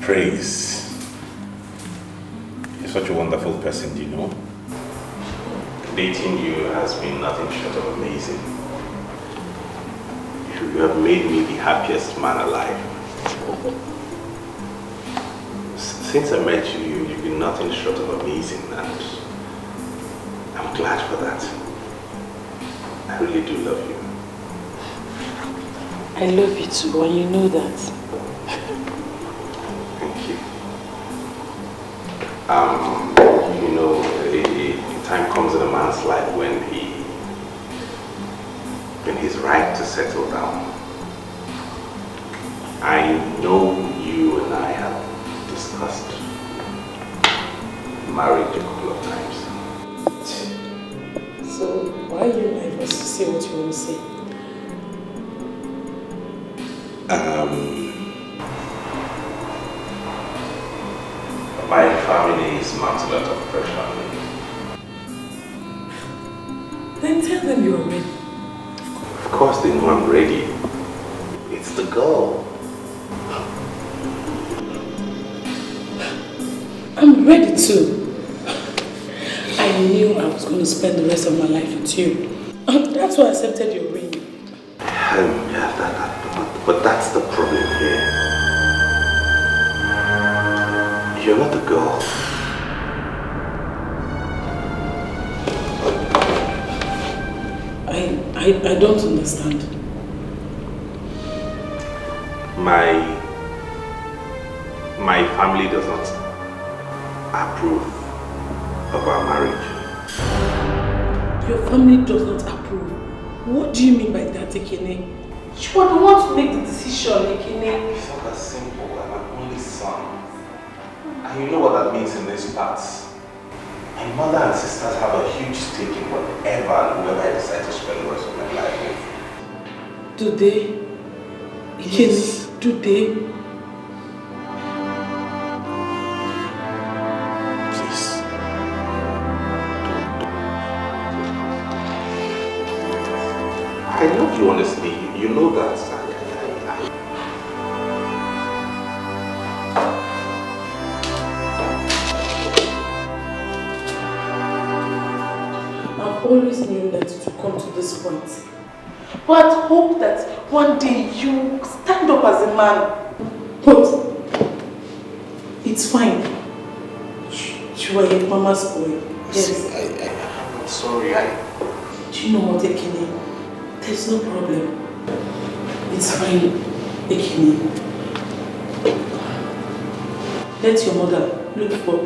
Praise. You're such a wonderful person, you know. Dating you has been nothing short of amazing. You have made me the happiest man alive. Since I met you, you've been nothing short of amazing, and I'm glad for that. I really do love you. I love you too, and you know that. Thank you. You know, a time comes in a man's life when he's right to settle down. I know you and I have discussed marriage a couple of times. So why are you like us to say what you want to say? My family is mounting a lot of pressure on me. Then tell them you're ready. Of course they know I'm ready. It's the girl. I'm ready too. I knew I was going to spend the rest of my life with you. That's why I accepted your ring. Yeah, but that's the problem here. You're not the girl. I don't understand. My family does not approve of our marriage. Your family does not approve? What do you mean by that, Ekene? You are the one to make the decision, Ekene. It's not that simple. I'm an only son. And you know what that means in these parts. My mother and sisters have a huge stake in whatever and whoever I decide to spend the rest of my life with. Do they? Yes. Do they? Please. I love you honestly. You know that. I've always known that it would come to this point. But I hope that one day you stand up as a man. But it's fine. You are your mama's boy. Yes. I'm not sorry. Do you know what, Ekene? There's no problem. It's fine, Ekene. Let your mother look for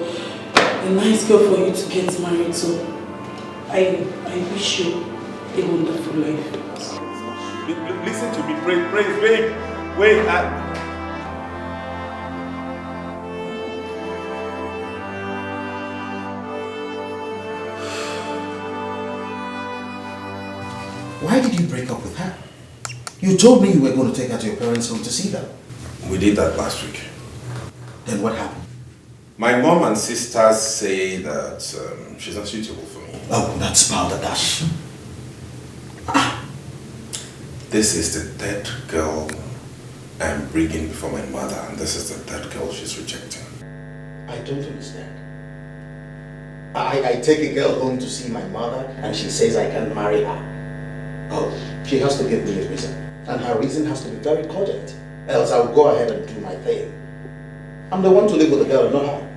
a nice girl for you to get married to. I wish you a wonderful life. Listen to me, praise, babe. Wait, Why did you break up with her? You told me you were going to take her to your parents' home to see them. We did that last week. Then what happened? My mom and sisters say that she's not suitable for me. Oh, that's balderdash. This is the third girl I'm bringing before my mother, and this is the third girl she's rejecting. I don't understand. I take a girl home to see my mother and she says I can't marry her. Oh, she has to give me a reason. And her reason has to be very cogent. Else I'll go ahead and do my thing. I'm the one to live with the girl, not her.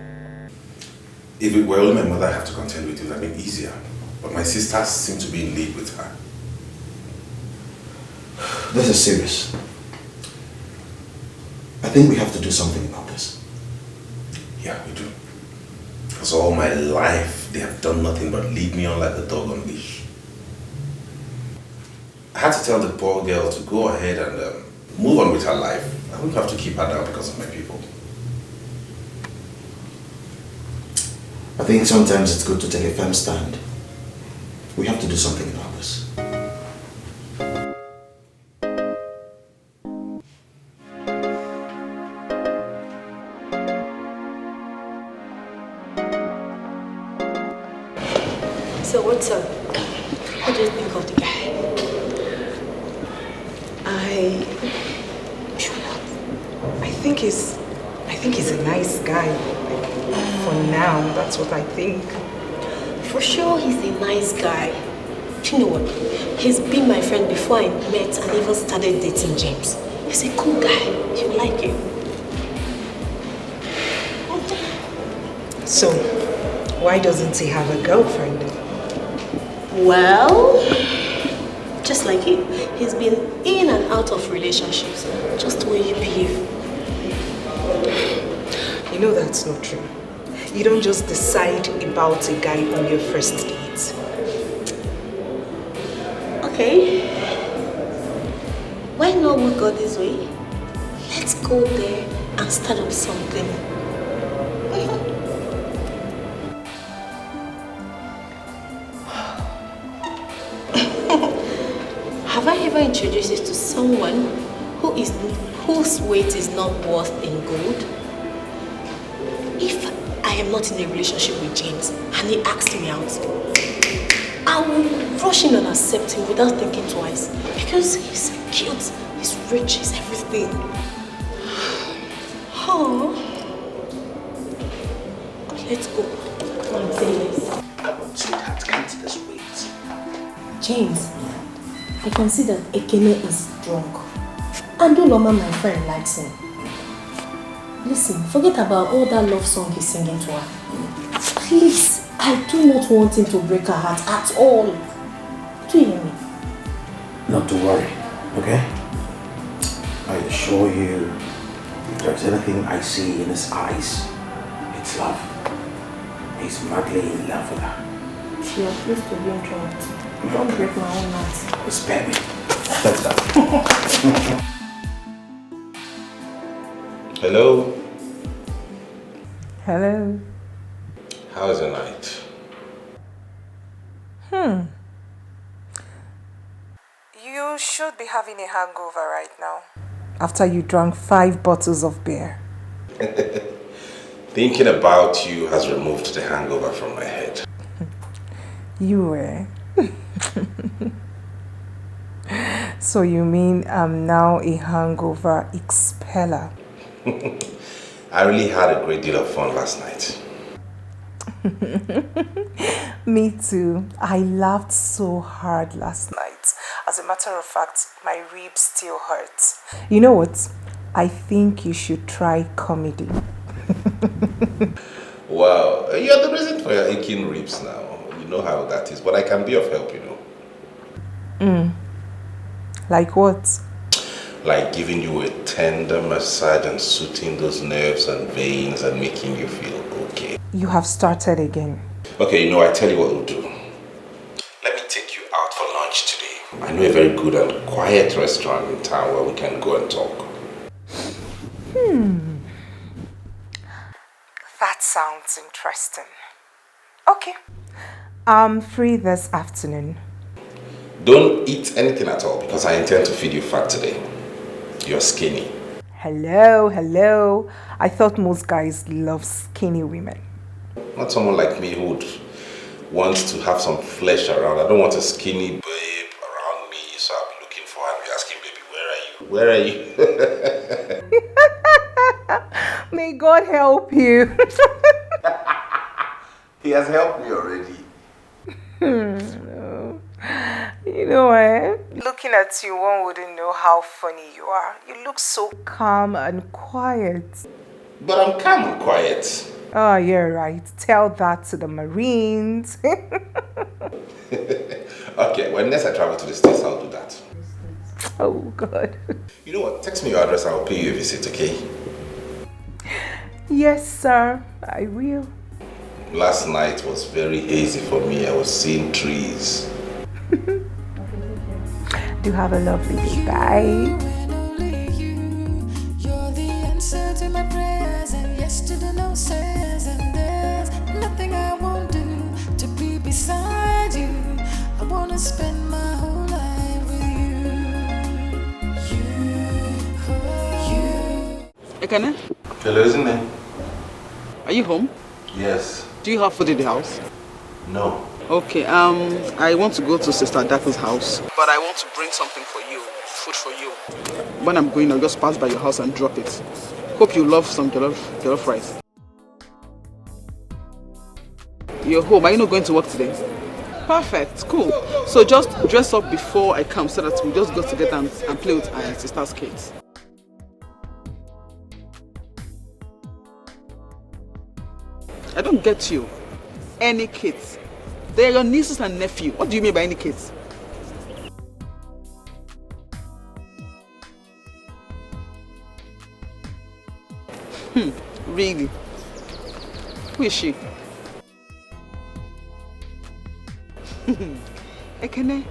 If it were only my mother I have to contend with, it would have been easier. But my sisters seem to be in league with her. This is serious. I think we have to do something about this. Yeah, we do. Because all my life, they have done nothing but lead me on like a dog on leash. I had to tell the poor girl to go ahead and move on with her life. I wouldn't have to keep her down because of my people. I think sometimes it's good to take a firm stand. We have to do something about this. So what's up? What do you think of the guy? I think he's a nice guy. For now, that's what I think. For sure, he's a nice guy. Do you know what? He's been my friend before I met and even started dating James. He's a cool guy. You like him. So, why doesn't he have a girlfriend? Well, just like him, he's been in and out of relationships. Just the way you behave. You know that's not true. You don't just decide about a guy on your first date. Okay. Why not we go this way? Let's go there and start up something. Have I ever introduced you to someone whose weight is not worth in gold? If I am not in a relationship with James and he asks me out, I will rush in and accept him without thinking twice because he's cute, he's rich, he's everything. Oh. Let's go. Come on, say this. Come on, sweetheart, can't this wait? James, I consider Ekene is drunk. And Doloma, my friend, likes him. Listen, forget about all that love song he's singing to her. Please, I do not want him to break her heart at all. Do you hear me? Not to worry, okay? I assure you, if there's anything I see in his eyes, it's love. He's madly in love with her. She refused to be interrupted. Don't break my own heart. Spare me. That's that. Hello? Hello. How's your night? You should be having a hangover right now. After you drank 5 bottles of beer. Thinking about you has removed the hangover from my head. You were. So you mean I'm now a hangover expeller? I really had a great deal of fun last night. Me too. I laughed so hard last night. As a matter of fact, my ribs still hurt. You know what? I think you should try comedy. Wow, you're the reason for your aching ribs now. You know how that is, but I can be of help, you know. Like what? Like giving you a tender massage and soothing those nerves and veins and making you feel okay. You have started again. Okay, you know, I tell you what we'll do. Let me take you out for lunch today. I know a very good and quiet restaurant in town where we can go and talk. That sounds interesting. Okay. I'm free this afternoon. Don't eat anything at all because I intend to feed you fat today. You're skinny. Hello. I thought most guys love skinny women. Not someone like me who would want to have some flesh around. I don't want a skinny babe around me, so I'll be looking for her and be asking, baby, where are you? Where are you? May God help you. He has helped me already. No. You know what? Looking at you, one wouldn't know how funny you are. You look so calm and quiet. But I'm calm and quiet. Oh, you're right. Tell that to the Marines. Okay, when next I travel to the States, I'll do that. Oh, God. You know what? Text me your address, I'll pay you a visit, okay? Yes, sir. I will. Last night was very hazy for me. I was seeing trees. Do have a lovely day. Bye. You're the answer to my prayers and yes to the no says, and there's nothing I won't do to be beside you. I wanna spend my whole life with you. Ekene, Hello, isn't it? are you home? Yes. Do you have food in the house? No. Okay, I want to go to Sister Dako's house, but I want to bring something for you, food for you. When I'm going, I'll just pass by your house and drop it. Hope you love some jollof rice. You're home. Are you not going to work today? Perfect. Cool. So just dress up before I come so that we just go together and play with our sister's kids. I don't get you. Any kids? They're your nieces and nephew. What do you mean by any kids? Really? Who is she? Ekene,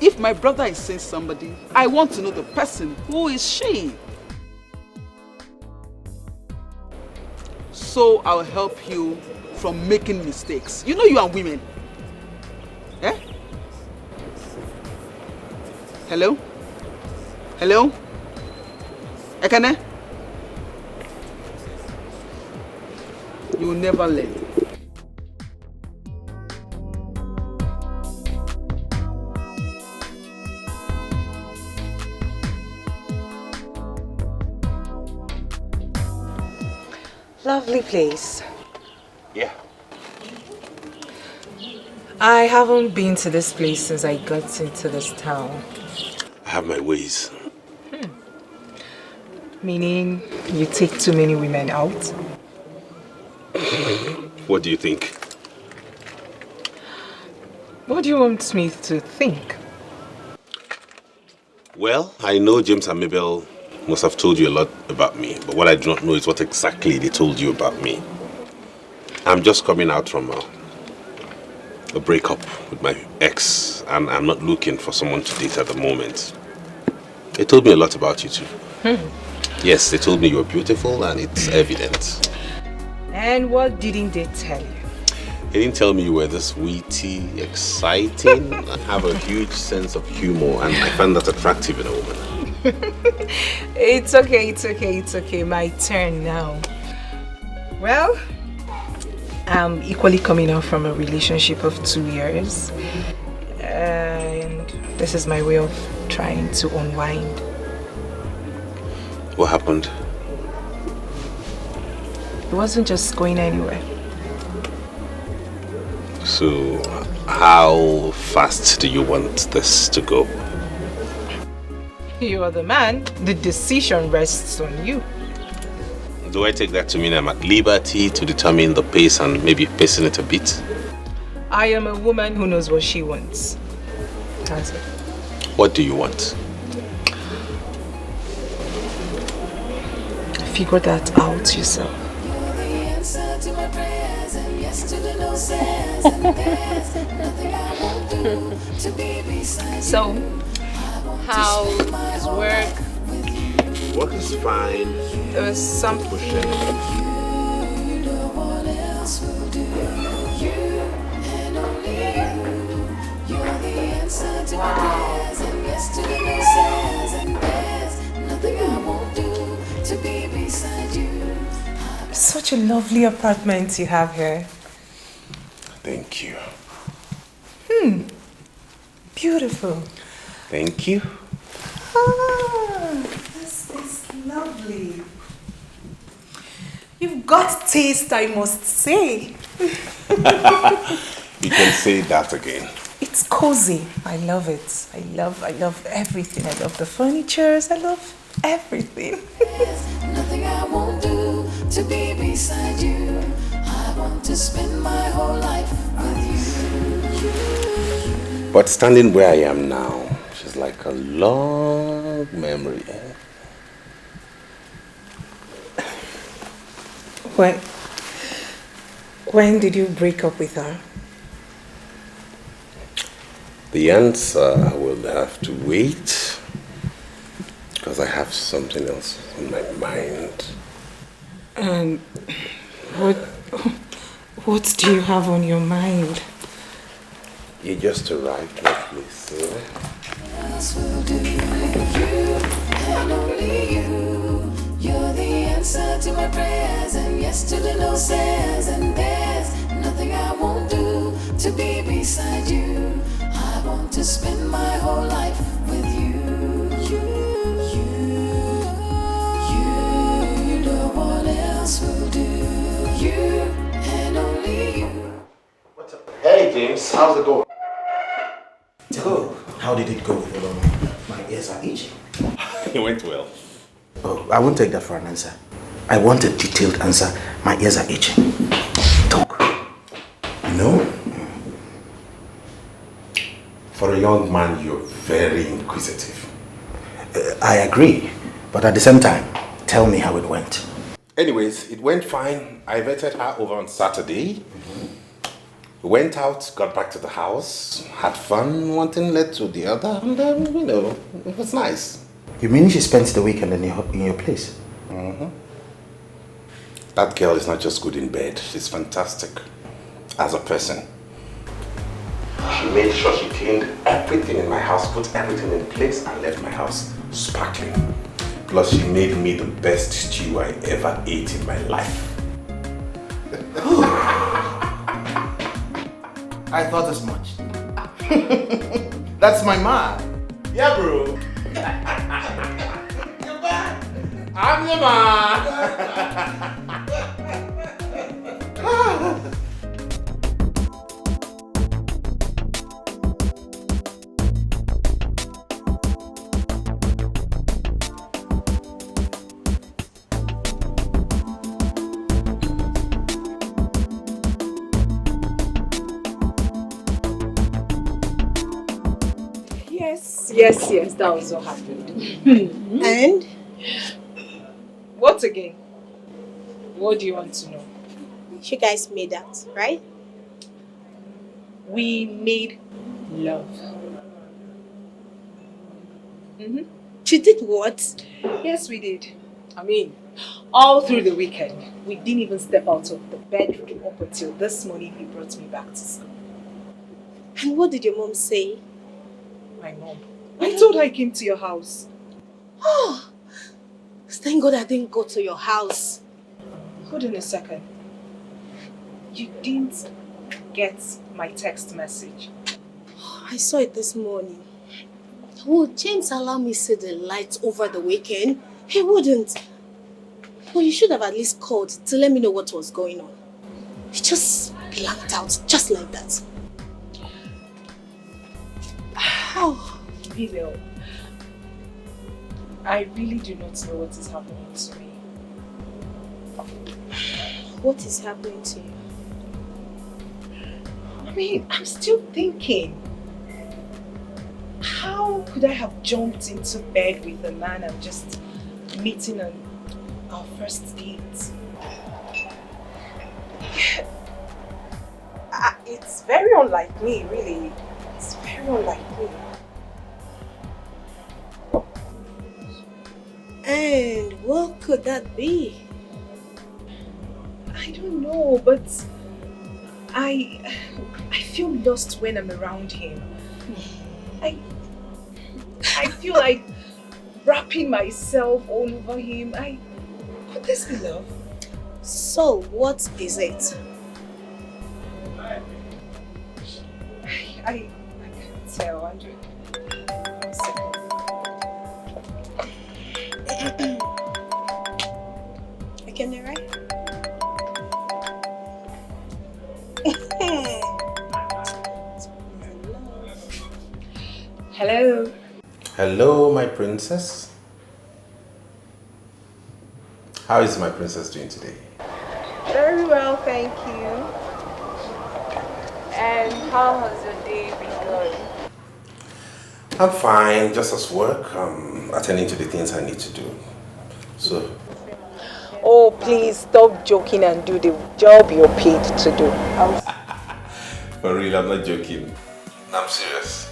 if my brother is saying somebody, I want to know the person. Who is she? So I'll help you from making mistakes. You know you are women. Eh? Hello? Hello? Ekene? You will never learn. Lovely place. Yeah. I haven't been to this place since I got into this town. I have my ways. Meaning you take too many women out? What do you think? What do you want me to think? Well, I know James and Mabel must have told you a lot about me, but what I do not know is what exactly they told you about me. I'm just coming out from a breakup with my ex, and I'm not looking for someone to date at the moment. They told me a lot about you too. Yes, they told me you were beautiful, and it's evident. And what didn't they tell you? They didn't tell me you were this witty, exciting, and have a huge sense of humor, and I find that attractive in a woman. It's okay. My turn now. Well, I'm equally coming out from a relationship of 2 years. And this is my way of trying to unwind. What happened? It wasn't just going anywhere. So, how fast do you want this to go? You are the man. The decision rests on you. Do I take that to mean I'm at liberty to determine the pace and maybe pacing it a bit? I am a woman who knows what she wants. That's it. What do you want? Figure that out yourself. So, how is work? Work is fine. There was some Pushing. Such a lovely apartment you have here. Thank you. Beautiful. Thank you. This is lovely. You've got taste, I must say. You can say that again. It's cozy. I love it. I love everything. I love the furnitures. I love everything. Nothing I won't do to be beside you. I want to spend my whole life with you. But standing where I am now, she's like a long memory. When did you break up with her? The answer will have to wait because I have something else on my mind. And what do you have on your mind? You just arrived, my place. Else will do. You and only you. You're the answer to my prayers and yes to the no says. And there's nothing I won't do to be beside you. I want to spend my whole life with you. You how's it going? Tell me, how did it go? My ears are itching. It went well. Oh, I won't take that for an answer. I want a detailed answer. My ears are itching. Talk. No? For a young man, you're very inquisitive. I agree, but at the same time, tell me how it went. Anyways, it went fine. I vetted her over on Saturday. We went out, got back to the house, had fun, one thing led to the other, and it was nice. You mean she spent the weekend in your place? That girl is not just good in bed, she's fantastic as a person. She made sure she cleaned everything in my house, put everything in place, and left my house sparkling. Plus, she made me the best stew I ever ate in my life. I thought as much. That's my man. Yeah, bro. You're back. I'm your man. Yes, that was what happened. And? What again? What do you want to know? You guys made out, right? We made love. You did what? Yes, we did. I mean, all through the weekend, we didn't even step out of the bedroom up until this morning he brought me back to school. And what did your mom say? My mom. I told her I came to your house. Oh, thank God I didn't go to your house. Hold on a second. You didn't get my text message. I saw it this morning. Would James allow me to see the lights over the weekend? He wouldn't. Well, you should have at least called to let me know what was going on. He just blanked out, just like that. Oh, Vivil, I really do not know what is happening to me. What is happening to you? I mean, I'm still thinking. How could I have jumped into bed with a man I'm just meeting on our first date? It's very unlike me, really. It's very unlike me. And what could that be? I don't know, but I feel lost when I'm around him. I feel like wrapping myself all over him. Could this be love? So, what is it? I can't tell, Andrew. 1 second. I can hear, right? Hello. Hello, my princess. How is my princess doing today? Very well, thank you. And how has your day been going? I'm fine, just as work. Attending to the things I need to do. So. Oh, please stop joking and do the job you're paid to do. For real, I'm not joking. I'm serious.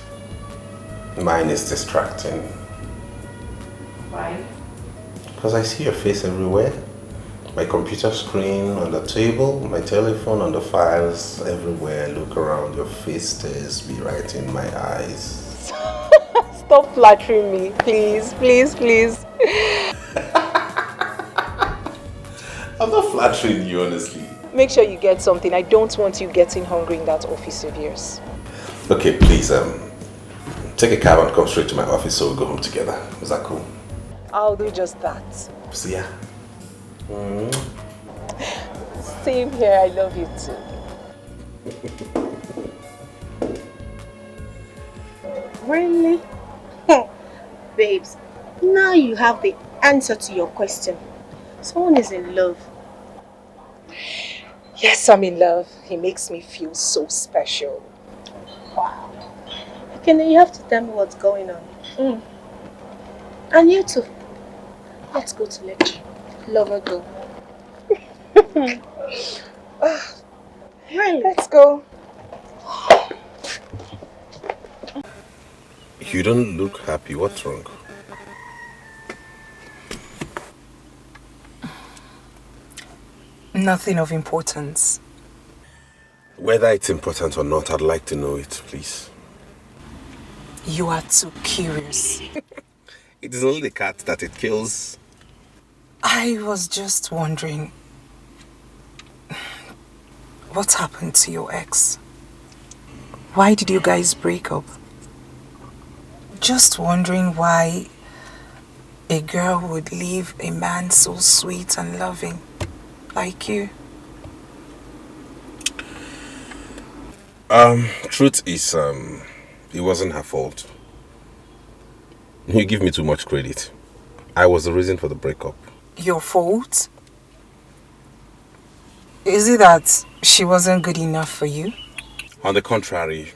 Mine is distracting. Why? Because I see your face everywhere. My computer screen, on the table, my telephone, on the files, everywhere. Look around, your face stares me right in my eyes. Stop flattering me, please, please, please. I'm not flattering you, honestly. Make sure you get something. I don't want you getting hungry in that office of yours. Okay, please, take a cab and come straight to my office so we'll go home together. Is that cool? I'll do just that. See ya. Same here, I love you too. Really? Babes, now you have the answer to your question. Someone is in love. Yes, I'm in love. He makes me feel so special. Wow. Okay, then you have to tell me what's going on. And you too. Let's go to lecture. Lover go. Really? Let's go. You don't look happy. What's wrong? Nothing of importance. Whether it's important or not, I'd like to know it, please. You are too curious. It is only the cat that it kills. I was just wondering, what happened to your ex? Why did you guys break up? Just wondering why a girl would leave a man so sweet and loving like you. Truth is, it wasn't her fault. You give me too much credit. I was the reason for the breakup. Your fault? Is it that she wasn't good enough for you? On the contrary,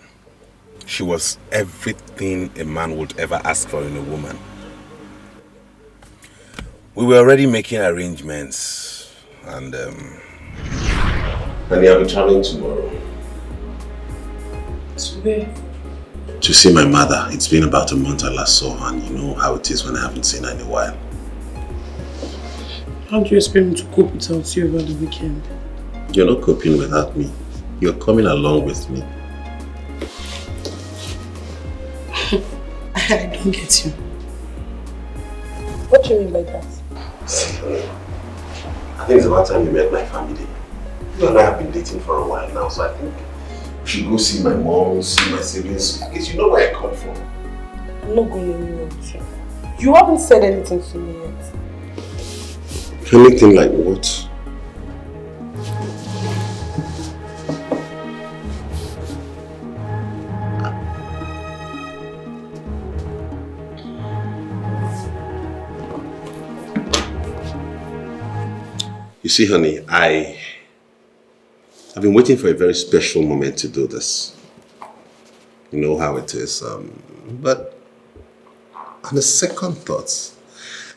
she was everything a man would ever ask for in a woman. We were already making arrangements, and I'll be traveling tomorrow. To where? To see my mother. It's been about a month I last saw her, and you know how it is when I haven't seen her in a while. How do you expect me to cope without you over the weekend? You're not coping without me. You're coming along with me. I don't get you. What do you mean by that? See, I think it's about time you met my family. You and I have been dating for a while now, so I think we should go see my mom, see my siblings. At least you know where I come from. I'm not going anywhere with you. You haven't said anything to me yet. Anything like what? You see, honey, I've been waiting for a very special moment to do this. You know how it is. But on the second thoughts,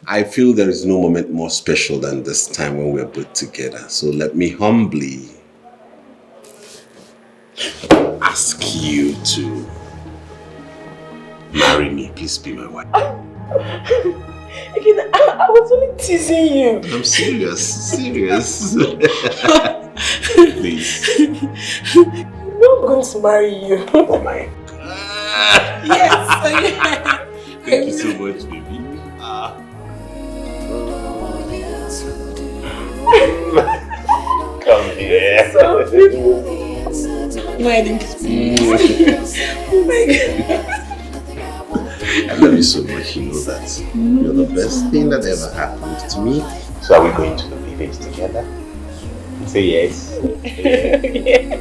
I feel there is no moment more special than this time when we're both together. So let me humbly ask you to marry me. Please be my wife. Again, I was only teasing you. I'm serious. Please. You know I'm going to marry you. Oh my God. Yes. Thank you so much, baby. Come here. So oh my God. I love you so much, you know that. You're the best thing that ever happened to me. So are we going to the movies together? Say yes. Yeah.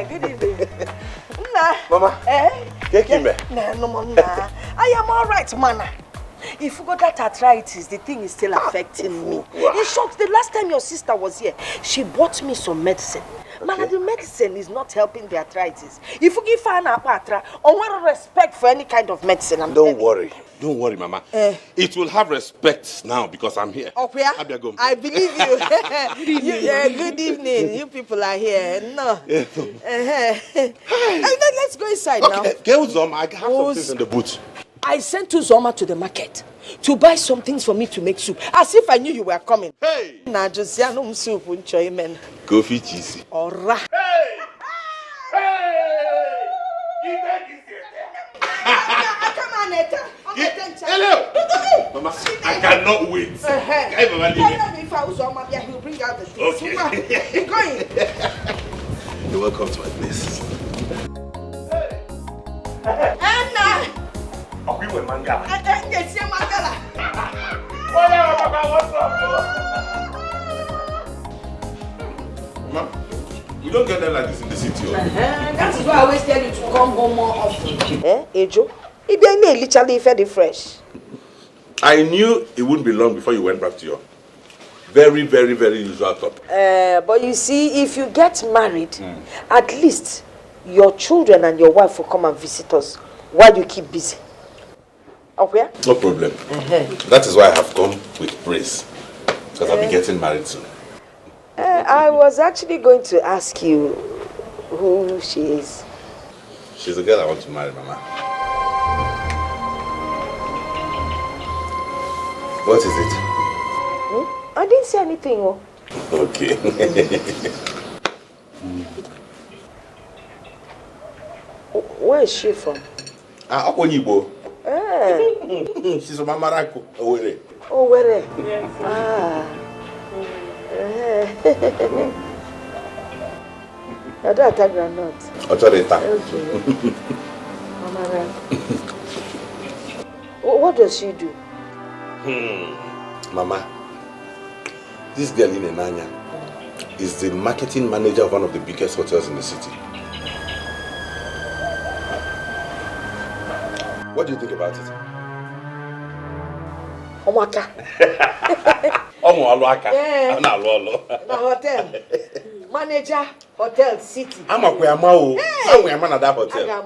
Good evening. Mama, I am all right, man. If you got that arthritis, the thing is still affecting me. In short, the last time your sister was here, she bought me some medicine. Man, the medicine is not helping the arthritis. If you give her an apatra, on respect for any kind of medicine, Don't worry, Mama. It will have respect now because I'm here. Okay, I believe you. Good evening. You people are here. No. Let's go inside now. Get Uzoma. I have some things in the boot. I sent Uzoma to the market to buy some things for me to make soup. As if I knew you were coming. Hey! Nah, just no soup, enjoyment. Go feed cheesy. Alright. Hey! Hey! Come on, Neta. Hello! Mama, I cannot wait. He'll bring out the things. Okay. You're going. You're welcome to my place. Anna! Are we with Manga? Yes, Mangala. What's up, Mama, we don't get them like this in the city. That is why I always tell you to come home more often. Ejo? If you ain't literally fed fresh. I knew it wouldn't be long before you went back to your very, very, very usual top. But you see, if you get married, at least your children and your wife will come and visit us while you keep busy. Okay? No problem. That is why I have come with praise. Because I'll be getting married soon. I was actually going to ask you who she is. She's the girl I want to marry, Mama. What is it? I didn't say anything. Oh. Okay. Where is she from? Akonibo. She's from Amarako. Owere. Owere? Yes. I don't attack granite. Okay. What does she do? Mama, this girl in Enanya is the marketing manager of one of the biggest hotels in the city. What do you think about it? Omaka. Omoalwaka. Yeah. The hotel. Manager, hotel, city. I'm a Kuyamao. I'm a man at that hotel.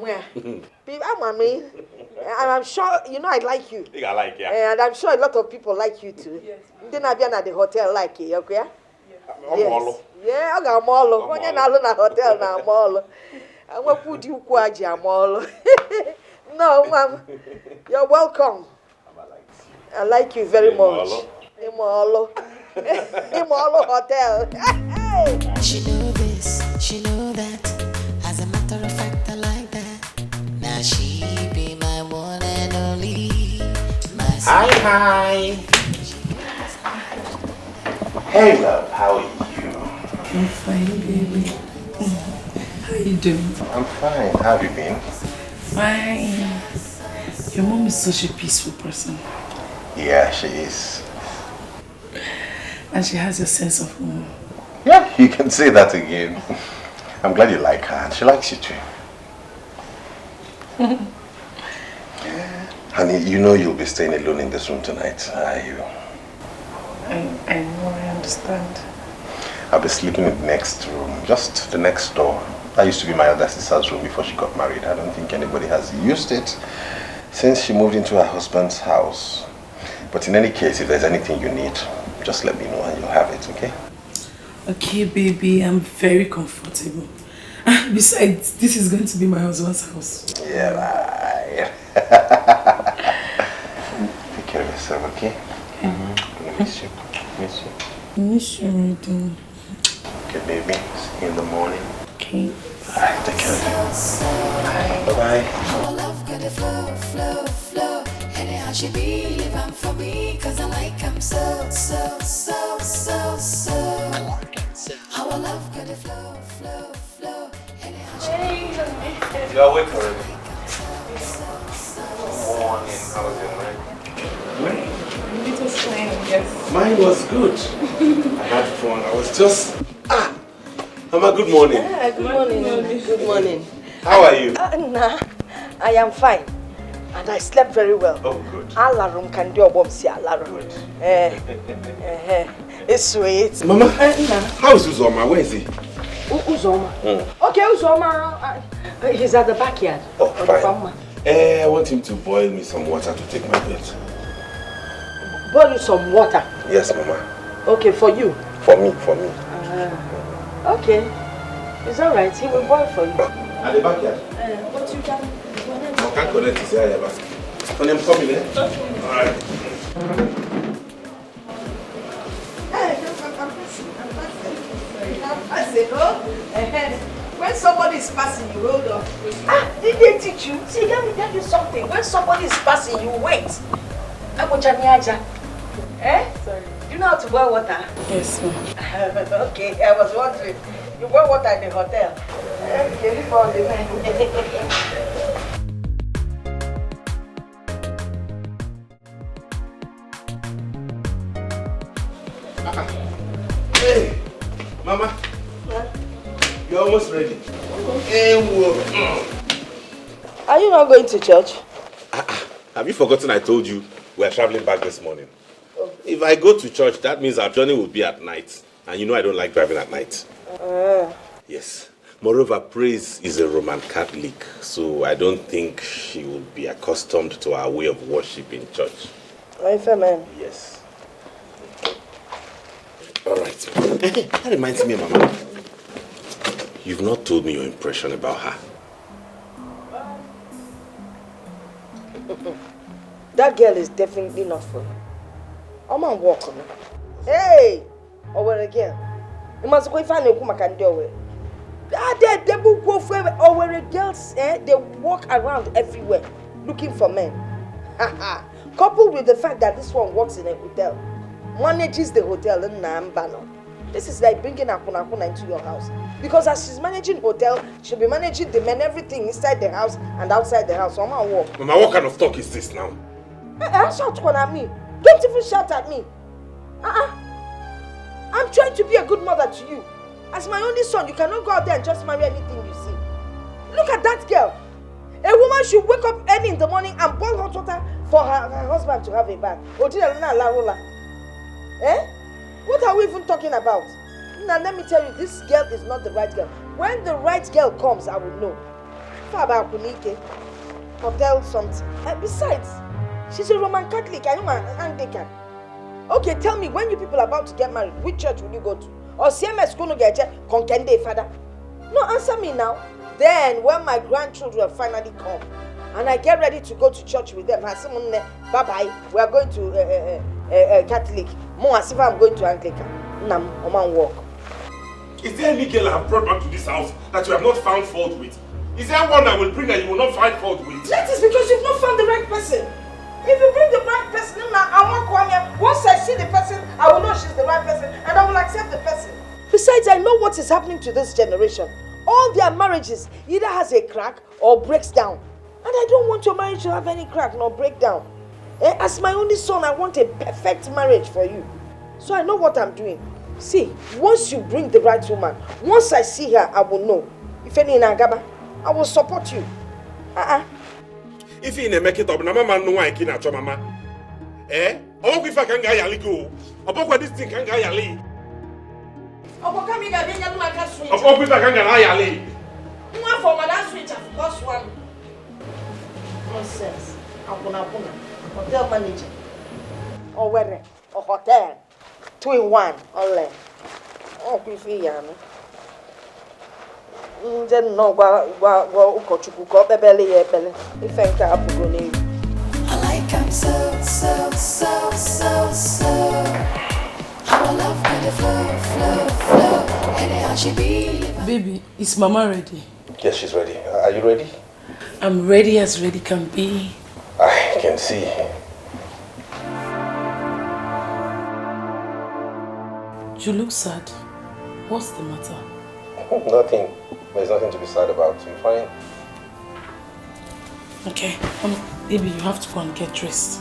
I'm sure, you know, I like you. I like you. Yeah. And I'm sure a lot of people like you too. Yes. Then I've been at the hotel like you, okay? Yes. Yeah, I got mall. When you're not in a hotel now, mall. I will put you kwaji mall. No, ma'am. You're welcome. I like you very much. Imolo. Imolo Hotel. She know this, she know that. As a matter of fact, I like that. Now she be my one and only. Hi. Hey, love. How are you? I'm fine, baby. How you doing? I'm fine. How have you been? Fine. Your mom is such a peaceful person. Yeah, she is. And she has a sense of humor. Yeah, you can say that again. I'm glad you like her and she likes you too. Honey, you know you'll be staying alone in this room tonight, are you? I know, I understand. I'll be sleeping in the next room, just the next door. That used to be my other sister's room before she got married. I don't think anybody has used it since she moved into her husband's house. But in any case, if there's anything you need, just let me know and you'll have it, okay? Okay, baby, I'm very comfortable. Besides, this is going to be my husband's house. Yeah, right. Take care of yourself, okay? I miss you. Miss you. I miss you, already. Okay, baby. See you in the morning. Okay. Alright, take care of you. Bye-bye. Our love could flow, flow, flow. Anyhow she believe I'm for me, cause I like him so, so, so, so, so. Our love could flow, flow, flow. Anyhow she You're awake already. Good morning. How was your night? It was fine, yes. Mine was good. I had fun. I was just... Mama, good morning. Yeah, good morning. Good morning. How are you? Nah, I am fine. And I slept very well. Oh, good. Alarm can do a bomb, see alarm. It's sweet. Mama, how is Uzoma? Where is he? Uzoma? Okay, Uzoma. He's at the backyard. Oh, fine. I want him to boil me some water to take my bed. Boil you some water? Yes, Mama. Okay, for you? For me. Okay. It's alright. He will boil for you. At the backyard? But you can... I can't connect to say back. When I'm coming, eh? Alright. I'm passing. When somebody is passing, you hold on. Did they teach you? See, let me tell you something. When somebody is passing, you wait. Eh? Sorry. You know how to boil water? Yes, ma'am. Okay, I was wondering. You boil water in the hotel? Okay, leave all the Hey, Mama. What? You're almost ready. Are you not going to church? Have you forgotten I told you we're traveling back this morning? Oh. If I go to church, that means our journey will be at night. And you know I don't like driving at night. Yes. Moreover, Praise is a Roman Catholic, so I don't think she will be accustomed to our way of worship in church. Amen. Yes. All right. That reminds me, Mama. You've not told me your impression about her. That girl is definitely not for you. I'm on walk on her. Hey! Over again. You must go find a woman can do it. They will go for over girls, they walk around everywhere looking for men. Coupled with the fact that this one works in a hotel, manages the hotel in Nambano. This is like bringing a kuna into your house. Because as she's managing hotel, she'll be managing the men, everything inside the house and outside the house. So I'm walk. Mama, what kind of talk is this now? Shout at me. Don't even shout at me. I'm trying to be a good mother to you. As my only son, you cannot go out there and just marry anything you see. Look at that girl. A woman should wake up early in the morning and boil hot water for her husband to have a bath. What are we even talking about? Now let me tell you, this girl is not the right girl. When the right girl comes, I will know. Hotel something. Besides, she's a Roman Catholic, I know an Anglican. Okay, tell me, when you people are about to get married, which church will you go to? Or CMS going to get Konkende, father? No, answer me now. Then, when my grandchildren finally come, and I get ready to go to church with them, bye-bye, we are going to Catholic. More as if I'm going to Anglican. Nam, Oman walk. Is there any girl I have brought back to this house that you have not found fault with? Is there one I will bring that you will not find fault with? That is because you've not found the right person. If you bring the right person, once I see the person, I will know she's the right person and I will accept the person. Besides, I know what is happening to this generation. All their marriages either has a crack or breaks down. And I don't want your marriage to have any crack nor break down. As my only son, I want a perfect marriage for you. So I know what I'm doing. See, once you bring the right woman, once I see her, I will know. If any in Agaba, I will support you. If you make it up, Mama no one can at your mama. Oh, if I can get a go. About what this thing can get a lead. Oh, come here, I didn't like a switch. Oh, if I can get a lead. One for my switch, of course, one. Nonsense. Hotel manager. Or where? Or hotel. 2 in 1. All oh, Griffy, then no, I like him so. Our love kind of flow. Anyhow she be. Baby, is Mama ready? Yes, she's ready. Are you ready? I'm ready as ready can be. I can see. You look sad. What's the matter? Nothing. There's nothing to be sad about. I'm fine. Okay. Baby, you have to go and get dressed.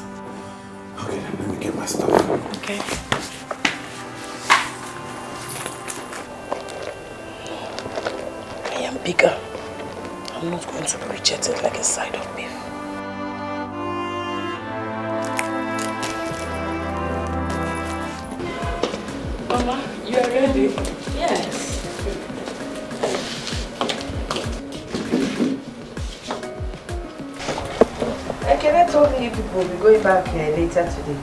Okay, let me get my stuff. Okay. I am bigger. I'm not going to be rejected like a side of beef. Mama, you are ready? Yes. Can I told you people will be going back later today?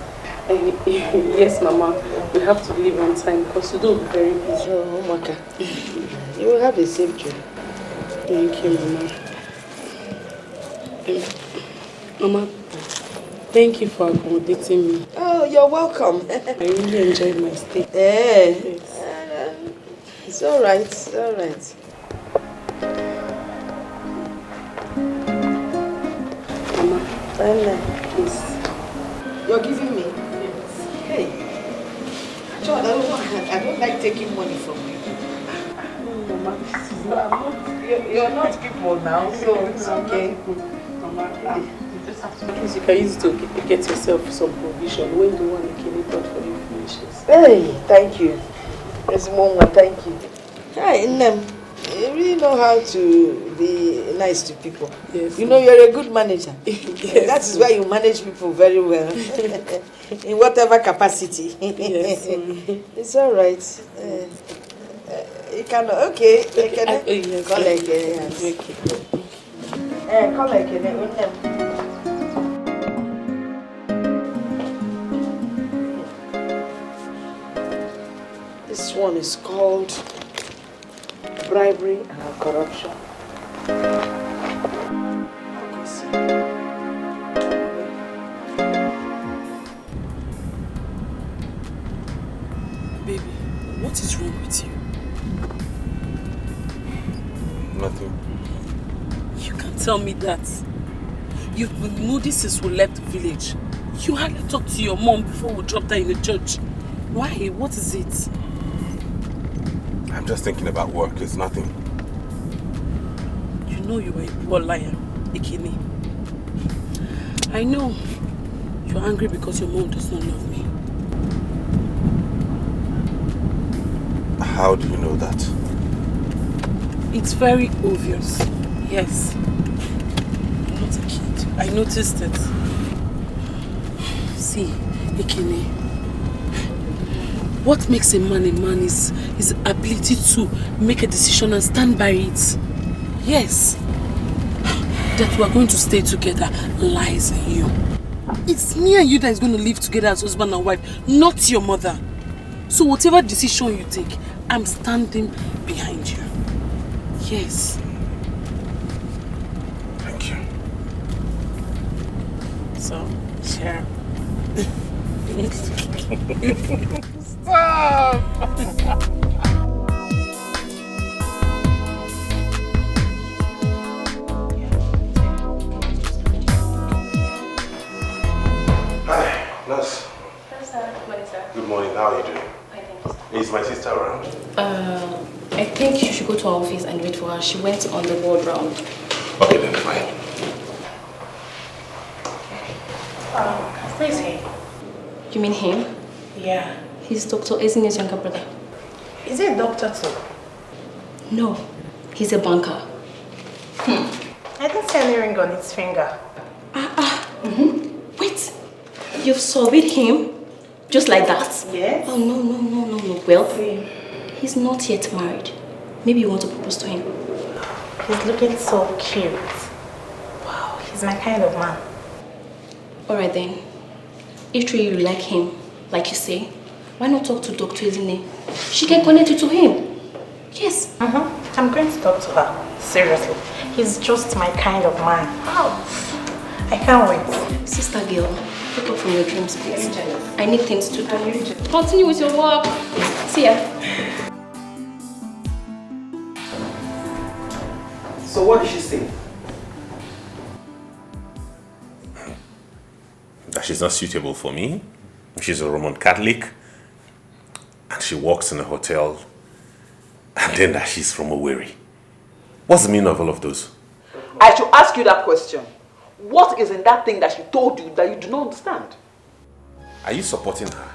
Yes, Mama. We have to leave on time because we don't be very busy. Oh, Maka. You will have a safe journey. Thank you, Mama. Mama, thank you for accommodating me. Oh, you're welcome. I really enjoyed my stay. Yes. It's all right. It's all right. Please. You're giving me? Hey. John, I don't like taking money from you. No, Mama, You're not people now, so it's okay. Mama, you just have to, at least you can use it to get yourself some provision when the one Ikene bought for you finishes. Hey, thank you. There's one, thank you. Hi, Nnem. You really know how to be nice to people. Yes. You know you're a good manager. Yes. That is why you manage people very well. In whatever capacity. Yes. It's all right. You can, okay. Yes. Call again. Call again. This one is called bribery and corruption. Baby, what is wrong with you? Nothing. You can't tell me that. You've been moody since we left the village. You hardly talked to your mom before we dropped her in the church. Why? What is it? I'm just thinking about work. It's nothing. You know you are a poor liar, Ikene. I know you're angry because your mom does not love me. How do you know that? It's very obvious. Yes. I'm not a kid. I noticed it. See, Ikene, what makes a man is his ability to make a decision and stand by it. Yes. That we are going to stay together lies in you. It's me and you that is going to live together as husband and wife, not your mother. So whatever decision you take, I'm standing behind you. Yes. Thank you. So, share. Stop! Hi, nurse. Hello, sir. Good morning, sir. Good morning. How are you doing? Fine, thank you, sir. Is my sister around? I think you should go to our office and wait for her. She went on the ward round. Okay, then fine. Who is he? You mean him? Yeah. He's Dr. Ezine's younger brother. Is he a doctor too? No, he's a banker. I didn't see any ring on his finger. Wait, you've surveyed him? Just like that? Yes. Oh, no. Well, See. he's not yet married. Maybe you want to propose to him. He's looking so cute. Wow, he's my kind of man. Alright then. If truly you like him, like you say, why not talk to Dr. Ezine? She can connect you to him. Yes. I'm going to talk to her. Seriously. He's just my kind of man. Wow. I can't wait. Sister girl, wake up from your dreams, please. I need things to do. Continue with your work. See ya. So what did she say? That she's not suitable for me. She's a Roman Catholic. And she works in a hotel. And then that she's from Owerri. What's the meaning of all of those? I should ask you that question. What is in that thing that she told you that you do not understand? Are you supporting her?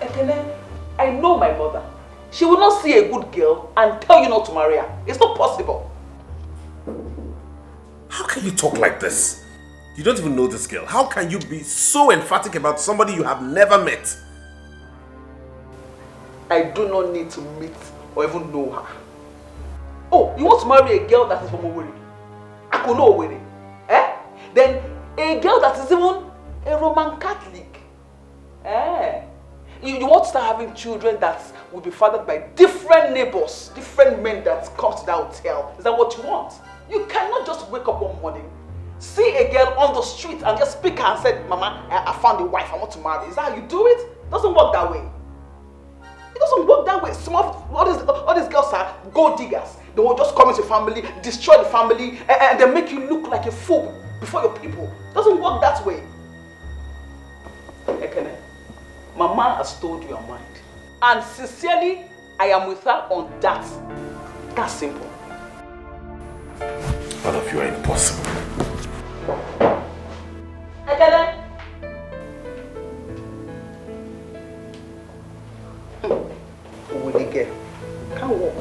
Ekene, I know my mother. She will not see a good girl and tell you not to marry her. It's not possible. How can you talk like this? You don't even know this girl. How can you be so emphatic about somebody you have never met? I do not need to meet or even know her. Oh, you want to marry a girl that is from Owerri? I could know Owerri. Eh? Then a girl that is even a Roman Catholic. Eh? You want to start having children that will be fathered by different neighbors, different men that come to that hotel. Is that what you want? You cannot just wake up one morning, see a girl on the street and just pick her and say, Mama, I found a wife, I want to marry. Is that how you do it? It doesn't work that way. It doesn't work that way. All these girls are gold diggers. They will just come into family, destroy the family, and then make you look like a fool before your people. It doesn't work that way. Ekene, Mama has told you her mind. And sincerely, I am with her on that. That's simple. All of you are impossible. Ekene. Dikeh, can't walk.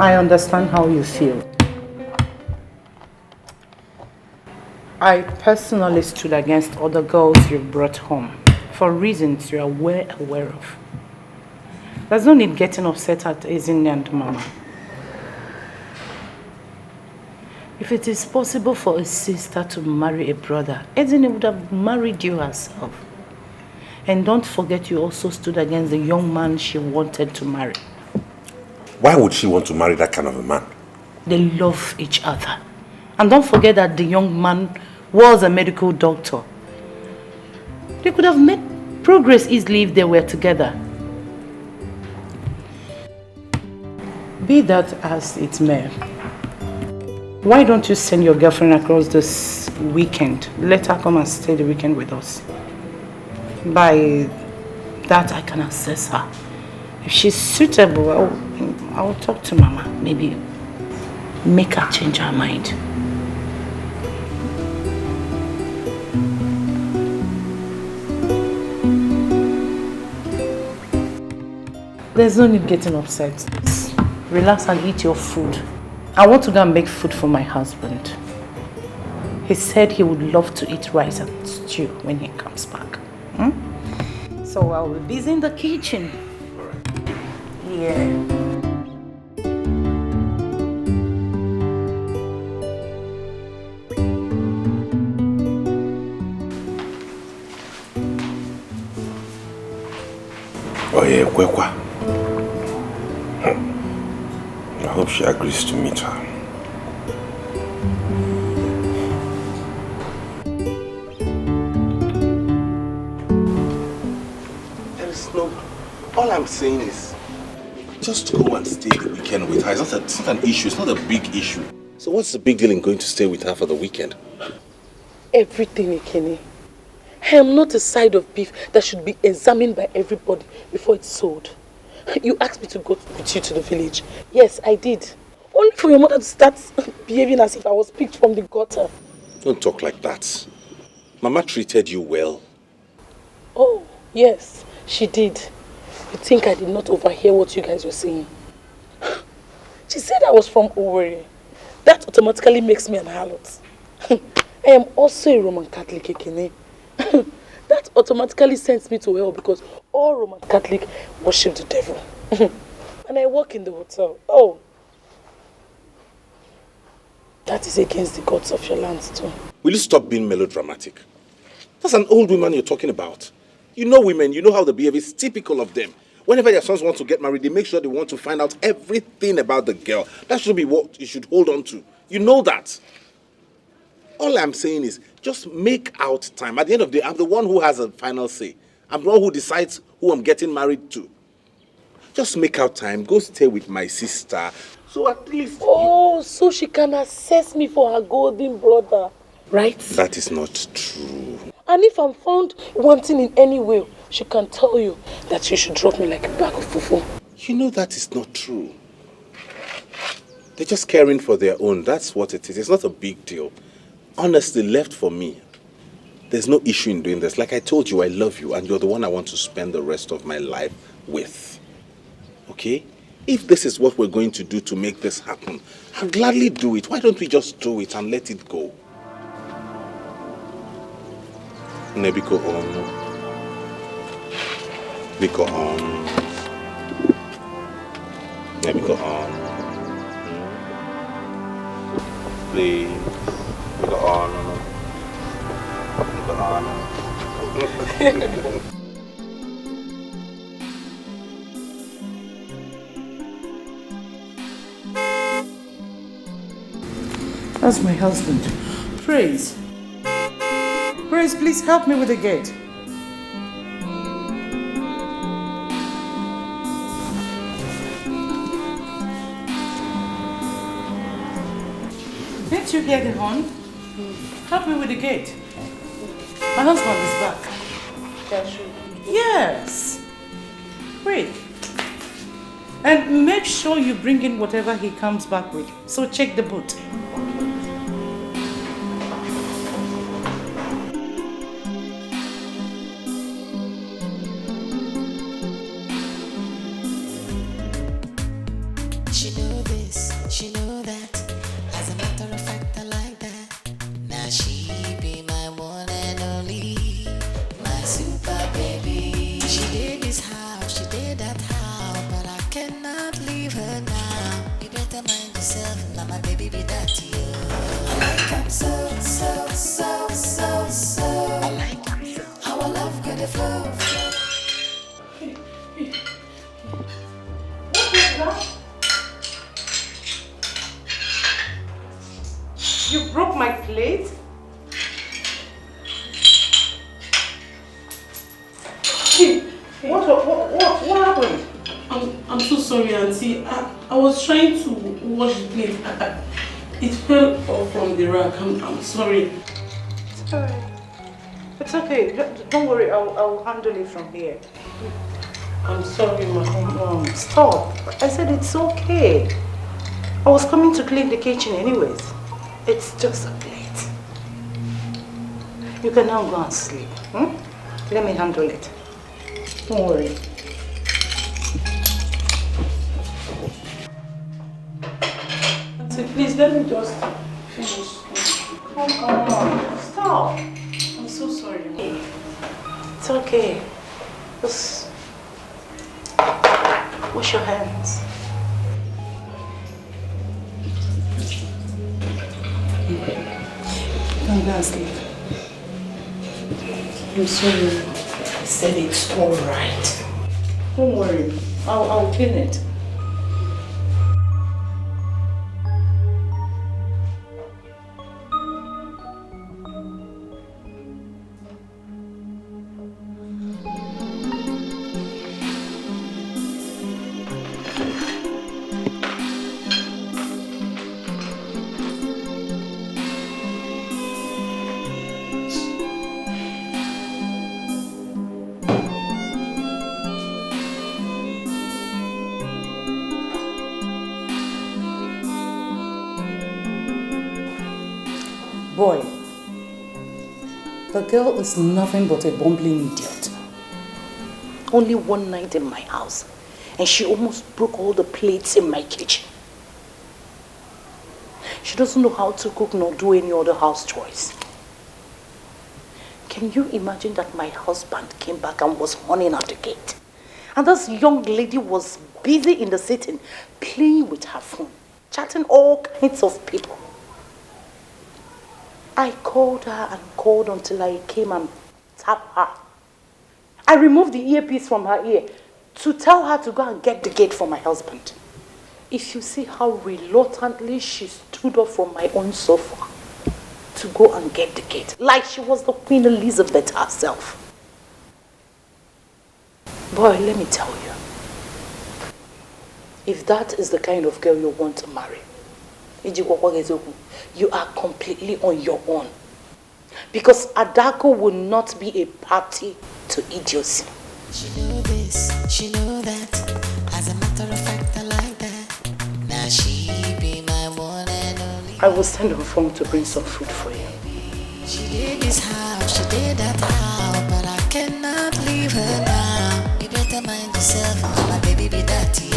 I understand how you feel. I personally stood against other girls you brought home for reasons you are well aware of. There's no need getting upset at Ezinne and Mama. If it is possible for a sister to marry a brother, Ezinne would have married you herself. And don't forget you also stood against the young man she wanted to marry. Why would she want to marry that kind of a man? They love each other. And don't forget that the young man was a medical doctor. They could have made progress easily if they were together. Be that as it may, why don't you send your girlfriend across this weekend? Let her come and stay the weekend with us. By that I can assess her. If she's suitable, I'll talk to Mama. Maybe make her change her mind. There's no need getting upset. Just relax and eat your food. I want to go and make food for my husband. He said he would love to eat rice and stew when he comes back. So I'll be busy in the kitchen. Yeah. Oh yeah, Kwekwa. I hope she agrees to meet her. There is no... All I'm saying is, just go and stay the weekend with her. It's not an issue. It's not a big issue. So what's the big deal in going to stay with her for the weekend? Everything, Ekene. I am not a side of beef that should be examined by everybody before it's sold. You asked me to go with you to the village. Yes, I did. Only for your mother to start behaving as if I was picked from the gutter. Don't talk like that. Mama treated you well. Oh, yes, she did. You think I did not overhear what you guys were saying? She said I was from Owerri. That automatically makes me an harlot. I am also a Roman Catholic, Ekene. That automatically sends me to hell because all Roman Catholic worship the devil. And I work in the hotel. Oh, that is against the gods of your lands too. Will you stop being melodramatic? That's an old woman you're talking about. You know women, you know how they behave. It's typical of them. Whenever their sons want to get married, they make sure they want to find out everything about the girl. That should be what you should hold on to. You know that. All I'm saying is, just make out time. At the end of the day, I'm the one who has a final say. I'm the one who decides who I'm getting married to. Just make out time. Go stay with my sister. So at least... Oh, so she can assess me for her golden brother, right? That is not true. And if I'm found wanting in any way, she can tell you that you should drop me like a bag of fufu. You know that is not true. They're just caring for their own. That's what it is. It's not a big deal. Honestly, left for me, there's no issue in doing this. Like I told you, I love you and you're the one I want to spend the rest of my life with. Okay? If this is what we're going to do to make this happen, I'll gladly do it. Why don't we just do it and let it go? Nebiko on. Biko on. Nebiko on. Please. Biko on. Biko on. That's my husband. Praise. Praise, please help me with the gate. Didn't you hear the horn? Help me with the gate. My husband is back. Yes. Quick. And make sure you bring in whatever he comes back with. So check the boot. She know this, she know that. As a matter of fact, I like that. Now she be my one and only, my super baby. She did this house, she did that house, but I cannot leave her now. You better mind yourself, now my baby be that to you. I like him so, so, so, so, so. I like him so. How I love good flow, flow. You broke my plate? What happened? I'm so sorry, Auntie. I was trying to wash the plate. It fell off from the rack. I'm sorry. It's alright. It's okay. Don't worry. I'll handle it from here. I'm sorry, Mom. Stop. I said it's okay. I was coming to clean the kitchen anyways. It's just a plate. You can now go and sleep. Let me handle it. Don't worry. Auntie, please let me just finish. Come on. Stop. I'm so sorry, Mom. It's okay. Just wash your hands. Come go and sleep. I'm sorry. I said it's alright. Don't worry. I'll clean it. Boy, the girl is nothing but a bumbling idiot. Only one night in my house, and she almost broke all the plates in my kitchen. She doesn't know how to cook nor do any other house chores. Can you imagine that my husband came back and was running at the gate? And this young lady was busy in the sitting, playing with her phone, chatting all kinds of people. I called her and called until I came and tapped her. I removed the earpiece from her ear to tell her to go and get the gate for my husband. If you see how reluctantly she stood up from my own sofa to go and get the gate, like she was the Queen Elizabeth herself. Boy, let me tell you, if that is the kind of girl you want to marry, you are completely on your own. Because Adako will not be a party to idiocy. She know this, she know that. As a matter of fact, I like that. Now she be my one and only. I will send her phone to bring some food for you. She did this house, she did that house, but I cannot leave her now. You better mind yourself, my baby be that to you.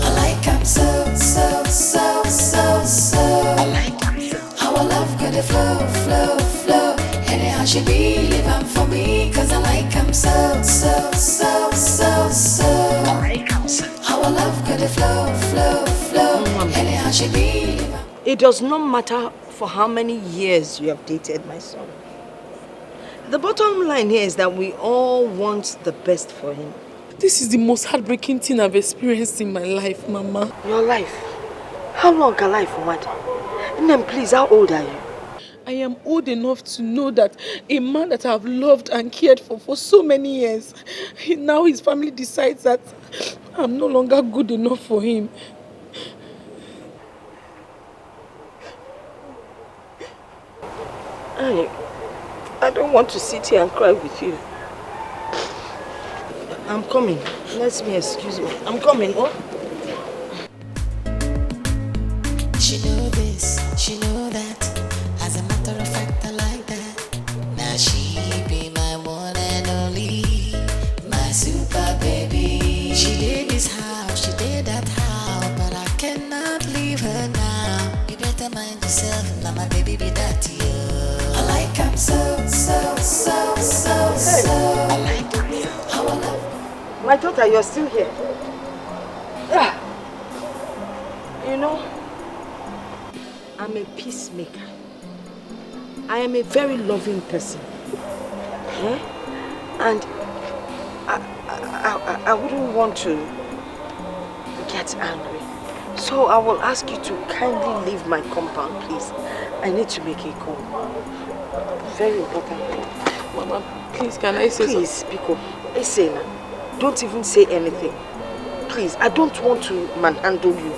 I like him so, so, so, so, so. I like him so. How I love good flow, flow, flow. Anyhow she be living for me, cause I like him so, so, so, so, so. I like him so. How I love good flow, flow, flow. Anyhow she be living. It does not matter for how many years you have dated my son. The bottom line here is that we all want the best for him. This is the most heartbreaking thing I've experienced in my life, Mama. Your life? How long can life, Mad? Nem, please, how old are you? I am old enough to know that a man that I've loved and cared for so many years, now his family decides that I'm no longer good enough for him. I don't want to sit here and cry with you. I'm coming. Let me excuse me. I'm coming, oh? She know this, she know that. As a matter of fact, I like that. Now she be my one and only, my super baby. She did this house, she did that house, but I cannot leave her now. You better mind yourself, now my baby be that you. I like him so. I like him. How I love. My daughter, you're still here. You know, I'm a peacemaker. I am a very loving person. And I wouldn't want to get angry. So I will ask you to kindly leave my compound, please. I need to make a call. Very important. Mama, please, can I say something? Please, Biko. Listen, don't even say anything. Please, I don't want to manhandle you.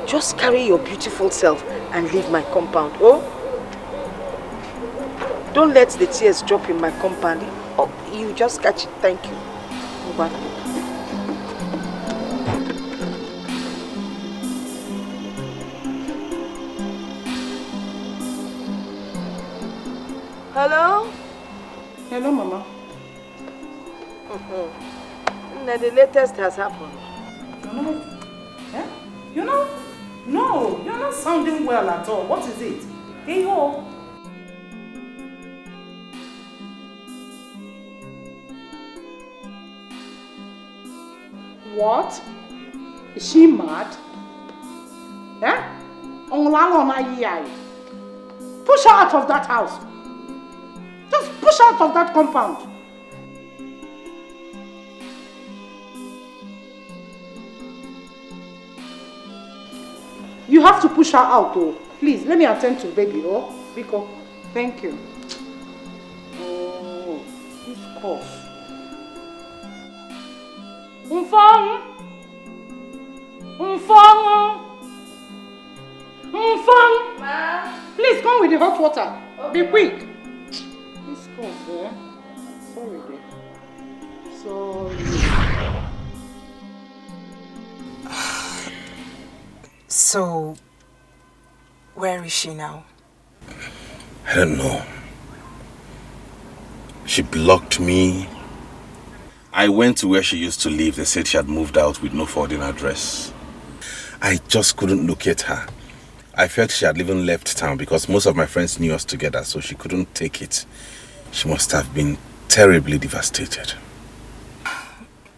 Just carry your beautiful self and leave my compound, oh? Don't let the tears drop in my compound. Oh, you just catch it. Thank you. Bye. Hello? Hello, Mama. The latest has happened. You know? No, you're not sounding well at all. What is it? Hey, ho. What? Is she mad? Push her out of that house. Just push her out of that compound. You have to push her out, oh. Please, let me attend to baby, oh. Biko, thank you. Oh, this cough. Umfang! Ma? Please come with the hot water. Okay. Be quick. This cough, eh? Sorry, dear. Sorry. So, where is she now? I don't know. She blocked me. I went to where she used to live. They said she had moved out with no forwarding address. I just couldn't locate her. I felt she had even left town because most of my friends knew us together, so she couldn't take it. She must have been terribly devastated.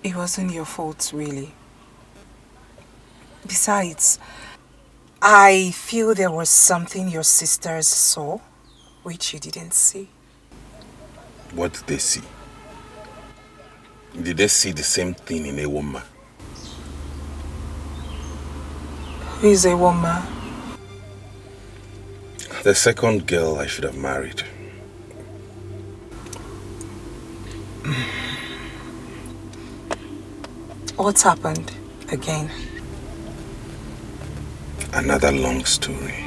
It wasn't your fault, really. Besides, I feel there was something your sisters saw, which you didn't see. What did they see? Did they see the same thing in a woman? Who is a woman? The second girl I should have married. What's happened again? Another long story.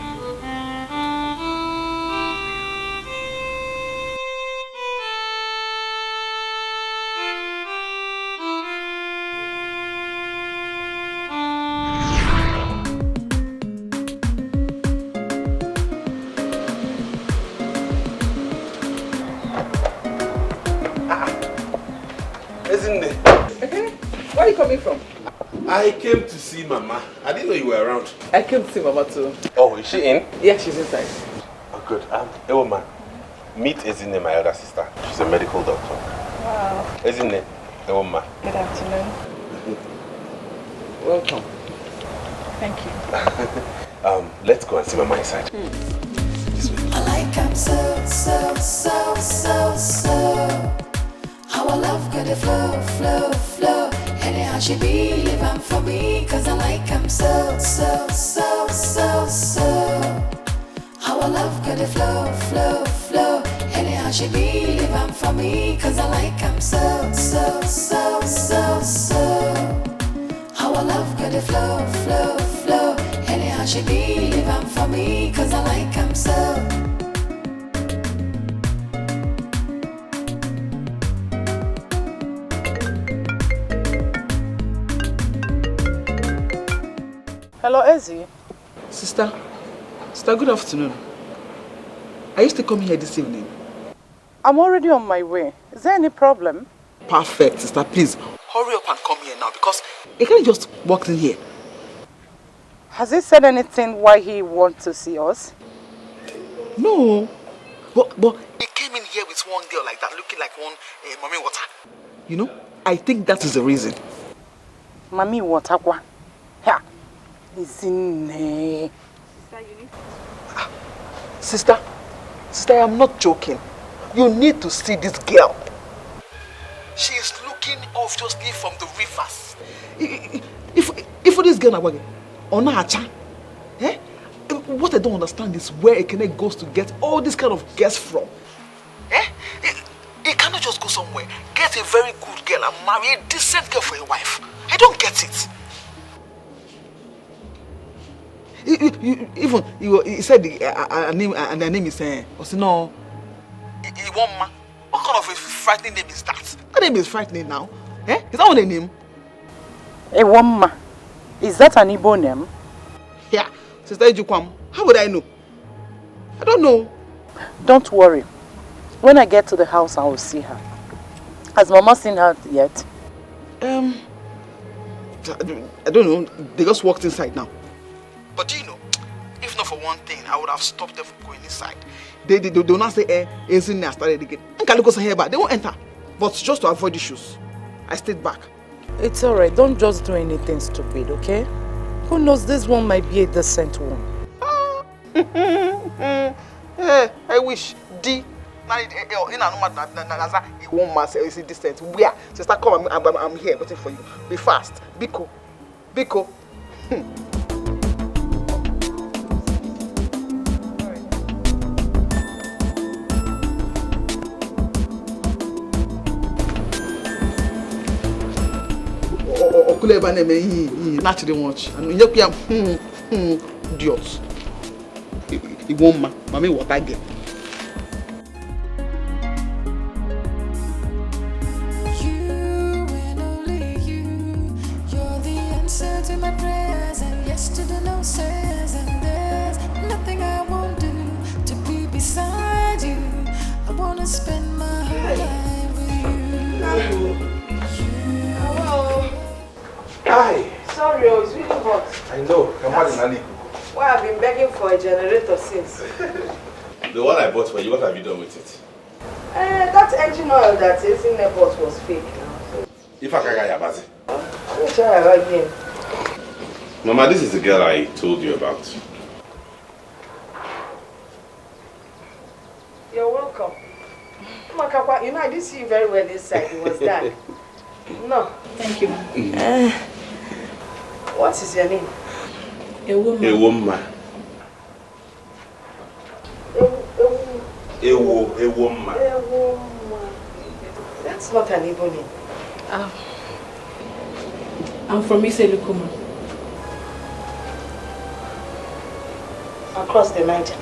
Isn't it? Where are you coming from? I came to see Mama. I didn't know you were around. I came to see Mama too. Oh, is she in? Yeah, she's inside. Oh, good. Hey, woman. Meet Ezine, my elder sister. She's a medical doctor. Wow. Ezine, hey, woman. Good afternoon. Welcome. Thank you. Let's go and see Mama inside. I like him so. How I love got the flow. Anyhow she be living for me, cause I like him so. our love got a flow, flow, flow. Anyhow she be, leave am for me, cause I like am so, so, so, so, so. Our love got a flow, flow, flow. Anyhow she be, leave am for me, cause I like am so. Hello, Ezzy. Sister, good afternoon. Are you still coming here this evening? I'm already on my way. Is there any problem? Perfect, sister. Please, hurry up and come here now because he can't just walk in here. Has he said anything why he wants to see us? No. But he came in here with one girl like that, looking like one mommy water. You know, I think that is the reason. Mommy water kwa? Yeah. Is in Sister, I am not joking. You need to see this girl. She is looking obviously from the rivers. If this girl na on a cha, what I don't understand is where Ekene goes to get all this kind of girls from. He cannot just go somewhere, get a very good girl and marry a decent girl for a wife. I don't get it. Even he said the name is Osino Iwoma. What kind of a frightening name is that? That name is frightening now. Is that what a name? Iwoma. Is that an Igbo name? Yeah. Sister Ejukwam, how would I know? I don't know. Don't worry. When I get to the house, I will see her. Has Mama seen her yet? I don't know. They just walked inside now. But do you know, if not for one thing, I would have stopped them from going inside. They do not say, isn't there started again. They won't enter. But just to avoid issues, I stayed back. It's alright. Don't just do anything stupid, okay? Who knows, this one might be a decent one. I wish D. One man is distant. Where? Sister, come. I'm here waiting for you. Be fast. Biko. Okuleba name he naturally watch and you can idiot. He won't mommy what I get. You and only you, you're the answer to my prayers, and yes to the no says, and there's nothing I won't do to be beside you. I wanna spend my whole life with you. Hi. Sorry, it's really hot. I know. Why I've been begging for a generator since. The one I bought for you, what have you done with it? That engine oil that is in the pot was fake now. So. If I can't get Let me try again. Mama, this is the girl I told you about. You're welcome. You know, I didn't see you very well this side. It was dark. No. Thank you. What is your name? A woman. A woman. A woman. That's not an Igbo name. I'm from Iselukuma. Across the Niger.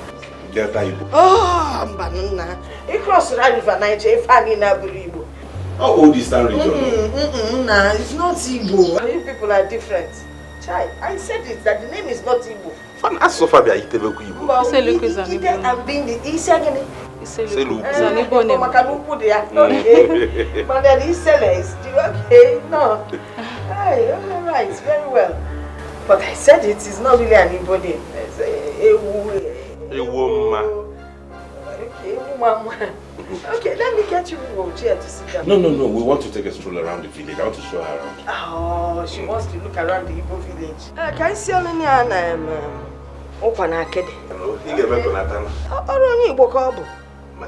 Delta Igbo. Oh, Mbanuna. Across the River Niger, if I need Igbo. How old is that region? Nah, it's not Igbo. You people are different. Chai, I said it, that the name is not Igbo. Fan Asofabia Itebeku Igbo. Iselukuma is an Igbo name. I'm being the Isagani. Iselukuma is an Igbo name. Okay. But then Isele is okay. No. Hey, alright, very well. But I said it is not really an Igbo name. It's a woman. Okay, woman. Okay, let me get you a chair to sit down. No. We want to take a stroll around the village. I want to show her around. Oh, she wants to look around the Igbo village. Can you see any Okwana Kede? Hello, you get back on Atana. Oh, Igbo Kobo.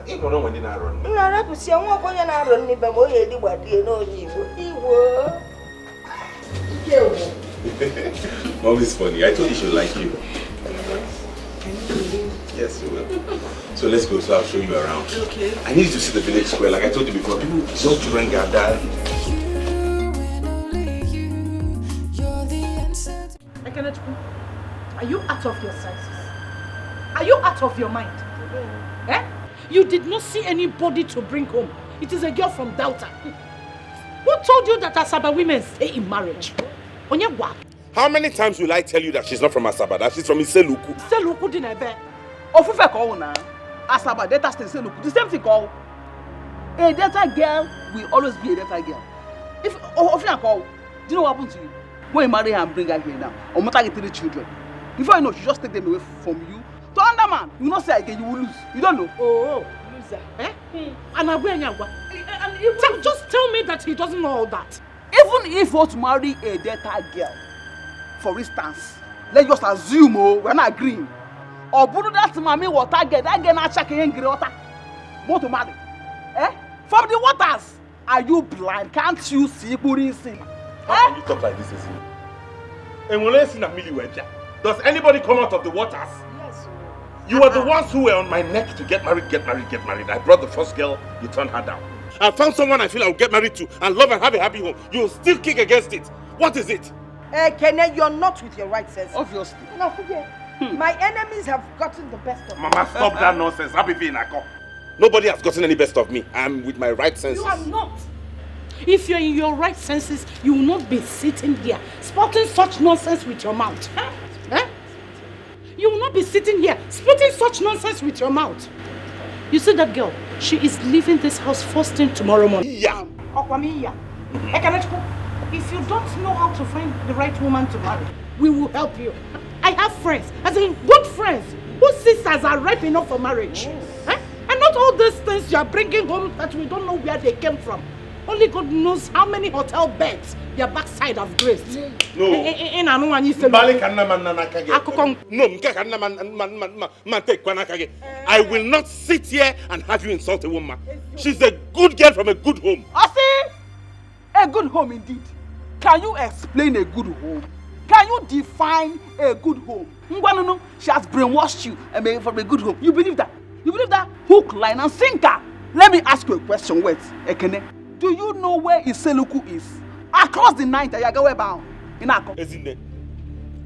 Igbo no when you are running. You are to see one when you are running, but what you do, what you know, Igbo. Mom is funny. I told you she would like you. Yes. Yes, you will. So let's go, so I'll show you around. Okay. I need you to see the village square. Like I told you before, people, young children gather. Are you out of your senses? Are you out of your mind? Eh? You did not see anybody to bring home. It is a girl from Delta. Who told you that Asaba women stay in marriage? Onyegwa. How many times will I tell you that she's not from Asaba, that she's from Iseluku? Iseluku dinebe. Ofufe call na. Asaba Delta stay Iseluku. The same thing call. A Delta girl will always be a Delta girl. If Ofufe call, do you know what happened to you? When you marry her and bring her here now, or matter get 3 children. Before you know, she just take them away from you. To another man, you not say again, you will lose. You don't know. Oh, loser. Eh? Just tell me that he doesn't know all that. Even if you want to marry a Delta girl, for instance, let's just assume we're not agreeing. Or Buddha that mommy water get that girl not checking in water. Want to marry? Eh? From the waters. Are you blind? Can't you see? How can you talk like this, Isi? Does anybody come out of the waters? Yes. You were the ones who were on my neck to get married. I brought the first girl, you turned her down. I found someone I feel I will get married to and love and have a happy home. You will still kick against it. What is it? Kenneth, you're not with your right sense. Obviously. Now forget. My enemies have gotten the best of me. Mama, stop that nonsense. Nobody has gotten any best of me. I'm with my right senses. You are not. If you're in your right senses, you will not be sitting here spouting such nonsense with your mouth. Eh? You will not be sitting here spitting such nonsense with your mouth. You see that girl? She is leaving this house first thing tomorrow morning. Yeah. If you don't know how to find the right woman to marry, we will help you. I have friends, as in good friends, whose sisters are ripe enough for marriage. Eh? And not all these things you are bringing home that we don't know where they came from. Only God knows how many hotel beds their backside have graced. No. I will not sit here and have you insult a woman. She's a good girl from a good home. I see. A good home indeed. Can you explain a good home? Can you define a good home? No. She has brainwashed you and made from a good home. You believe that? You believe that? Hook, line, and sinker. Let me ask you a question. Wait, Ekene. Do you know where Iseluku is? Across the night, Ayagawe bound. In Akko.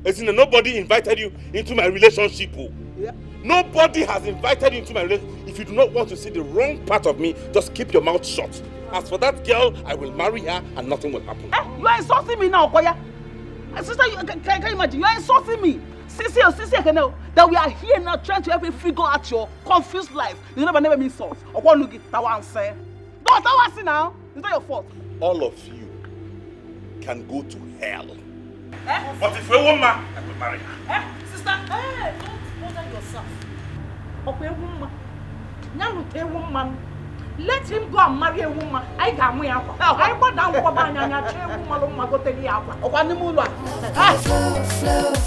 Isn't nobody invited you into my relationship? Yeah. Nobody has invited you into my relationship. If you do not want to see the wrong part of me, just keep your mouth shut. As for that girl, I will marry her and nothing will happen. You are insulting me now, Okoya. Sister, can you imagine? You are insulting me. Sissy, that we are here now trying to help you figure out your confused life. You never mean insult. Don't say now. It's not your fault. All of you can go to hell. But if a woman, I will marry her. Sister, don't bother yourself. Let him go and marry a woman. I got me out. I go down for my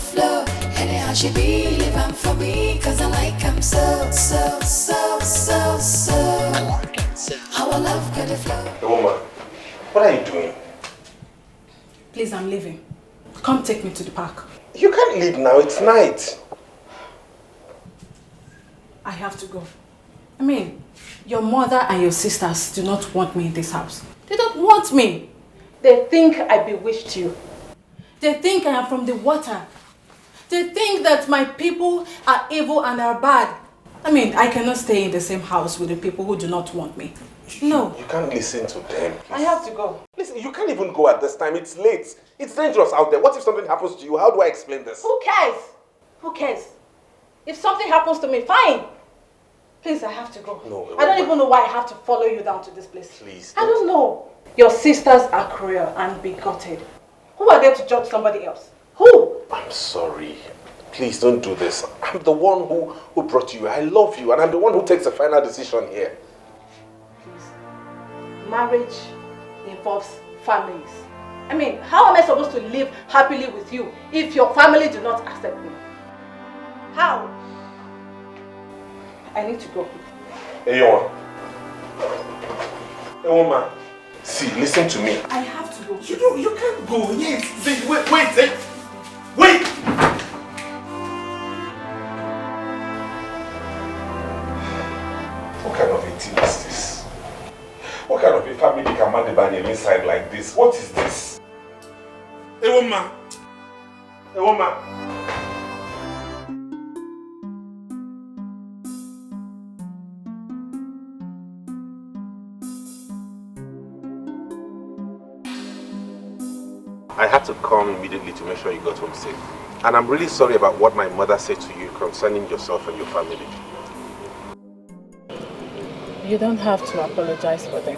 Flow. Anyhow she be living for me, cause I like him so. How I love good flow. Woman, what are you doing? Please, I'm leaving. Come take me to the park. You can't leave now, it's night. I have to go. I mean, your mother and your sisters do not want me in this house. They don't want me. They think I bewitched you. They think I am from the water. They think that my people are evil and are bad. I mean, I cannot stay in the same house with the people who do not want me. No. You can't listen to them. Please. I have to go. Listen, you can't even go at this time. It's late. It's dangerous out there. What if something happens to you? How do I explain this? Who cares? Who cares? If something happens to me, fine. Please, I have to go. No, I don't even know why I have to follow you down to this place. Please. I don't know. Your sisters are cruel and bigoted. Who are there to judge somebody else? Who? I'm sorry. Please don't do this. I'm the one who brought you. I love you and I'm the one who takes the final decision here. Please. Marriage involves families. I mean, how am I supposed to live happily with you if your family do not accept me? How? I need to go. Hey, woman. See, listen to me. I have to go. You can't go. Yes. Wait. What kind of a family can man ban inside like this? What is this? A woman. A woman. I had to come immediately to make sure you got home safe. And I'm really sorry about what my mother said to you concerning yourself and your family. You don't have to apologize for them.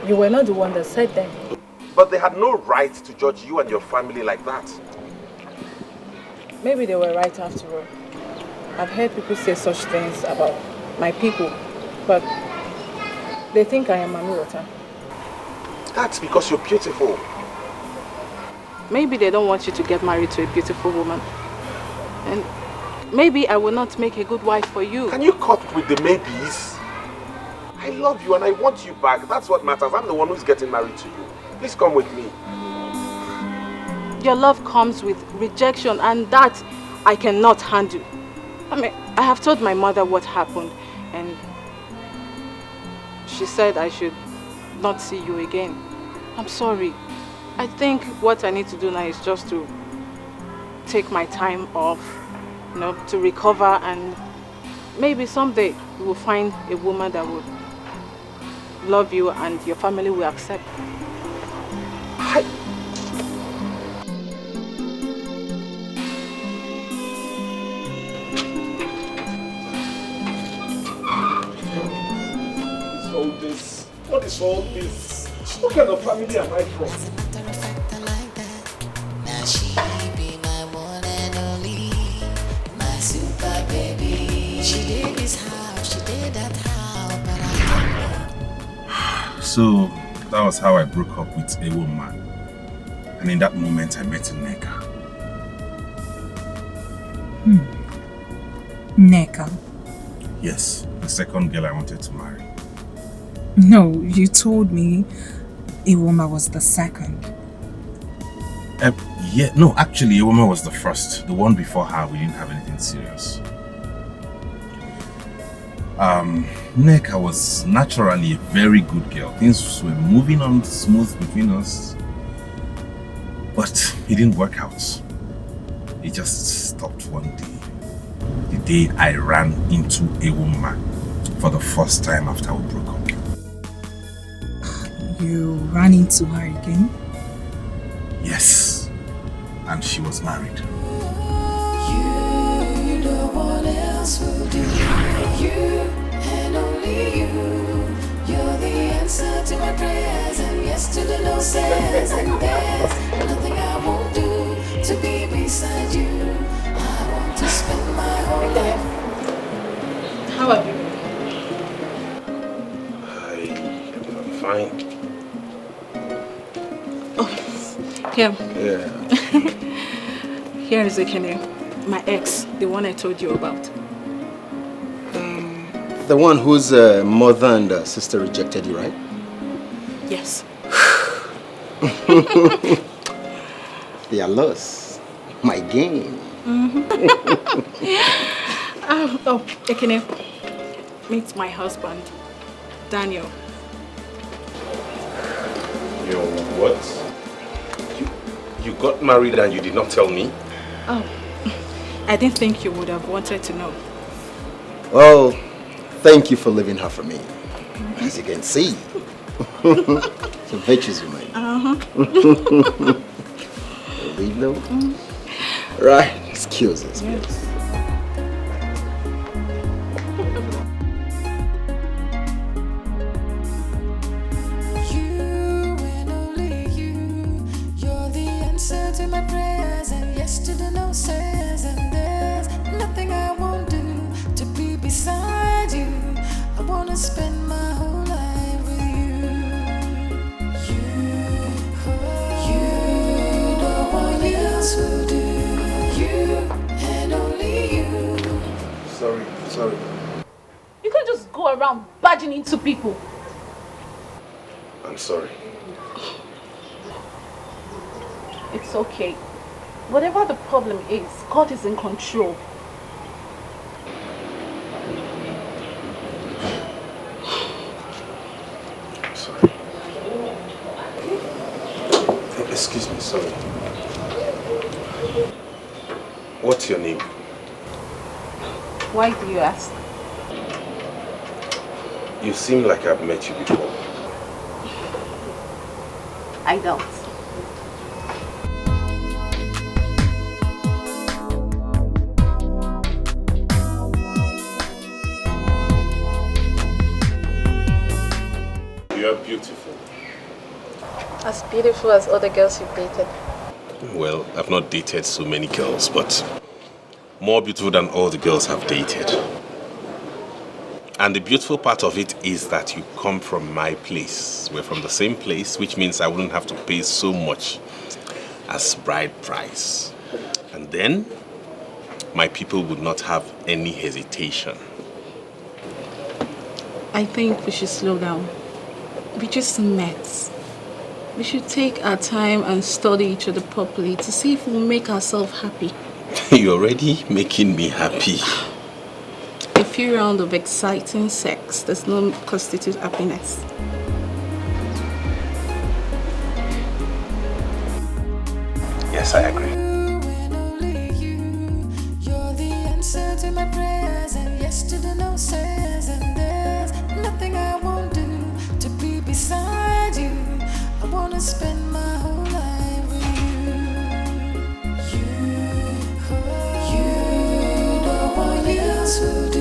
You were not the one that said them. But they had no right to judge you and your family like that. Maybe they were right after all. I've heard people say such things about my people, but they think I am Mami Water. That's because you're beautiful. Maybe they don't want you to get married to a beautiful woman. And maybe I will not make a good wife for you. Can you cut with the maybes? I love you and I want you back. That's what matters. I'm the one who's getting married to you. Please come with me. Your love comes with rejection, and that I cannot handle. I mean, I have told my mother what happened, and she said I should not see you again. I'm sorry. I think what I need to do now is just to take my time off, you know, to recover, and maybe someday you will find a woman that will love you and your family will accept. What is all this? What kind of family am I from? Now she be my one and only, my super baby. She did this how, she did that how, but I don't know. So that was how I broke up with a woman. And in that moment I met Nneka. Nneka? Yes, the second girl I wanted to marry. No, you told me Iwoma was the second. Yeah, no, actually Iwoma was the first. The one before her, we didn't have anything serious. Nneka was naturally a very good girl. Things were moving on smooth between us. But it didn't work out. It just stopped one day. The day I ran into Iwoma for the first time after we broke up. You ran into her again? Yes, and she was married. You, no one else will do. You and only you. You're the answer to my prayers and yes to the no says. And there's nothing I won't do to be beside you. I want to spend my whole life. How are you? I'm fine. Here. Yeah. Here is Ekene, my ex, the one I told you about. The one whose mother and sister rejected you, right? Yes. They are lost. My game. Oh, Ekene, meet my husband, Daniel. Your what? You got married and you did not tell me? Oh, I didn't think you would have wanted to know. Well, thank you for leaving her for me. As you can see. So virtues remain. Leave though? Right, excuse us, please. To my prayers and yes to the no says, and there's nothing I won't do to be beside you. I wanna spend my whole life with you. You, no one else will do. You and only you. Sorry. You can't just go around barging into people. I'm sorry. It's okay. Whatever the problem is, God is in control. sorry. Excuse me, sorry. What's your name? Why do you ask? You seem like I've met you before. I don't. You are beautiful. As beautiful as other girls you've dated. Well, I've not dated so many girls, but more beautiful than all the girls I've dated. And the beautiful part of it is that you come from my place. We're from the same place, which means I wouldn't have to pay so much as bride price. And then, my people would not have any hesitation. I think we should slow down. We just met. We should take our time and study each other properly to see if we'll make ourselves happy. You're already making me happy. A few rounds of exciting sex does not constitute happiness. Yes, I agree. And only you. You're the answer to my prayers, and yes to the no says, and there's nothing I won't do to be beside you. I wanna spend my whole life with you. You, no one else will do.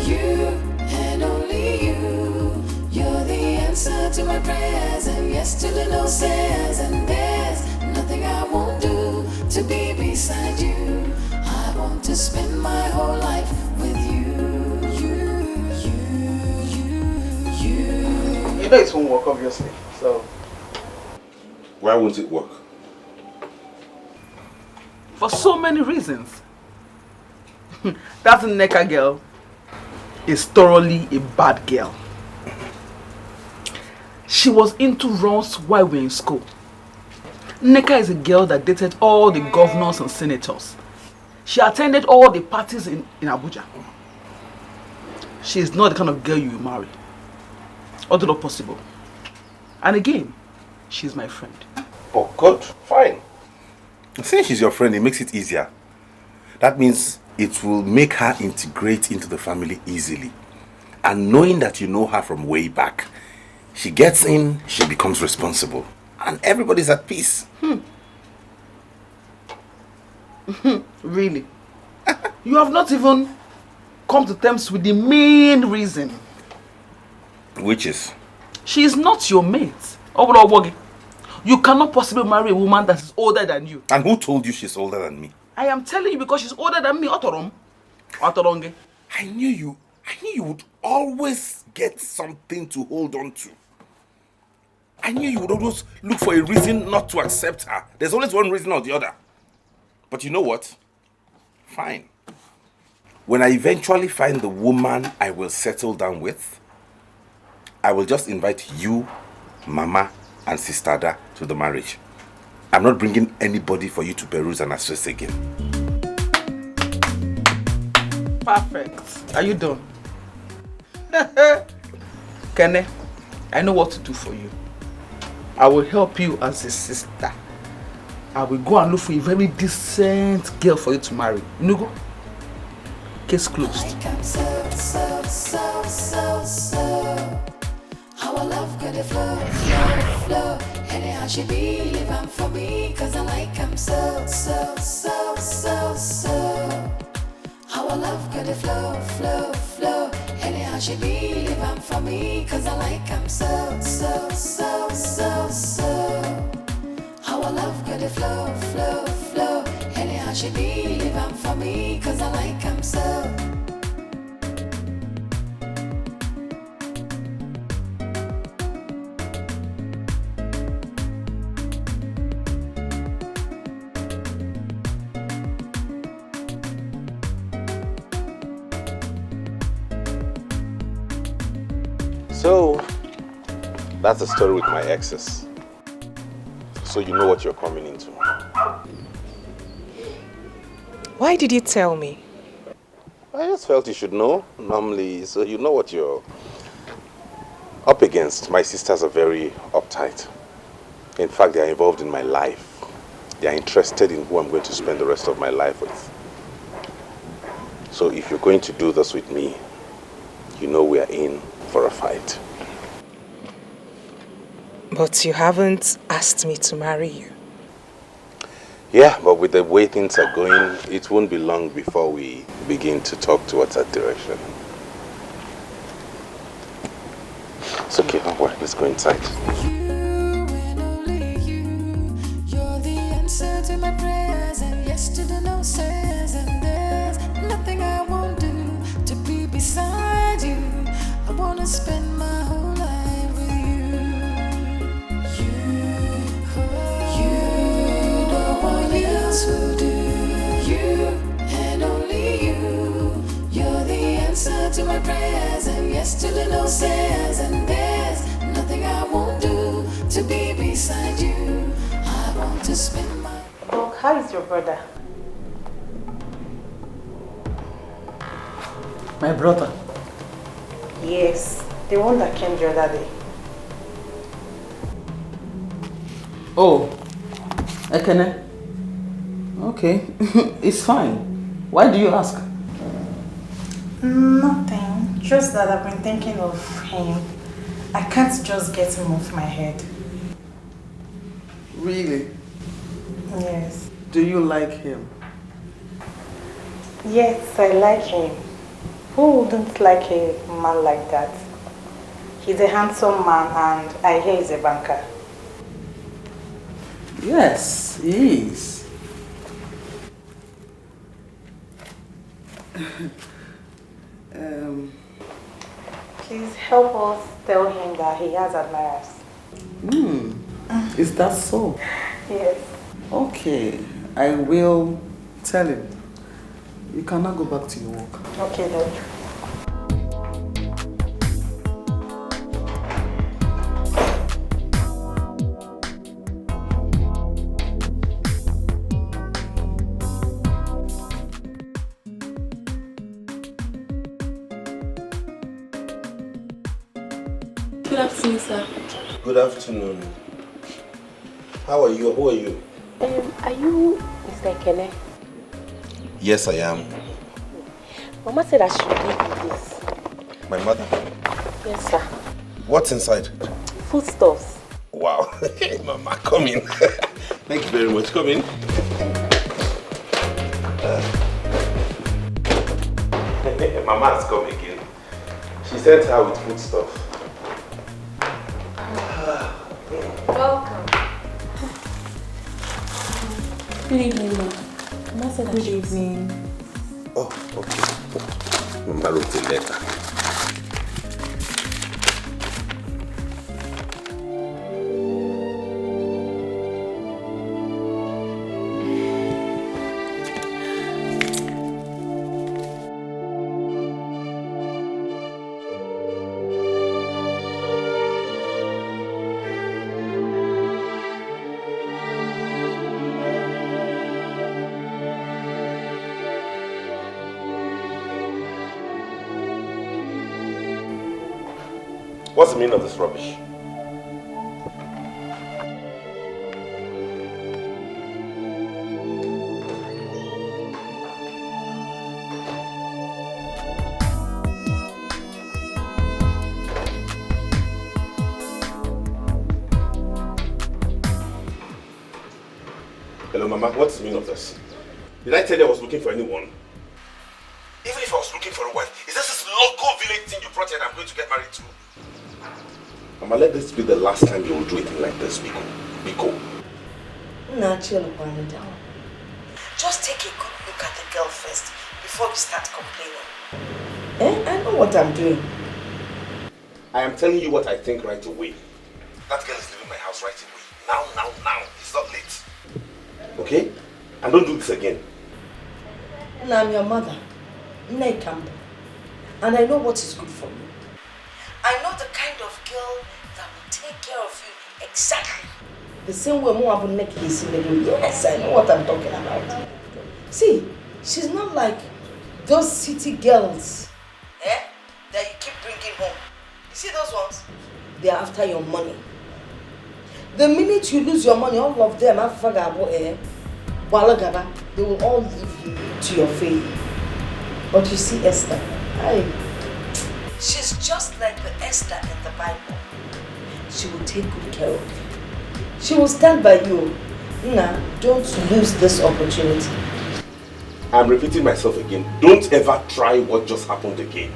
You and only you. You're the answer to my prayers, and yes to the no says, and there's nothing I won't do to be beside you. I want to spend my whole life with you. You know it won't work, obviously. So, Why won't it work? for so many reasons. That Nneka girl is thoroughly a bad girl. She was into runs while we were in school. Nneka is a girl that dated all the governors and senators. She attended all the parties in Abuja. She is not the kind of girl you will marry. Although not possible. And again, she's my friend. Oh, good. Fine. Since she's your friend, it makes it easier. That means it will make her integrate into the family easily. And knowing that you know her from way back, she gets in, she becomes responsible. And everybody's at peace. Really? You have not even come to terms with the main reason. Which is? She is not your mate. Obodowogi. You cannot possibly marry a woman that is older than you. And who told you she's older than me? I am telling you because she's older than me. Otorom. Otoronge. I knew you would always get something to hold on to. I knew you would always look for a reason not to accept her. There's always one reason or the other. But you know what? Fine. When I eventually find the woman I will settle down with, I will just invite you, Mama, and Sister Ada to the marriage. I'm not bringing anybody for you to peruse and assess again. Perfect. Are you done? Kene, I know what to do for you. I will help you as a sister. I will go and look for a very decent girl for you to marry. You go? Case closed. Like I'm so. Our love got a flow. Anyhow she be living for me, cause I like I'm so. Our love got a flow. Anyhow she be living for me, cause I like I'm so. Our love got a flow. Anyhow she be living for me, cause I like I'm so. So, that's the story with my exes. So you know what you're coming into. Why did you tell me? I just felt you should know, normally, so you know what you're... up against. My sisters are very uptight. In fact, they are involved in my life. They are interested in who I'm going to spend the rest of my life with. So if you're going to do this with me, you know we are in for a fight. But you haven't asked me to marry you. Yeah, but with the way things are going, it won't be long before we begin to talk towards that direction. It's okay, don't worry, let's go inside. You and only you, you're the answer to my prayers, and yes to the no says, and there's nothing I won't do to be beside you. I wanna spend my whole life with you. You, no one else will do. You and only you, you're the answer to my prayers, and yes to the no says, and there's nothing I won't do to be beside you. I want to spend my... Oh, how is your brother? My brother? Yes, the one that came the other day. Oh, Ekene? Okay, it's fine. Why do you ask? Nothing, just that I've been thinking of him. I can't just get him off my head. Really? Yes. Do you like him? Yes, I like him. Who wouldn't like a man like that? He's a handsome man and I hear he's a banker. Yes, he is. Please help us tell him that he has admirers. Is that so? Yes. Okay, I will tell him. You cannot go back to your work. Okay, then. Good afternoon, sir. Good afternoon. How are you? Who are you? Are you Mr. Ekene? Yes, I am. Mama said I should give you this. My mother? Yes, sir. What's inside? Foodstuffs. Wow. Mama, come in. Thank you very much. Come in. Mama has come again. She sent her with food stuff. Welcome. Good evening, ma. Mama said Good evening. Oh, okay. Mama wrote a letter. What's the meaning of this rubbish? Hello, Mama. What's the meaning of this? Did I tell you I was looking for anyone? Even if I was looking for a wife, is this local village thing you brought here that I'm going to get married to? Mama, let this be the last time you will do anything like this, Biko. Biko. Now chill upon down. Just take a good look at the girl first before we start complaining. I know what I'm doing. I am telling you what I think right away. That girl is leaving my house right away. Now. It's not late. Okay? And don't do this again. Now I'm your mother, Nne Campbell, and I know what is good for you. I know the kind of girl that will take care of you exactly the same way Moabu Nek is in the room. Yes, I know what I'm talking about. See, she's not like those city girls that you keep bringing home. You see those ones? they are after your money. The minute you lose your money, all of them, they will all leave you to your fate. But you see Esther, she's just like the Esther in the Bible. She will take good care of you. She will stand by you. Nah, don't lose this opportunity. I'm repeating myself again. Don't ever try what just happened again.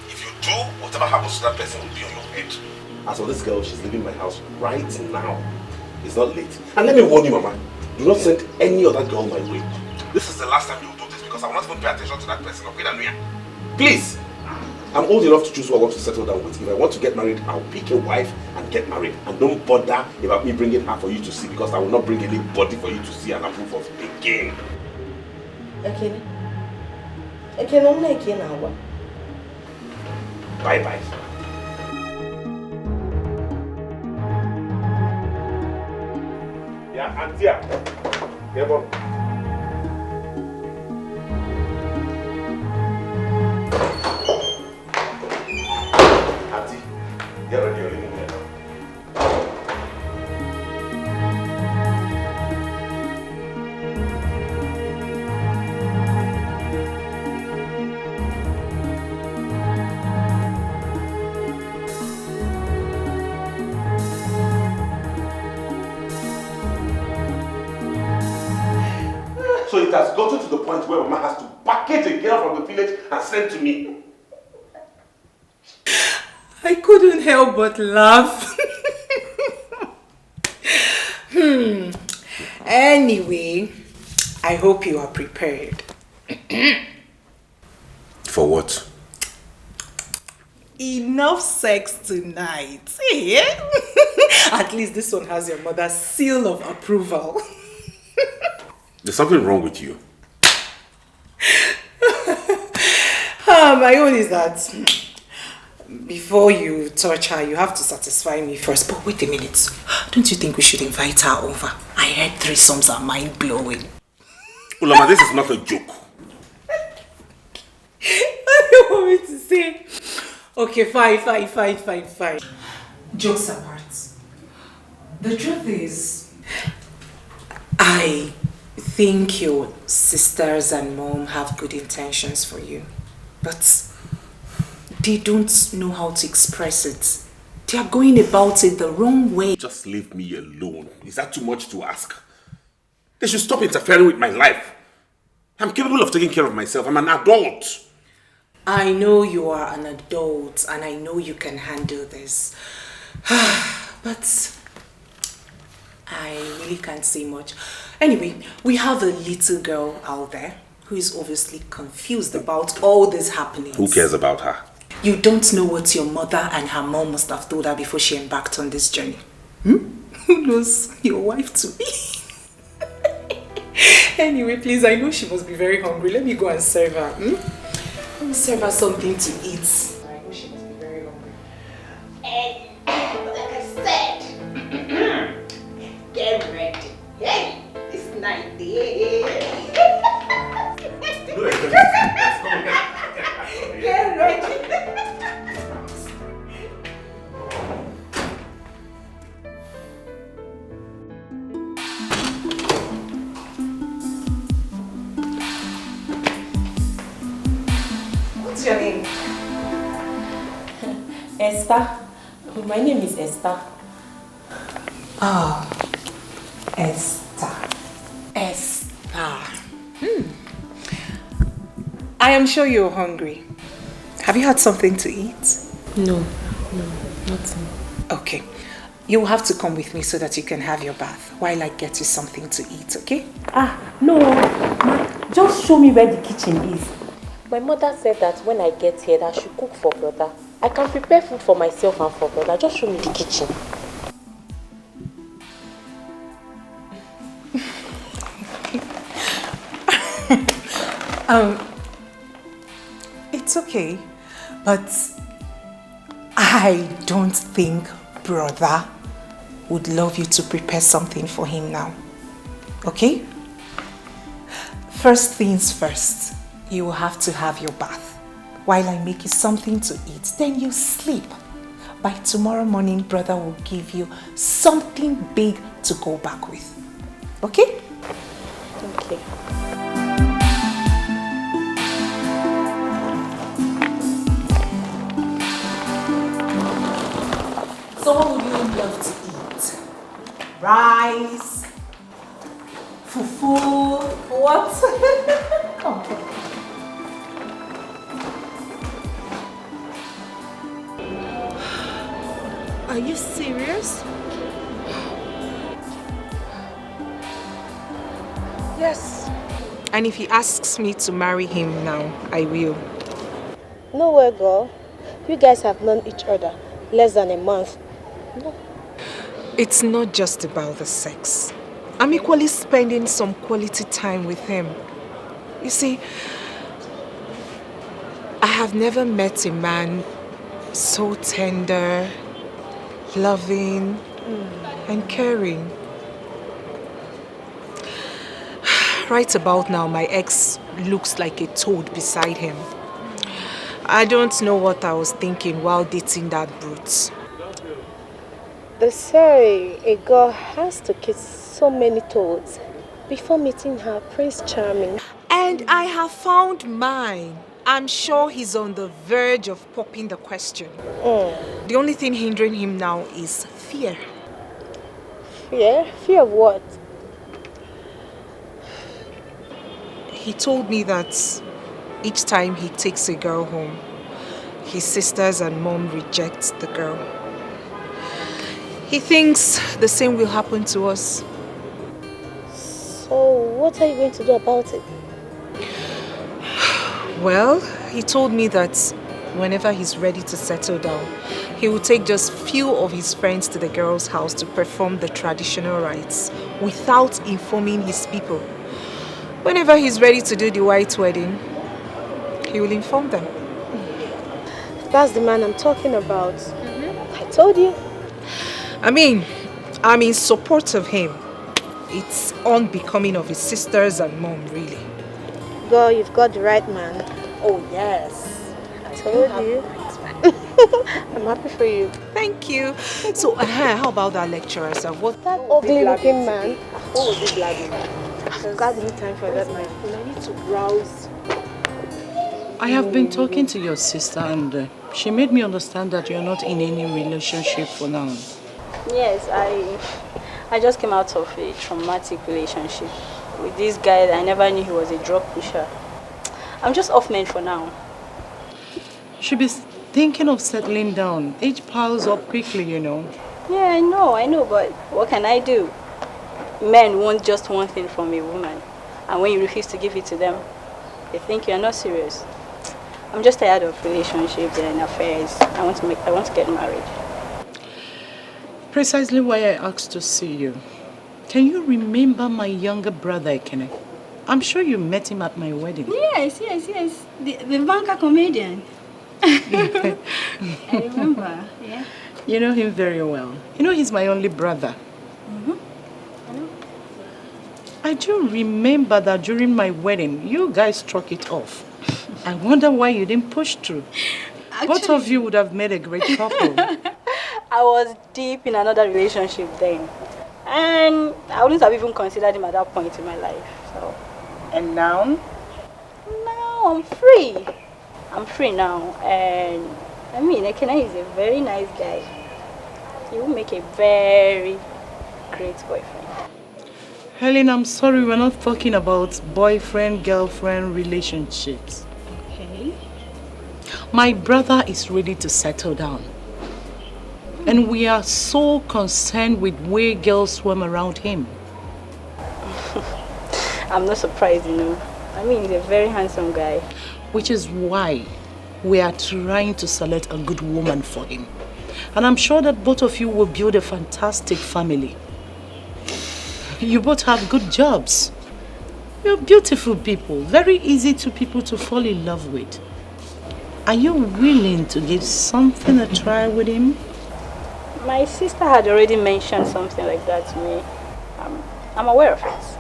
If you do, whatever happens to that person will be on your head. As for this girl, she's leaving my house right now. It's not late. And let me warn you, Mama. Do not send any other girl my way. This is the last time you'll do this because I will not even pay attention to that person. Please! I'm old enough to choose who I want to settle down with. If I want to get married, I'll pick a wife and get married. And don't bother about me bringing her for you to see because I will not bring anybody for you to see and approve of again. Okay. Okay, Bye-bye. Yeah, Auntie. Get on. Auntie, get ready, you're leaving here now. So it has gotten to the point where Mama has to package a girl from the village and send to me. I couldn't help but laugh. Anyway, I hope you are prepared. For what? Enough sex tonight. Yeah? At least this one has your mother's seal of approval. There's something wrong with you. My own is that before you touch her, you have to satisfy me first. But wait a minute. Don't you think we should invite her over? I heard threesomes are mind-blowing. Ulama, this is not a joke. What do you want me to say? Okay, fine. Jokes apart. The truth is, I think your sisters and mom have good intentions for you, but they don't know how to express it. They are going about it the wrong way. Just leave me alone. Is that too much to ask? They should stop interfering with my life. I'm capable of taking care of myself. I'm an adult. I know you are an adult and I know you can handle this. But I really can't say much. Anyway, we have a little girl out there who is obviously confused about all this happening. Who cares about her? You don't know what your mother and her mom must have told her before she embarked on this journey. Who knows? Your wife to be. Anyway, please, I know she must be very hungry. Let me go and serve her. Let me serve her something to eat. I know she must be very hungry. Hey, like I said, get ready. Hey, it's night day. Get ready. What's your name? Esther. My name is Esther. Oh, Esther. I am sure you're hungry. Have you had something to eat? No, nothing. Okay. You'll have to come with me so that you can have your bath while I get you something to eat, okay? No. Just show me where the kitchen is. My mother said that when I get here, that I should cook for brother. I can prepare food for myself and for brother. Just show me the kitchen. It's okay, but I don't think brother would love you to prepare something for him now, okay? First things first, you will have to have your bath while I make you something to eat. Then you sleep. by tomorrow morning, brother will give you something big to go back with. Okay? Okay. So what would you love to eat? Rice? Fufu? What? Come on. Are you serious? Yes. And if he asks me to marry him now, I will. No way, girl. You guys have known each other less than a month. No. It's not just about the sex. I'm equally spending some quality time with him. You see, I have never met a man so tender, loving, and caring. Right about now, my ex looks like a toad beside him. I don't know what I was thinking while dating that brute. They say a girl has to kiss so many toads before meeting her Prince Charming. And I have found mine. I'm sure he's on the verge of popping the question. The only thing hindering him now is fear. Fear? Fear of what? He told me that each time he takes a girl home, his sisters and mom reject the girl. He thinks the same will happen to us. So what are you going to do about it? Well, he told me that whenever he's ready to settle down, he will take just few of his friends to the girl's house to perform the traditional rites without informing his people. Whenever he's ready to do the white wedding, he will inform them. That's the man I'm talking about. I told you. I mean, I'm in support of him. It's unbecoming of his sisters and mom, really. Girl, you've got the right man. Oh, yes. I told you. I'm happy for you. Thank you. So, how about that lecturer, sir? What that ugly looking man? What was he blabbing? I've got no time for that man. I need to browse. I have been talking to your sister and she made me understand that you're not in any relationship for now. Yes, I just came out of a traumatic relationship with this guy that I never knew he was a drug pusher. I'm just off men for now. You should be thinking of settling down. Age piles up quickly, you know. Yeah, I know, but what can I do? Men want just one thing from a woman, and when you refuse to give it to them, they think you're not serious. I'm just tired of relationships and affairs. I want to get married. Precisely why I asked to see you. Can you remember my younger brother, Ekene? I'm sure you met him at my wedding. Yes. The banker comedian. I remember, yeah. You know him very well. You know he's my only brother. I do remember that during my wedding, you guys struck it off. I wonder why you didn't push through. Both of you would have made a great couple. I was deep in another relationship then. And I wouldn't have even considered him at that point in my life. So. And now? Now I'm free. I'm free now. And I mean, Ekene is a very nice guy. He will make a very great boyfriend. Helen, I'm sorry, we're not talking about boyfriend-girlfriend relationships. Okay. My brother is ready to settle down. And we are so concerned with where girls swim around him. I'm not surprised, you know. I mean, he's a very handsome guy. Which is why we are trying to select a good woman for him. And I'm sure that both of you will build a fantastic family. You both have good jobs. You're beautiful people, very easy to people to fall in love with. Are you willing to give something a try with him? My sister had already mentioned something like that to me. I'm aware of it.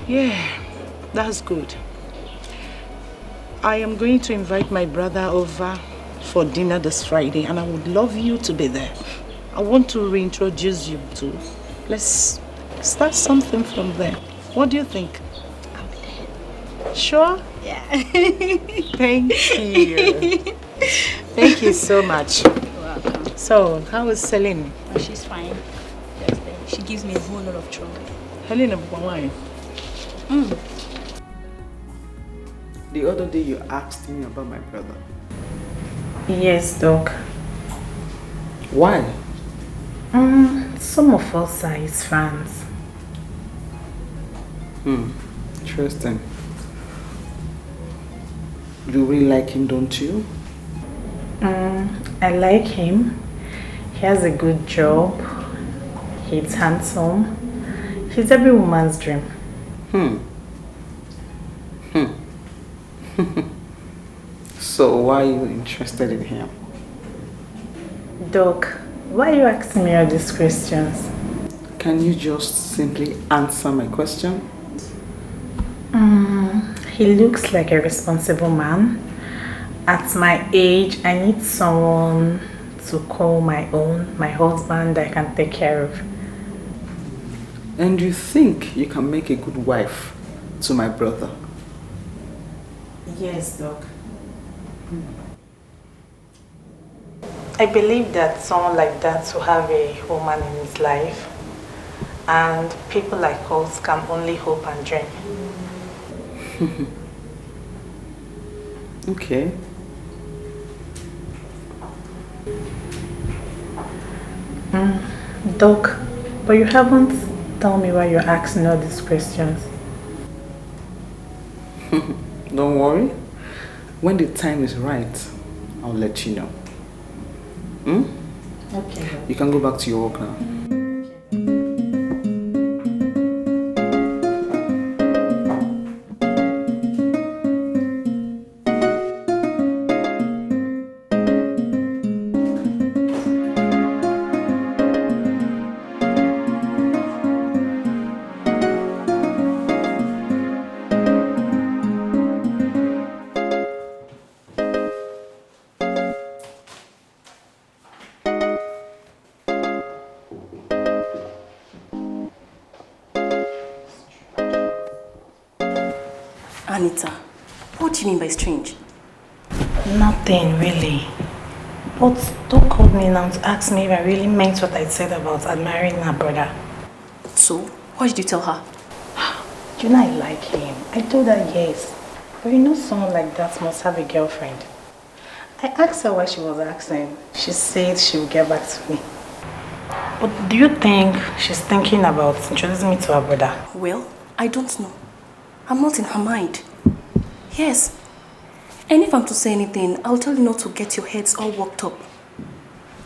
Yeah, that's good. I am going to invite my brother over for dinner this Friday and I would love you to be there. I want to reintroduce you to. Let's start something from there. What do you think? I'll be there. Sure? Yeah. Thank you. Thank you so much. You're welcome. So, how is Celine? Oh, she's fine. Just there. She gives me a whole lot of trouble. Helena, why? The other day you asked me about my brother. Yes, Doc. Why? Some of us are his fans. Interesting. You really like him, don't you? I like him. He has a good job. He's handsome. He's every woman's dream. So why are you interested in him? Doc, why are you asking me all these questions? Can you just simply answer my question? He looks like a responsible man. At my age, I need someone to call my own, my husband that I can take care of. And you think you can make a good wife to my brother? Yes, Doc. I believe that someone like that will have a woman in his life, and people like us can only hope and dream. Okay. Doc, but you haven't told me why you're asking all these questions. Don't worry. When the time is right, I'll let you know. Okay. You can go back to your work now. Anita, what do you mean by strange? Nothing really. But Doc called me now to ask me if I really meant what I said about admiring her brother. So, what did you tell her? You know I like him. I told her yes. But you know someone like that must have a girlfriend. I asked her why she was asking. She said she would get back to me. But do you think she's thinking about introducing me to her brother? Well, I don't know. I'm not in her mind. Yes. And if I'm to say anything, I'll tell you not to get your heads all worked up.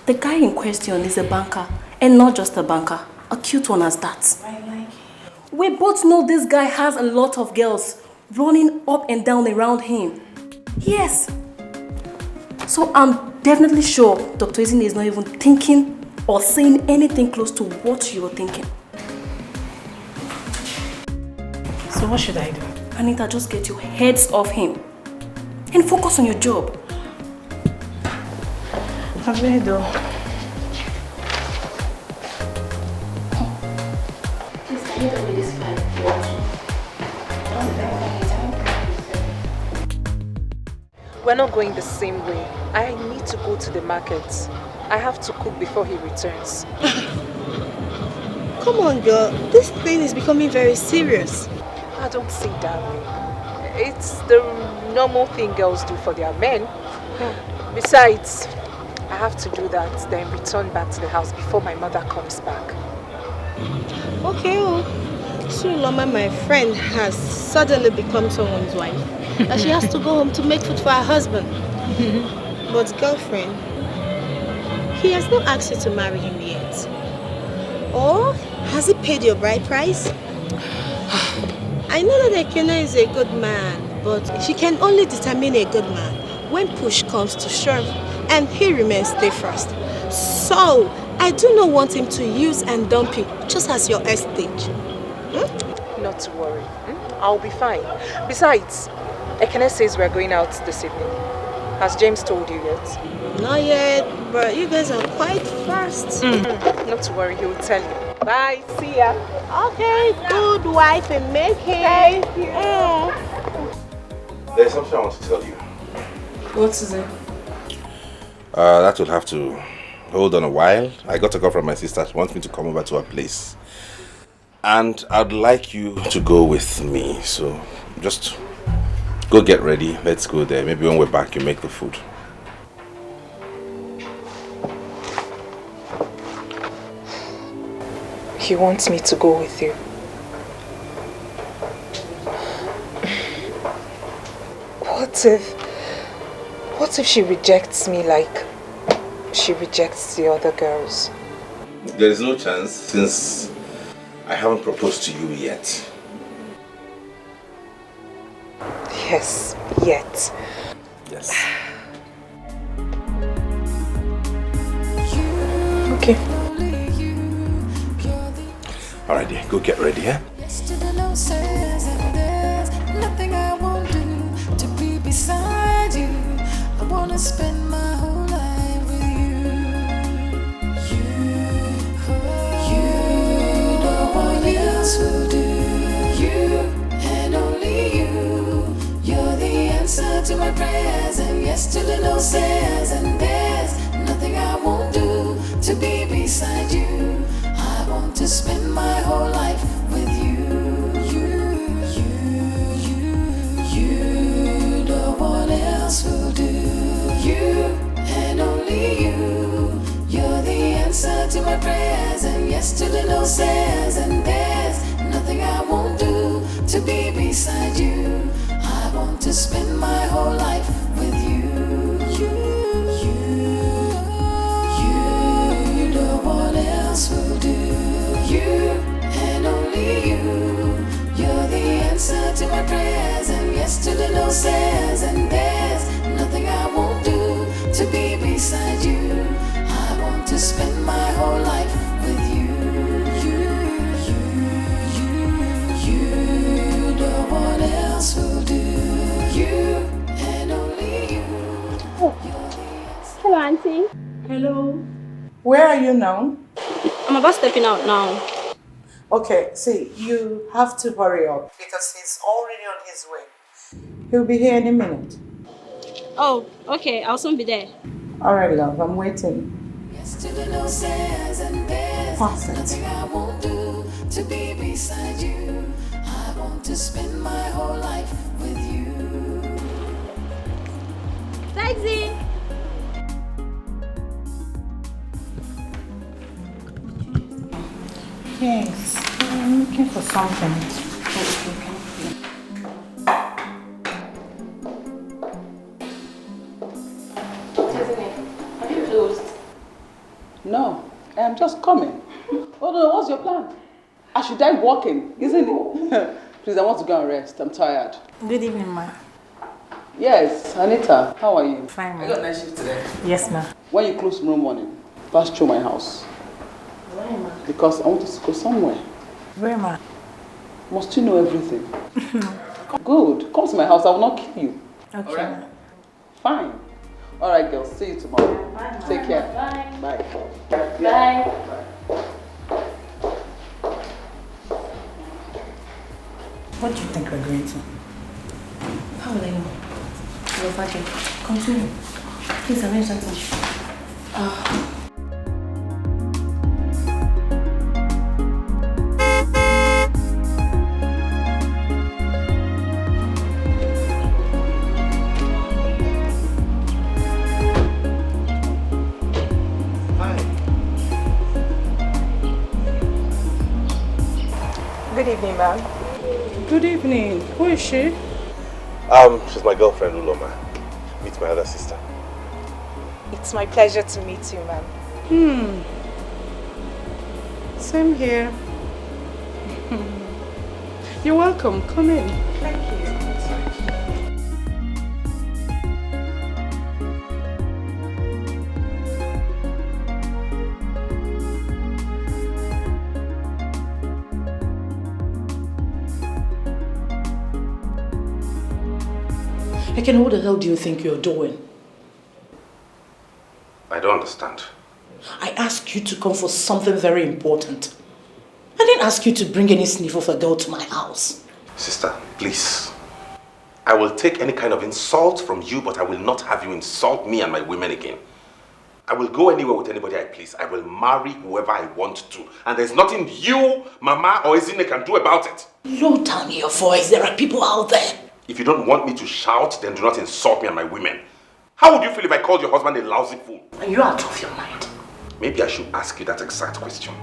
The guy in question is a banker. And not just a banker. A cute one as that. I like him. We both know this guy has a lot of girls running up and down around him. Yes. So I'm definitely sure Dr. Izini is not even thinking or saying anything close to what you were thinking. So what should I do? Anita, just get your heads off him and focus on your job. I've read though. Please, can you tell me this file? We're not going the same way. I need to go to the market. I have to cook before he returns. Come on, girl. This thing is becoming very serious. I don't see it that way. It's the normal thing girls do for their men. Besides, I have to do that, then return back to the house before my mother comes back. Okay, well, Suloma, my friend, has suddenly become someone's wife. And she has to go home to make food for her husband. But girlfriend, he has not asked you to marry him yet. Or has he paid your bride price? I know that Ekene is a good man, but she can only determine a good man when push comes to shove, and he remains stay first. So, I do not want him to use and dump you just as your estate. Not to worry. I'll be fine. Besides, Ekene says we're going out this evening. Has James told you yet? Not yet, but you guys are quite fast. Not to worry, he will tell you. Bye, see ya. Okay, good wife in making. Thank you. There's something I want to tell you. What is it? That will have to hold on a while. I got a call from my sister. She wants me to come over to her place. And I'd like you to go with me. So just go get ready. Let's go there. Maybe when we're back, you make the food. He wants me to go with you. What if she rejects me like she rejects the other girls? There is no chance since I haven't proposed to you yet. Yes, yet. Yes. Okay. Alright, dear, go get ready, huh? Yesterday no says and there's nothing I won't do to be beside you. I wanna spend my whole life with you. You, no one else will do. You and only you. You're the answer to my prayers, and yesterday no says and there's nothing I won't do to be beside you. I want to spend my whole life with you. You, no one else will do. You and only you. You're the answer to my prayers, and yesterday no says and there's nothing I won't do to be beside you. I want to spend my whole life with you. You, no one else will do. You and only you. You're the answer to my prayers, and yesterday no says and there's nothing I won't do to be beside you. I want to spend my whole life with you. You, no one else will do. You and only you. Hello, Auntie. Hello. Where are you now? I'm about stepping out now. Okay, see, you have to hurry up because he's already on his way. He'll be here in a minute. Oh, okay. I'll soon be there. All right, love, I'm waiting. Yesterday no says and there's nothing I won't do to be beside you. I want to spend my whole life with you. Taxi! Yes, I'm looking for something. Have you closed? No, I'm just coming. Oh no, what's your plan? I should die walking, isn't it? Please, I want to go and rest. I'm tired. Good evening, ma. Yes, Anita, how are you? Fine, ma. I got a night shift today. Yes, ma. When you close tomorrow morning, pass through my house. Why, ma? Because I want us to go somewhere. Where, ma? Must you know everything? Good. Come to my house, I will not kill you. Okay. Alright? Fine. Alright, girls. See you tomorrow. Bye. Take care. Bye. Bye. Bye. What do you think we're going to? How will I know? Your father. Continue. Please arrange something. Good evening, ma'am. Good evening. Who is she? She's my girlfriend, Uloma. Meet my other sister. It's my pleasure to meet you, ma'am. Same here. You're welcome. Come in. Thank you. Ekene, what the hell do you think you're doing? I don't understand. I asked you to come for something very important. I didn't ask you to bring any sniff of a girl to my house. Sister, please. I will take any kind of insult from you, but I will not have you insult me and my women again. I will go anywhere with anybody I please. I will marry whoever I want to. And there's nothing you, Mama, or Ezine can do about it. Low down your voice. There are people out there. If you don't want me to shout, then do not insult me and my women. How would you feel if I called your husband a lousy fool? Are you out of your mind? Maybe I should ask you that exact question.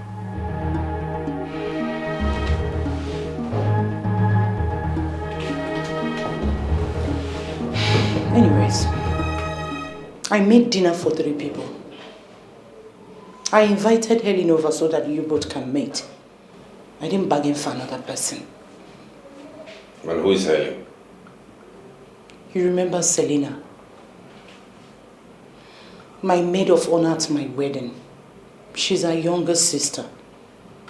Anyways, I made dinner for 3 people. I invited Helen over so that you both can meet. I didn't bargain for another person. And who is Helen? You remember Selena? My maid of honor at my wedding. She's our younger sister.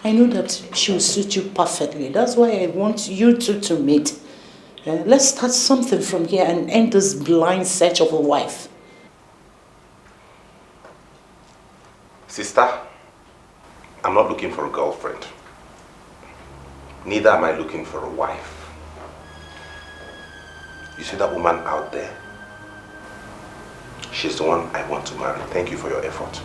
I know that she will suit you perfectly. That's why I want you two to meet. Let's start something from here and end this blind search of a wife. Sister, I'm not looking for a girlfriend. Neither am I looking for a wife. You see that woman out there? She's the one I want to marry. Thank you for your effort.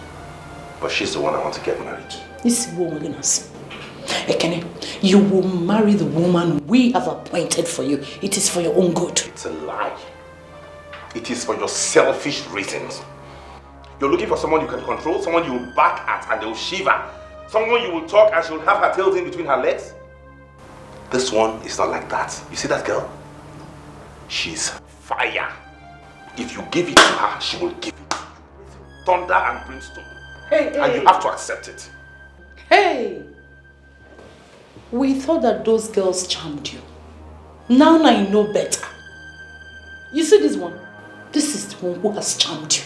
But she's the one I want to get married to. This woman, Ekene, you will marry the woman we have appointed for you. It is for your own good. It's a lie. It is for your selfish reasons. You're looking for someone you can control, someone you will back at and they will shiver, someone you will talk and she will have her tails in between her legs. This one is not like that. You see that girl? She's fire. If you give it to her, she will give it. Thunder and brimstone. Hey. And you have to accept it. Hey! We thought that those girls charmed you. Now I know better. You see this one? This is the one who has charmed you.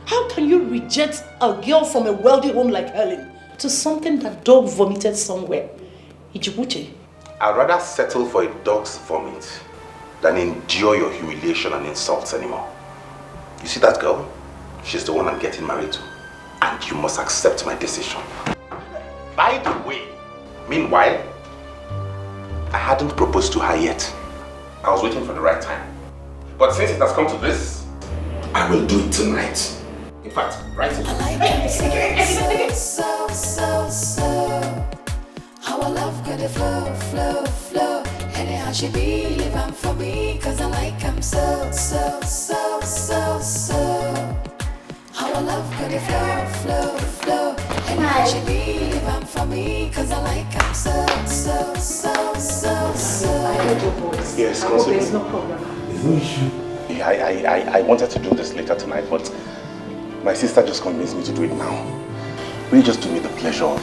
How can you reject a girl from a wealthy home like Helen to something that dog vomited somewhere? Ijibuche. I'd rather settle for a dog's vomit than endure your humiliation and insults anymore. You see that girl? She's the one I'm getting married to. And you must accept my decision. By the way, meanwhile, I hadn't proposed to her yet. I was waiting for the right time. But since it has come to this, I will do it tonight. In fact, right now. So. How our love could flow. Anyhow she be living for me, cause I like him so. How our love could flow. Anyhow she be living for me, cause I like him so. I heard your voice. Yes, I hope there's no problem. There's no issue. Yeah, I wanted to do this later tonight, but my sister just convinced me to do it now. Will you just do me the pleasure of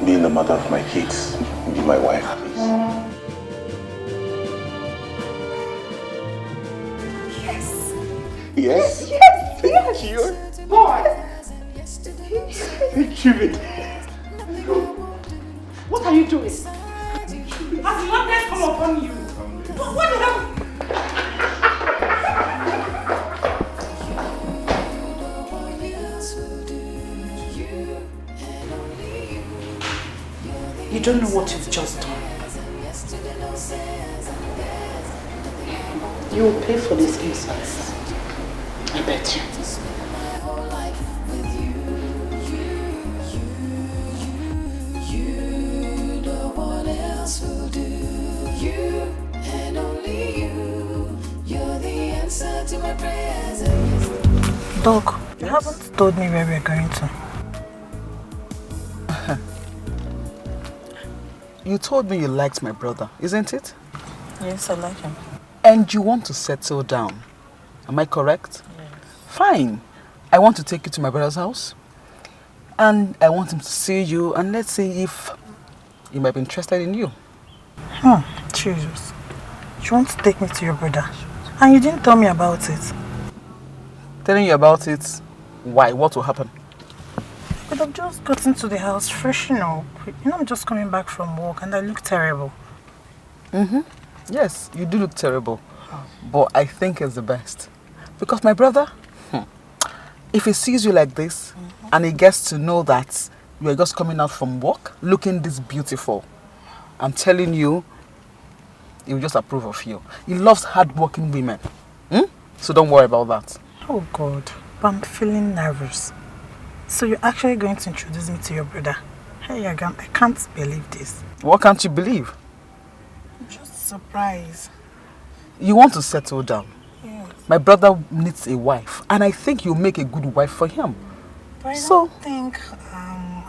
being the mother of my kids? Be my wife, please. Yes. Thank you. Boy! Thank you. What are you doing? Has madness come upon you? What the hell? You don't know what you've just done. You will pay for this insults. I bet you. Doc, you haven't told me where we're going to. You told me you liked my brother, isn't it? Yes, I like him. And you want to settle down. Am I correct? Yes. Fine. I want to take you to my brother's house. And I want him to see you and let's see if he might be interested in you. Jesus. You want to take me to your brother? And you didn't tell me about it. Telling you about it? Why? What will happen? But I've just gotten to the house freshen up. You know, I'm just coming back from work and I look terrible. Yes, you do look terrible. But I think it's the best. Because my brother, if he sees you like this, and he gets to know that you are just coming out from work, looking this beautiful, I'm telling you, he will just approve of you. He loves hard-working women. So don't worry about that. Oh God, but I'm feeling nervous. So you're actually going to introduce me to your brother? Hey, Agam, I can't believe this. What can't you believe? I'm just surprised. You want to settle down. Yes. My brother needs a wife, and I think you'll make a good wife for him. But I don't think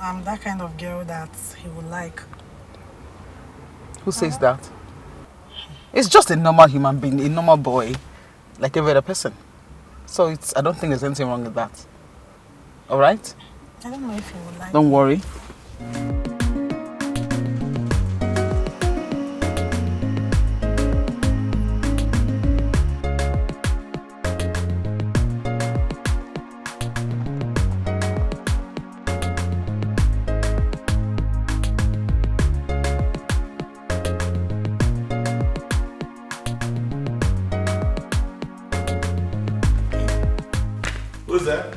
I'm that kind of girl that he would like. Who says that? It's just a normal human being, a normal boy, like every other person. So I don't think there's anything wrong with that. Alright? I don't know if he would like. Don't worry. Who's that?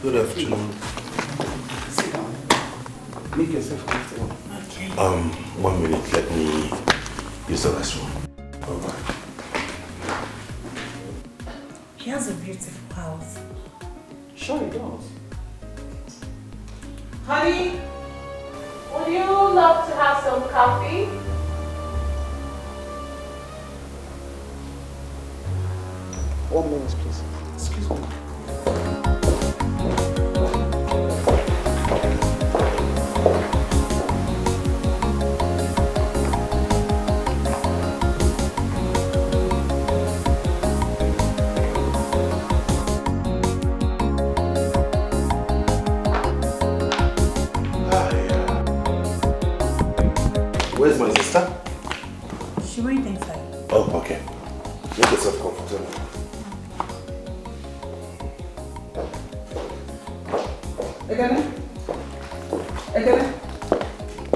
Good afternoon. Sit down. Make yourself comfortable. Okay. 1 minute, let me use the restroom. Alright. He has a beautiful house. Sure he does. Honey, would you love to have some coffee? One minute, please. Excuse me. Where's my sister? She went inside. Oh, okay. Make yourself comfortable. Ekene,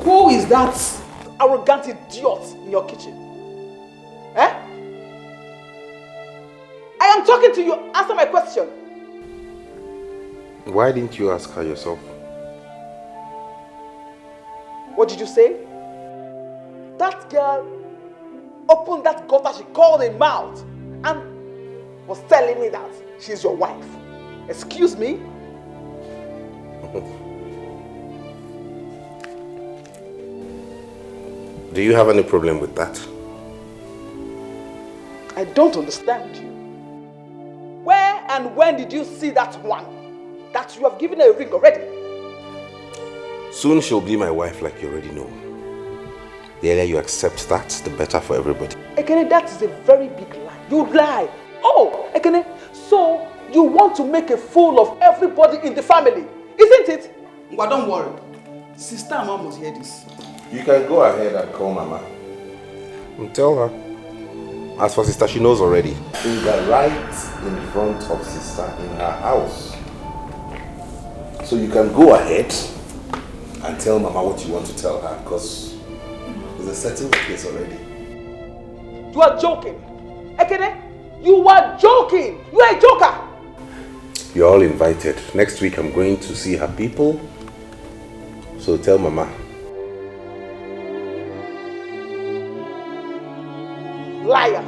who is that arrogant idiot in your kitchen? Eh? I am talking to you. Answer my question. Why didn't you ask her yourself? What did you say? That girl opened that gutter she called a mouth and was telling me that she's your wife. Excuse me? Do you have any problem with that? I don't understand you. Where and when did you see that one? That you have given her a ring already? Soon she'll be my wife, like you already know. The earlier you accept that, the better for everybody. Ekene, that is a very big lie. You lie. Oh, Ekene, so you want to make a fool of everybody in the family, isn't it? But don't worry. Sister and mom must hear this. You can go ahead and call Mama. And tell her. As for sister, she knows already. In the right in front of sister in her house. So you can go ahead and tell Mama what you want to tell her, because there's a settled case already. You are joking. Ekene, you are joking. You are a joker. You're all invited. Next week I'm going to see her people. So tell Mama. Liar.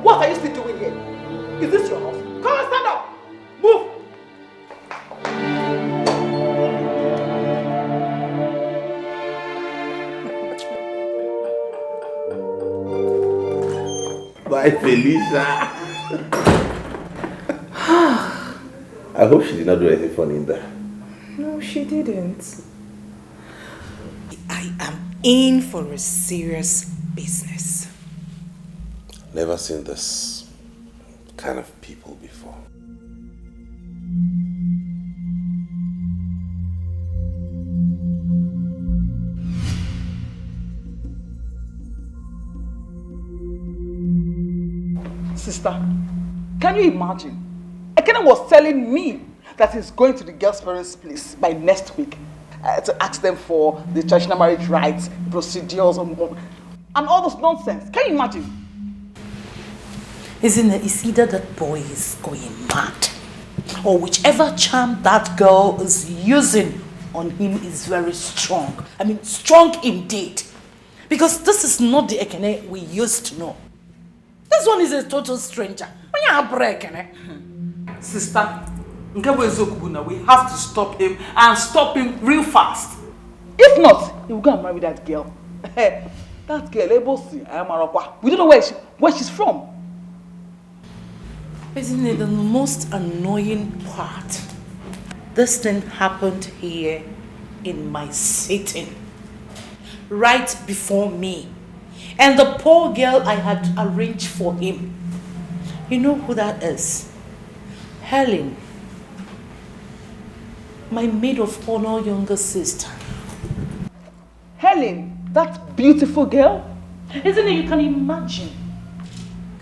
What are you still doing here? Is this your house? Come on, stand up. Move. Bye, Felicia. I hope she did not do anything funny in there. No, she didn't. I am in for a serious business. Never seen this kind of people before. Sister, can you imagine? Ekene was telling me that he's going to the girl's parents' place by next week to ask them for the traditional marriage rites, procedures, and all this nonsense. Can you imagine? Isn't it? It's either that boy is going mad, or whichever charm that girl is using on him is very strong. I mean, strong indeed. Because this is not the Ekene we used to know. This one is a total stranger. Sister, we have to stop him and stop him real fast. If not, he will go and marry that girl. That girl, we don't know where she's from. Isn't it the most annoying part? This thing happened here in my sitting, right before me. And the poor girl I had arranged for him. You know who that is? Helen. My maid of honor younger sister. Helen, that beautiful girl? Isn't it? You can imagine.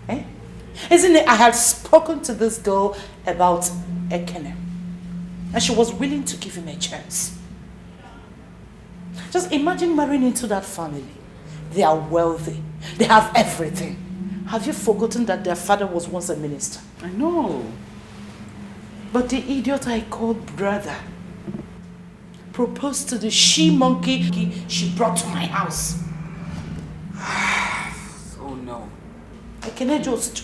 Eh? Isn't it? I had spoken to this girl about Ekene. And she was willing to give him a chance. Just imagine marrying into that family. They are wealthy. They have everything. Have you forgotten that their father was once a minister? I know. But the idiot I called brother proposed to the she-monkey she brought to my house. Oh no. Ekene just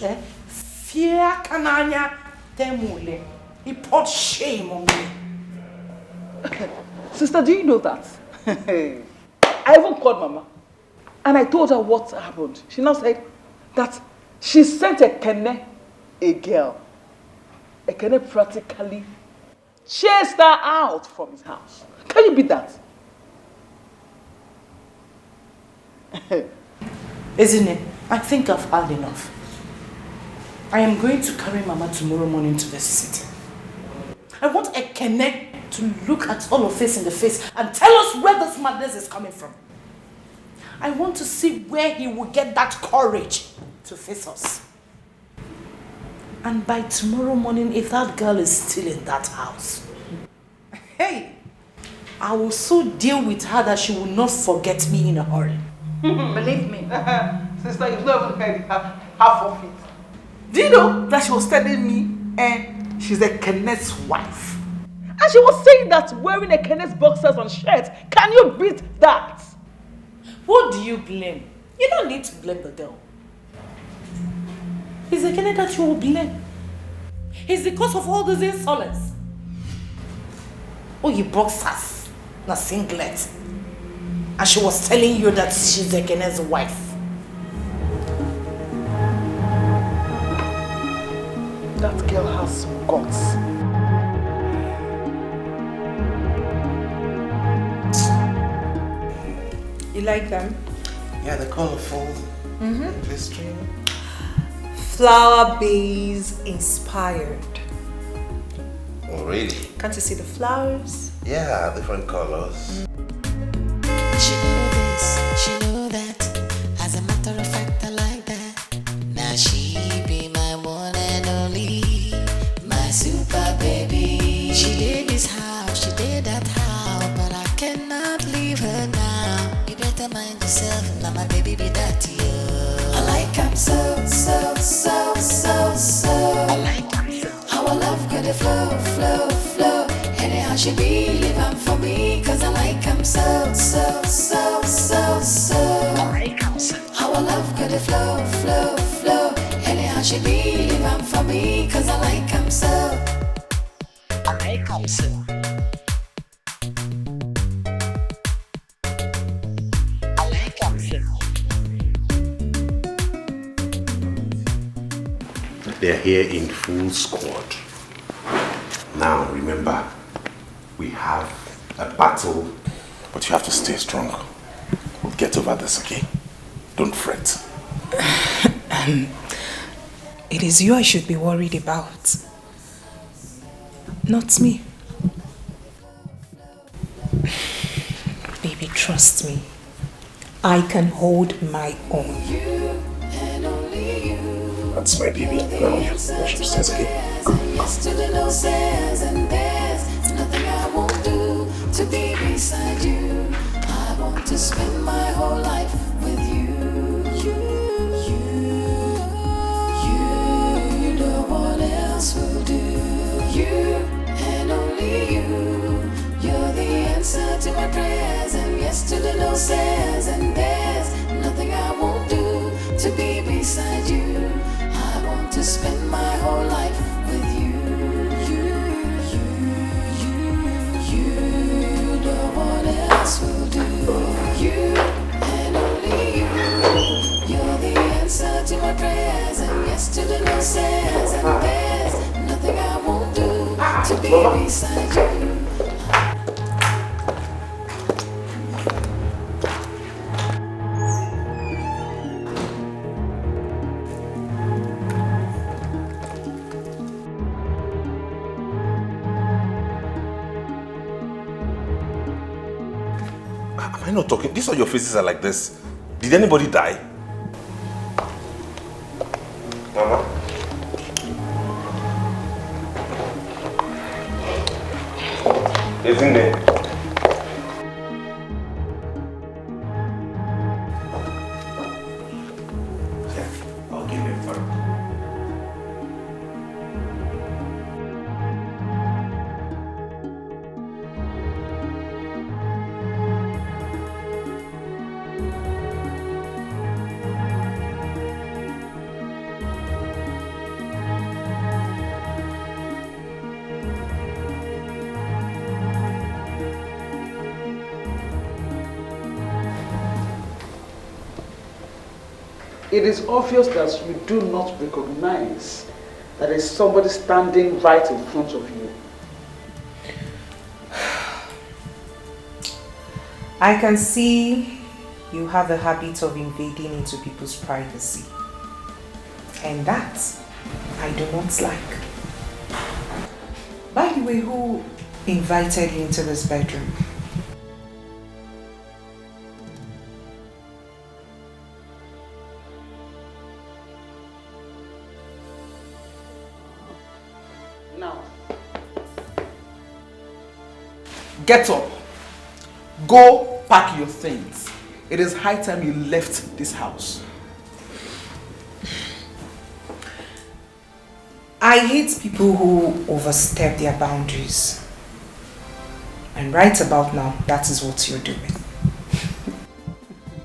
fear kananya temule. He poured shame on me. Sister, do you know that? I even called Mama and I told her what happened. She now said that she sent Ekene a girl. Ekene practically chased her out from his house. Can you beat that? Isn't it? I think I've had enough. I am going to carry Mama tomorrow morning to the city. I want Ekene to look at all of us in the face and tell us where this madness is coming from. I want to see where he will get that courage to face us. And by tomorrow morning, if that girl is still in that house, hey, I will so deal with her that she will not forget me in a hurry. Believe me. Sister, you've not even heard half of it. Do you know that she was telling me she's Ekene's wife? And she was saying that wearing Ekene's boxers and shirt. Can you beat that? What do you blame? You don't need to blame the girl. It's Ekene that you will blame. It's the cause of all these insolence. Oh, you boxers, not singlet. And she was telling you that she's Ekene's wife. That girl has some guts. You like them? Yeah, they're colorful. Glistering. Flower base inspired. Oh, really? Can't you see the flowers? Yeah, different colors. She know this, she know that. As a matter of fact, I like that. Now she be my one and only, my super baby. She did this house, she did that house, but I cannot leave her now. You better mind yourself, now my baby be that you. I like him so. I like him so. Our love got a flow. Anyhow she be living for me, cause I like him so. I like him so. Our love got a flow. Anyhow she be living for me, cause I like him so. I like him so. I like him so. They're here in full squad. Now, remember, we have a battle, but you have to stay strong. We'll get over this, okay? Don't fret. It is you I should be worried about, not me. Baby, trust me. I can hold my own. That's my baby. Go upstairs, okay? yes to the no says, and there's nothing I won't do to be beside you. I want to spend my whole life with you. You, no one else will do. You and only you. You're the answer to my prayers, and yes to the no says, and there's nothing I won't do to be beside you. I want to spend my whole life with you. You, no one else will do. You and only you. You're the answer to my prayers, and yes to the no says, and there's nothing I won't do to be beside you. Am I not talking? These are your faces are like this. Did anybody die? Mama? Isn't it? I'll give him for it. It is obvious that you do not recognize that there is somebody standing right in front of you. I can see you have a habit of invading into people's privacy. And that I do not like. By the way, who invited you into this bedroom? Now, Get up. Go pack your things. It is high time you left this house. I hate people who overstep their boundaries. And right about now, that is what you're doing.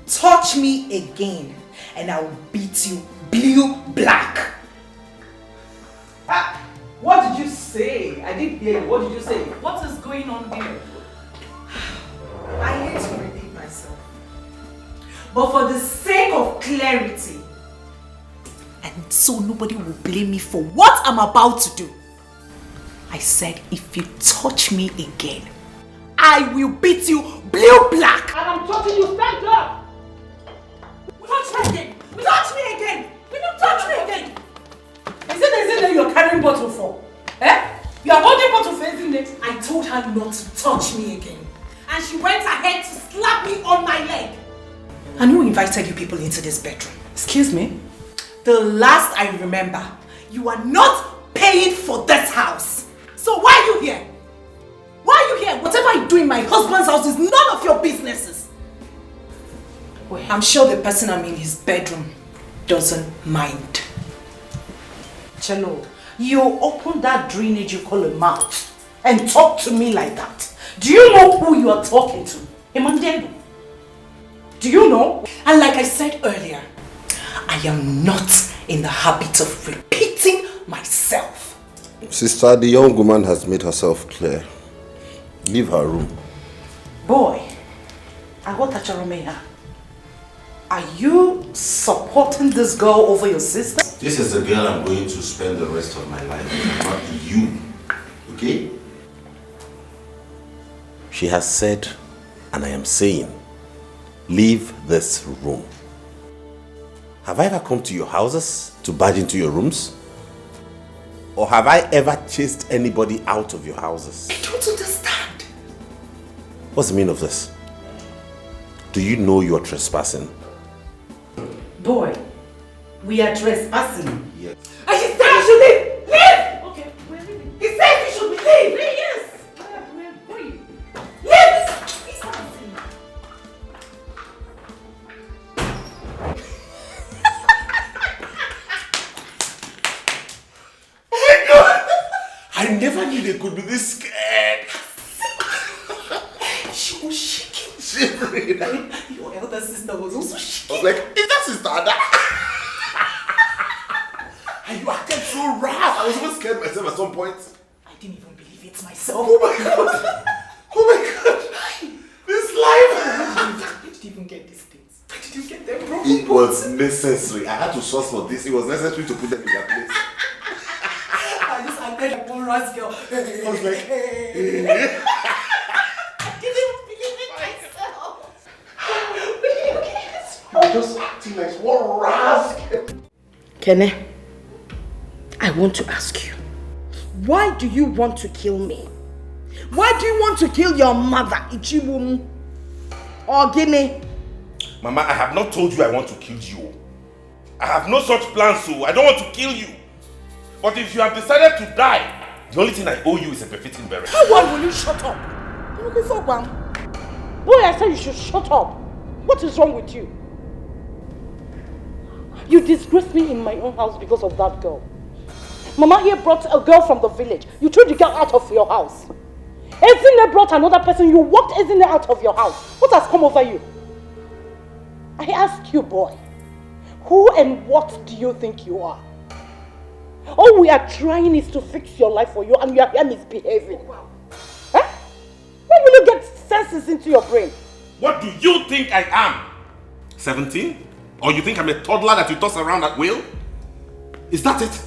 Touch me again and I will beat you blue black. what did you say? I didn't hear you. What did you say? What is going on here? I hate to repeat myself. But for the sake of clarity, and so nobody will blame me for what I'm about to do, I said if you touch me again, I will beat you blue black. And I'm touching you, stand up! Touch me again! Touch me again! Will you touch me again? Is it that you're carrying bottle for? Eh? You are holding bottle for isn't it? I told her not to touch me again. And she went ahead to slap me on my leg. And who invited you people into this bedroom? Excuse me? The last I remember, you are not paying for this house. So why are you here? Why are you here? Whatever I do in my husband's house is none of your businesses. Well, I'm sure the person I'm in his bedroom doesn't mind. Chelo, you open that drainage you call a mouth and talk to me like that. Do you know who you are talking to? Emmanuel? Do you know? And like I said earlier, I am not in the habit of repeating myself. Sister, the young woman has made herself clear. Leave her room. Boy, Agotacharomeya, are you supporting this girl over your sister? This is the girl I'm going to spend the rest of my life with, not you. Okay? She has said, and I am saying, leave this room. Have I ever come to your houses to barge into your rooms? Or have I ever chased anybody out of your houses? I don't understand. What's the meaning of this? Do you know you're trespassing? Boy, we are trespassing. Yes. I should tell you to leave! Leave! Okay, Ini could be this scared. She was shaking. Shivering. Your elder sister was also shaking. I was like, is that sister Ada? And you acted so rough. I was even scared myself at some point. I didn't even believe it myself. Oh my god. Oh my god. This life. Where did you even get these things? Where did you get them from? It was necessary. I had to source for this. It was necessary to put them in their place. I just acted like one ras girl. I was like, I didn't even believe it myself. I was just acting like one ras girl. Kene, I want to ask you, why do you want to kill me? Why do you want to kill your mother, Ichiwum? Or Guinea? Mama, I have not told you I want to kill you. I have no such plans, so I don't want to kill you. But if you have decided to die, the only thing I owe you is a befitting burial. Why will you shut up? Boy, I said you should shut up. What is wrong with you? You disgraced me in my own house because of that girl. Mama here brought a girl from the village. You threw the girl out of your house. Ezine brought another person. You walked Ezine out of your house. What has come over you? I ask you, boy, who and what do you think you are? All we are trying is to fix your life for you, and you are here misbehaving. Huh? When will you get senses into your brain? What do you think I am? 17? Or you think I'm a toddler that you toss around at will? Is that it?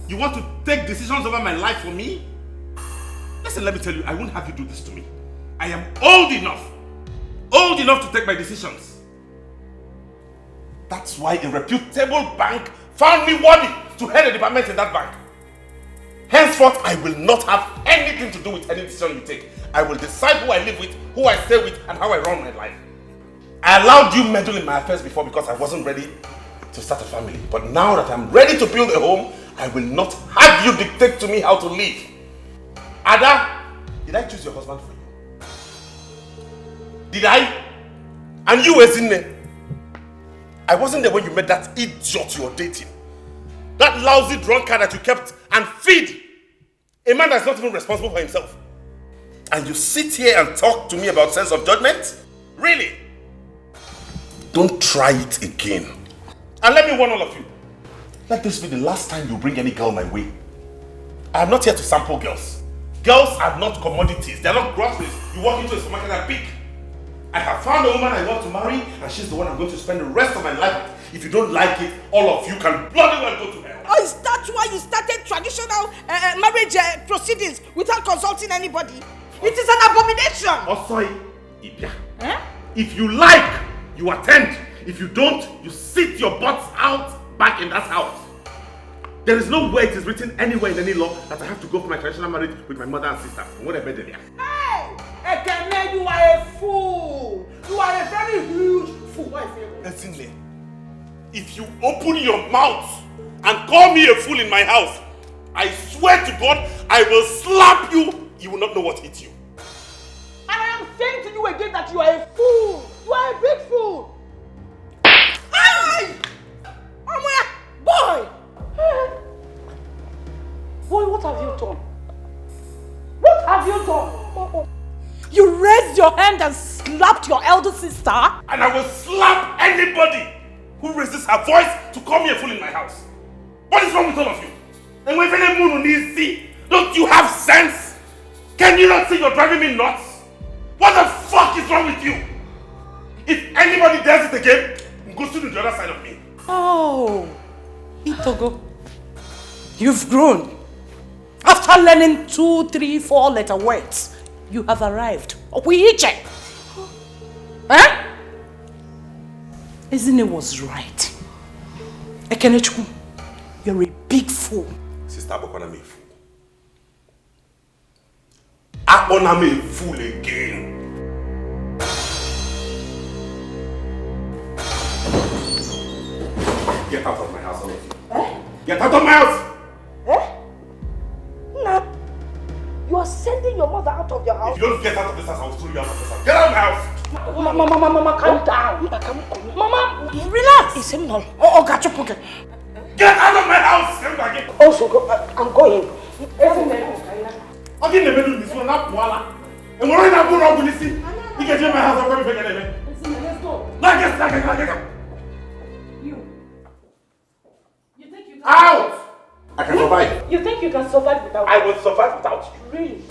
You want to take decisions over my life for me? Listen, let me tell you, I won't have you do this to me. I am old enough to take my decisions. That's why a reputable bank found me worthy to head a department in that bank. Henceforth, I will not have anything to do with any decision you take. I will decide who I live with, who I stay with, and how I run my life. I allowed you meddle in my affairs before because I wasn't ready to start a family. But now that I'm ready to build a home, I will not have you dictate to me how to live. Ada, did I choose your husband for you? Did I? And you, Ezine? I wasn't there when you met that idiot you were dating. That lousy drunkard that you kept and feed. A man that's not even responsible for himself. And you sit here and talk to me about sense of judgment? Really? Don't try it again. And let me warn all of you. Let this be the last time you bring any girl my way. I am not here to sample girls. Girls are not commodities. They are not groceries. You walk into a supermarket and pick. I have found a woman I want to marry, and she's the one I'm going to spend the rest of my life with. If you don't like it, all of you can bloody well go to hell. Oh, is that why you started traditional marriage proceedings without consulting anybody? It is an abomination! Oh, sorry. Ibia. If you like, you attend. If you don't, you sit your butts out back in that house. There is no way it is written anywhere in any law that I have to go for my traditional marriage with my mother and sister. What a better. Hey! Ekene, you are a fool! You are a very huge fool. Listen, if you open your mouth and call me a fool in my house, I swear to God, I will slap you. You will not know what hit you. And I am saying to you again that you are a fool. You are a big fool. Hey! Boy! Boy, what have you done? What have you done? You raised your hand and slapped your elder sister? And I will slap anybody who raises her voice to call me a fool in my house. What is wrong with all of you? And when any moon needs see, don't you have sense? Can you not see you're driving me nuts? What the fuck is wrong with you? If anybody does it again, go to the other side of me. Oh, Itogo, you've grown. After learning 2, 3, 4 letter words, you have arrived. Opuiche. Huh? Isn't it was right? Ekenechukwu, you're a big fool. Sister Abokona me a fool. Abokona me a fool again. Get out of my house, all of you. Get out of my house! Nah, you are sending your mother out of your house. If you don't get out of this house, I will throw you out of this house. Get out of my house! Mama, calm down. Mama, relax. It's him now. Oh, got you pocket. Get out of my house! Come back in. Also, I'm going. Okay, never do this one, not voila. And we're not going to see. You can take my house, I'm going to forget it. Let's go. Like You think you can out! I can survive. You think you can survive without I will survive without you. Really?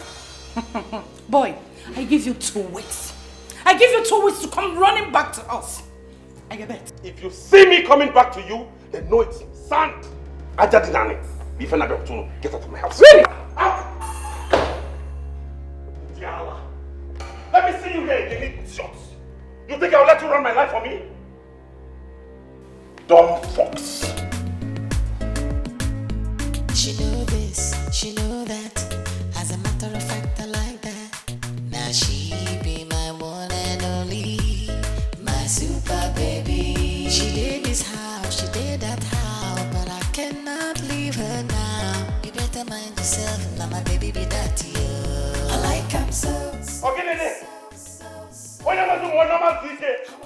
Boy, I give you 2 weeks. I give you 2 weeks to come running back to us. I bet. If you see me coming back to you, then know it's sand. Ajadinani. Get out of my house. Really? Out! Diala. Let me see you here, you idiot. You think I'll let you run my life for me? Dumb fox. She know this, she know that. As a matter of fact, I like that. Now she be my one and only, my super baby. She did this house, she did that house, but I cannot leave her now. You better mind yourself, now my baby be that to you. I like him so. Okay, Nene. When am I doing one normal DJ?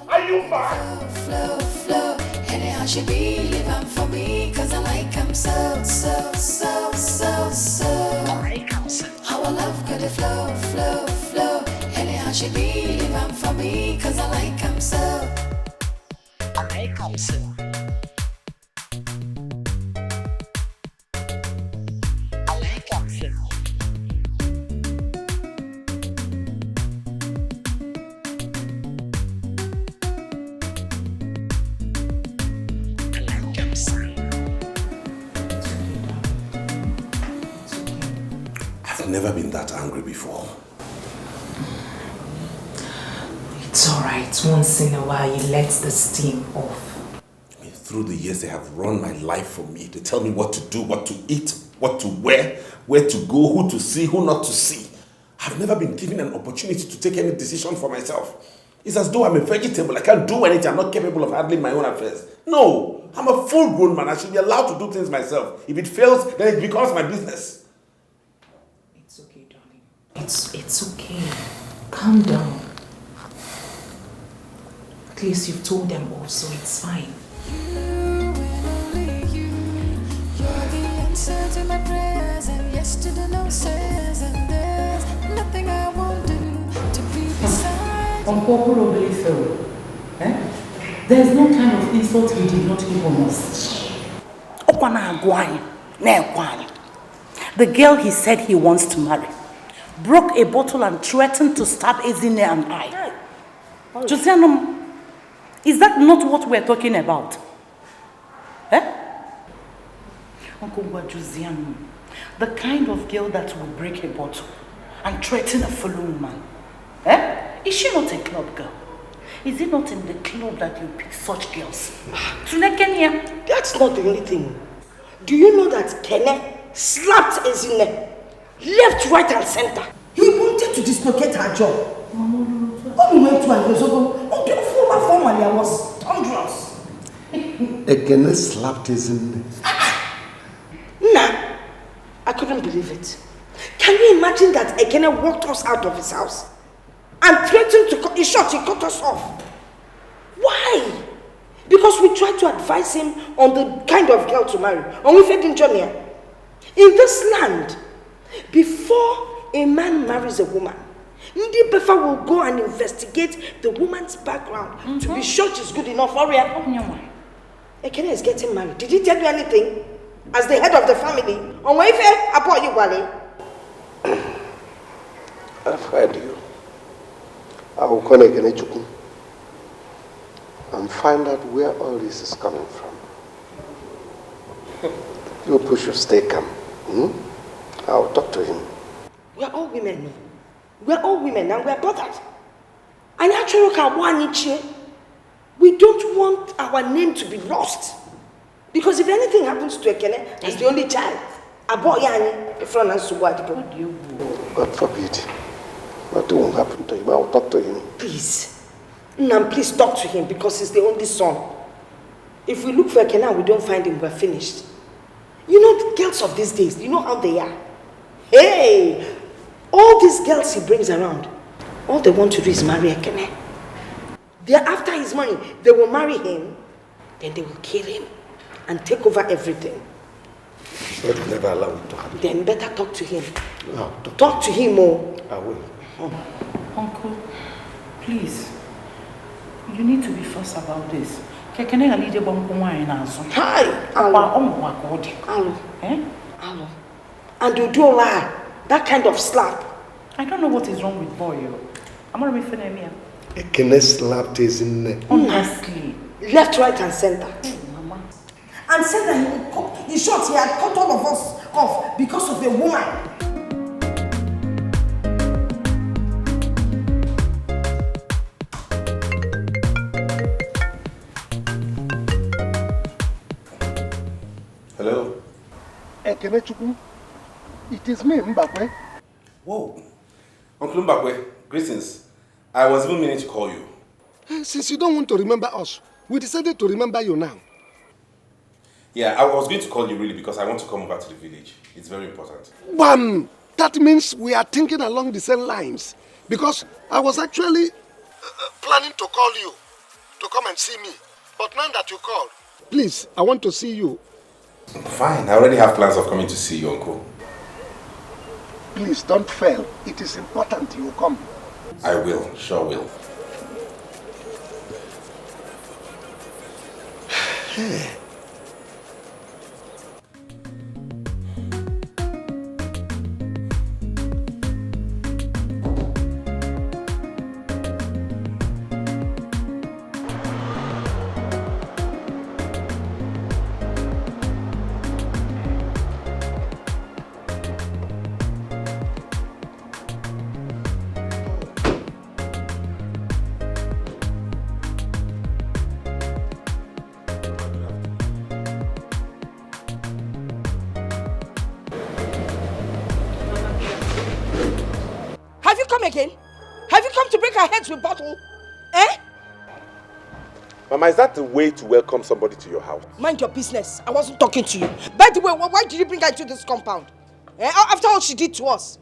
Are you mad? Flow, flow. Anyhow she be living for me, cause I like him so. I like him so. Our love could flow, flow, flow. Anyhow she be living for me, cause I like him so. I like him so. I like him so. I've never been that angry before. It's alright. Once in a while, you let the steam off. Through the years, they have run my life for me. They tell me what to do, what to eat, what to wear, where to go, who to see, who not to see. I've never been given an opportunity to take any decision for myself. It's as though I'm a vegetable. I can't do anything. I'm not capable of handling my own affairs. No, I'm a full-grown man. I should be allowed to do things myself. If it fails, then it becomes my business. It's okay, darling. It's okay. Calm down. At least you've told them all, so it's fine. Answer to my prayers and yes to the no says, and there's nothing I won't do to be beside you. Unpopularly so. There's no kind of insult we did not give on us. The girl he said he wants to marry broke a bottle and threatened to stab Ezine and I. Josianum, is that not what we're talking about? Uncle Josianum, the kind of girl that will break a bottle and threaten a fellow woman. Is she not a club girl? Is it not in the club that you pick such girls? That's not the only thing. Do you know that Kene slapped Ezine left, right, and center? He wanted to dislocate her jaw. When we went to a years ago, formally I was thunderous. Ekene slapped Ezine. Nah, I couldn't believe it. Can you imagine that Ekene walked us out of his house and threatened to cut, in short, he cut us off? Why? Because we tried to advise him on the kind of girl to marry. And we fed in Johnny. In this land, before a man marries a woman, Ndi Befa will go and investigate the woman's background to be sure she's good enough for her. Ekene is getting married. Did he tell you anything? As the head of the family, on Wayfair, about you, Wale? I've heard you. I will call Ekene Chukwu and find out where all this is coming from. You push your stay calm. I'll talk to him. We are all women. We are all women and we are bothered. And actually, we don't want our name to be lost. Because if anything happens to Ekene as the only child, God forbid. Nothing will happen to him. I will talk to him. Please. Nam, please talk to him because he's the only son. If we look for Ekene and we don't find him, we're finished. You know the girls of these days, you know how they are. Hey! All these girls he brings around, all they want to do is marry Ekene. They're after his money. They will marry him, then they will kill him and take over everything. God will never allow it to happen. Then better talk to him. No, Talk to him, oh. I will. Uncle, please. You need to be first about this. Hi, Alo. Alo. And you do lie. That kind of slap. I don't know what is wrong with boy. I'm gonna be finna A kenne slapped his in the honestly. Left, right, and center. And said that he would cut. In short, he had cut all of us off because of a woman. Hello? Ekenechukwu, it is me, Mbakwe. Whoa. Uncle Mbakwe, greetings. I was even meaning to call you. Since you don't want to remember us, we decided to remember you now. Yeah, I was going to call you really because I want to come over to the village. It's very important. Bam! That means we are thinking along the same lines. Because I was actually planning to call you to come and see me. But now that you called, please, I want to see you. Fine, I already have plans of coming to see you, Uncle. Please don't fail. It is important you come. I will, sure will. Again? Have you come to break our heads with bottle? Eh? Mama, is that the way to welcome somebody to your house? Mind your business. I wasn't talking to you. By the way, why did you bring her to this compound? Eh? After all she did to us.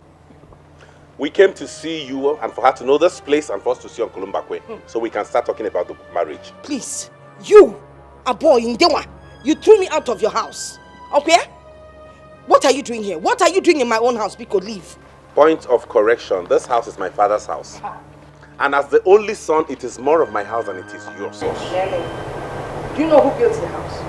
We came to see you and for her to know this place and for us to see Uncle Mbakwe so we can start talking about the marriage. Please, you, a boy in Dewa, you threw me out of your house. Okay? What are you doing here? What are you doing in my own house? Because leave. Point of correction, this house is my father's house. And as the only son, it is more of my house than it is yours. Do you know who built the house?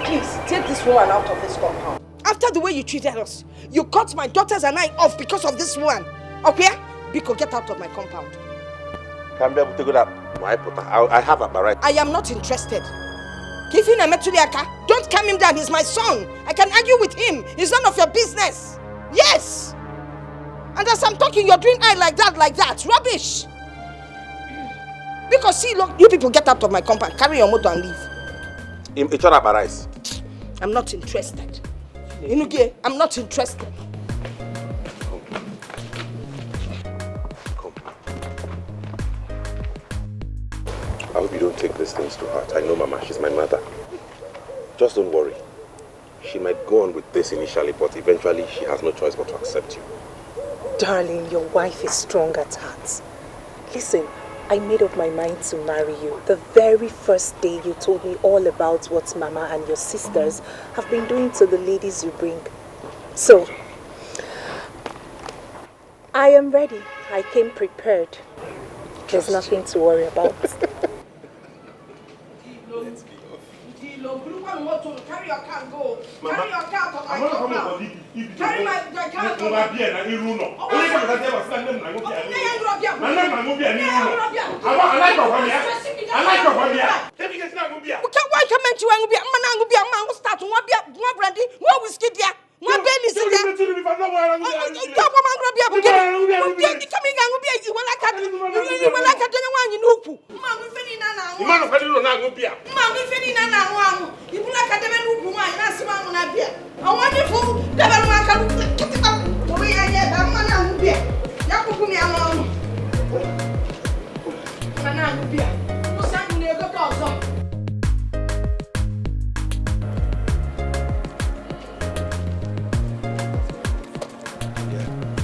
Please, take this woman out of this compound. After the way you treated us, you cut my daughters and I off because of this woman. Okay? Biko, get out of my compound. I have a right. I am not interested. Don't calm him down, he's my son. I can argue with him. It's none of your business. Yes. And as I'm talking, you're doing eye like that. Rubbish. Because see, look, you people get out of my compound, carry your motor and leave. I'm not interested. Inuge, I'm not interested. I hope you don't take these things to heart. I know Mama, she's my mother. Just don't worry. She might go on with this initially, but eventually she has no choice but to accept you. Darling, your wife is strong at heart. Listen, I made up my mind to marry you the very first day you told me all about what Mama and your sisters have been doing to the ladies you bring. So, I am ready. I came prepared. There's nothing to worry about. Carry your car and go. Carry your car to my compound. Carry my car to my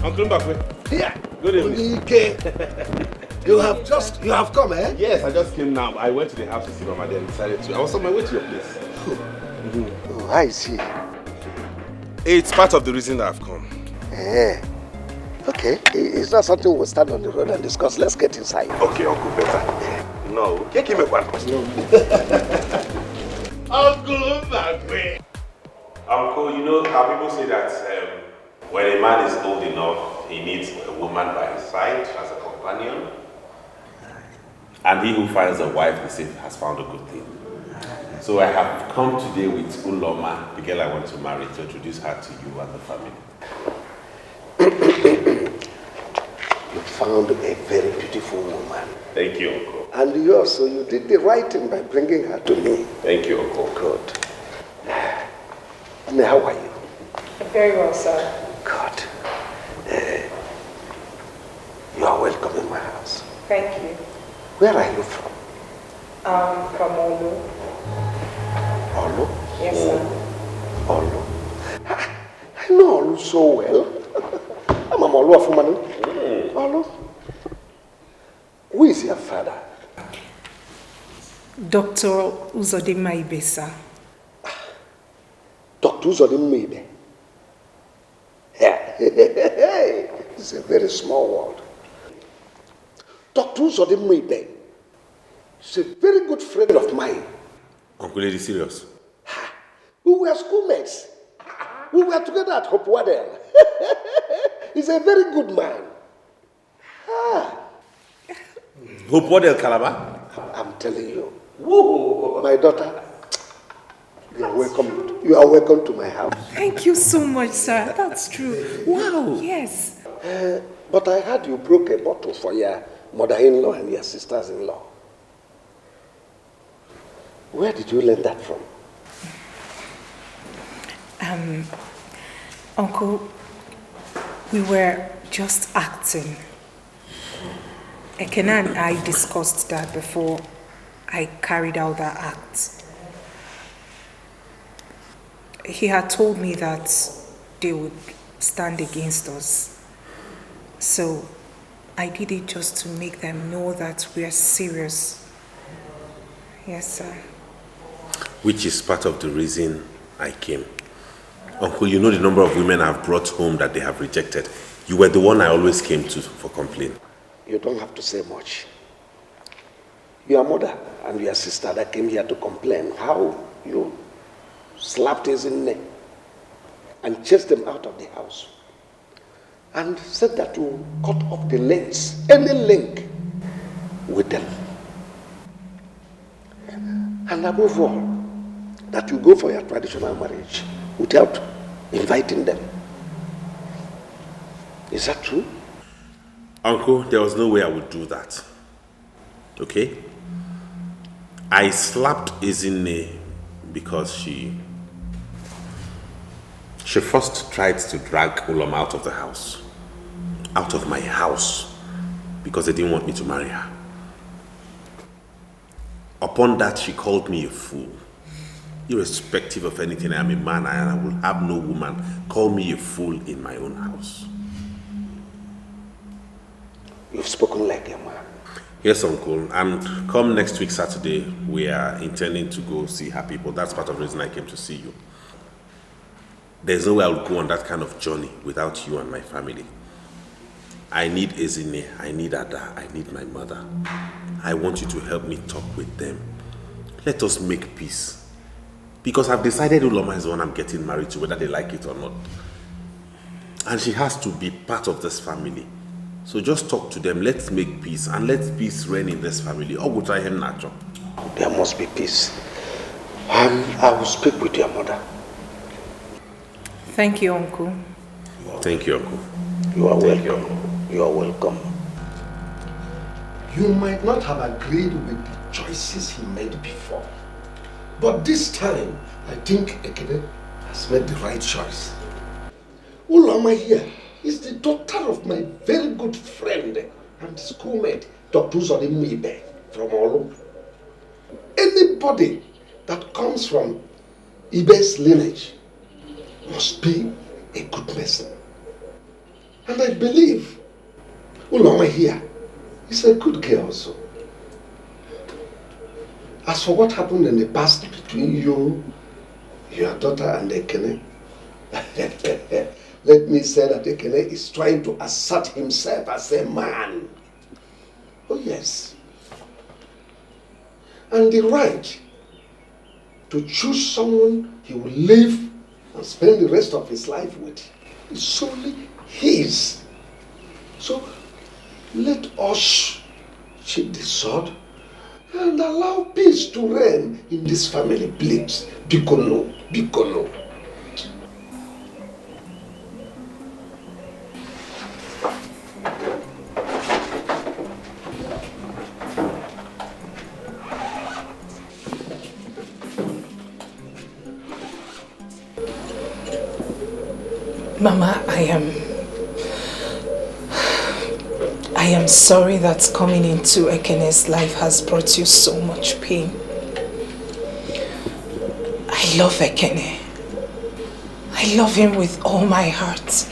Uncle Mbakwe. Here. Good evening. You have come, eh? Yes, I just came now. I went to the house to see Mama and decided to. I was on my way to your place. Oh, I see. It's part of the reason I've come. Eh. Okay, it's not something we'll stand on the road and discuss. Let's get inside. Okay, Uncle, better. No, give me one. Uncle Magwe. Uncle, you know how people say that when a man is old enough, he needs a woman by his side as a companion. And he who finds a wife, they say, has found a good thing. So I have come today with Uloma, the girl I want to marry, to introduce her to you and the family. You found a very beautiful woman. Thank you, Uncle. And you did the right thing by bringing her to me. Thank you, Uncle. Good. How are you? Very well, sir. Good. You are welcome in my house. Thank you. Where are you from? From Olu. Olu? Yes, sir. Olu. I know Olu so well. I'm a Olu of woman. Olu. Who is your father? Dr. Uzodinma Ibe, sir. Dr. Uzodinma Ibe? Yeah. It's a very small world. Dr. Uzodinma Ibe is a very good friend of mine. Uncle, are you serious? We were schoolmates. We were together at Hope Waddell. He's a very good man. Hope Waddell, Calabar? I'm telling you. Whoa. My daughter, you are welcome. You are welcome to my house. Thank you so much, sir. That's true. Wow. Yes. But I heard you broke a bottle for your mother-in-law and your sisters-in-law. Where did you learn that from? Uncle, we were just acting. Ekena and I discussed that before I carried out that act. He had told me that they would stand against us. So I did it just to make them know that we are serious. Yes, sir. Which is part of the reason I came. Uncle, you know the number of women I've brought home that they have rejected. You were the one I always came to for complaint. You don't have to say much. Your mother and your sister that came here to complain how you slapped his neck and chased them out of the house and said that you cut off the links, any link with them. And above all, that you go for your traditional marriage without inviting them. Is that true? Uncle, there was no way I would do that. Okay? I slapped Ezinne because she first tried to drag Uloma out of the house. Out of my house. Because they didn't want me to marry her. Upon that, she called me a fool. Irrespective of anything, I am a man and I will have no woman call me a fool in my own house. You've spoken like a man. Yes, Uncle. And come next week, Saturday, we are intending to go see her people. That's part of the reason I came to see you. There's no way I would go on that kind of journey without you and my family. I need Ezinne, I need Ada, I need my mother. I want you to help me talk with them. Let us make peace. Because I've decided Uloma is the one I'm getting married to, whether they like it or not. And she has to be part of this family. So just talk to them, let's make peace, and let peace reign in this family. There must be peace. And I will speak with your mother. Thank you, Uncle. Thank you, Uncle. You are welcome. You are welcome. You might not have agreed with the choices he made before. But this time, I think Ekene has made the right choice. Uloma here is the daughter of my very good friend and schoolmate, Dr. Uzodinma Ibe from Olu. Anybody that comes from Ibe's lineage must be a good person. And I believe Uloma here is a good girl also. As for what happened in the past between you Your daughter and Ekene. Let me say that Ekene is trying to assert himself as a man. Oh yes. And the right to choose someone he will live and spend the rest of his life with is solely his. So let us sheathe the sword and allow peace to reign in this family, please. Bikono, Bikono. Mama, I am sorry that coming into Ekene's life has brought you so much pain. I love Ekene. I love him with all my heart.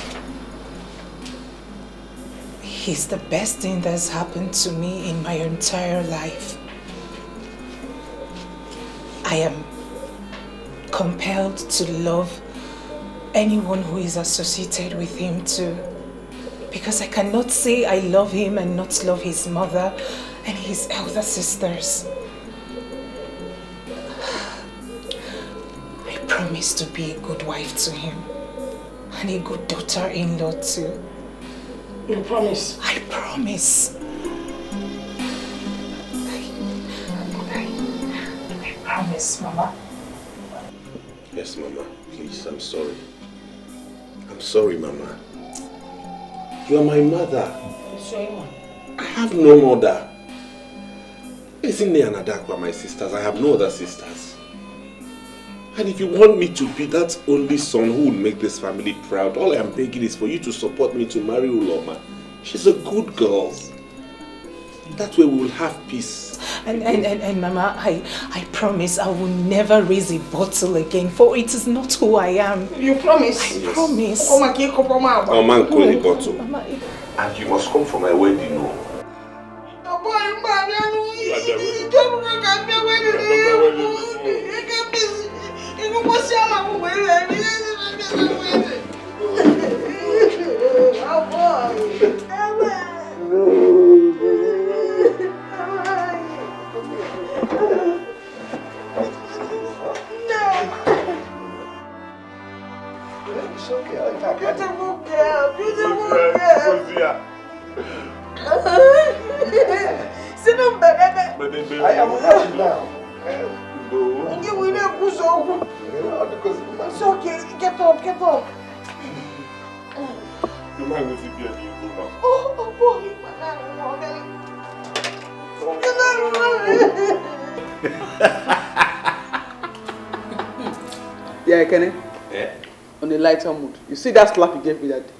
He's the best thing that's happened to me in my entire life. I am compelled to love anyone who is associated with him too. Because I cannot say I love him and not love his mother and his elder sisters. I promise to be a good wife to him and a good daughter-in-law too. You promise? I promise. I promise, Mama. Yes, Mama. Please, I'm sorry. I'm sorry, Mama. You are my mother. I have no mother. Isn't and Adakwa my sisters? I have no other sisters. And if you want me to be that only son who will make this family proud, all I am begging is for you to support me to marry Uloma. She's a good girl. That way we will have peace. And Mama, I promise I will never raise a bottle again, for it is not who I am. You promise? I promise. Oh man, call the bottle. Mama, And you must come for my wedding, no? It's okay. Beautiful girl, beautiful girl. Sit down, baby. I am happy now. It's okay. Get up, get up. Oh boy, Yeah, Kenny. Yeah. On a lighter mood. You see that slap you gave me that day?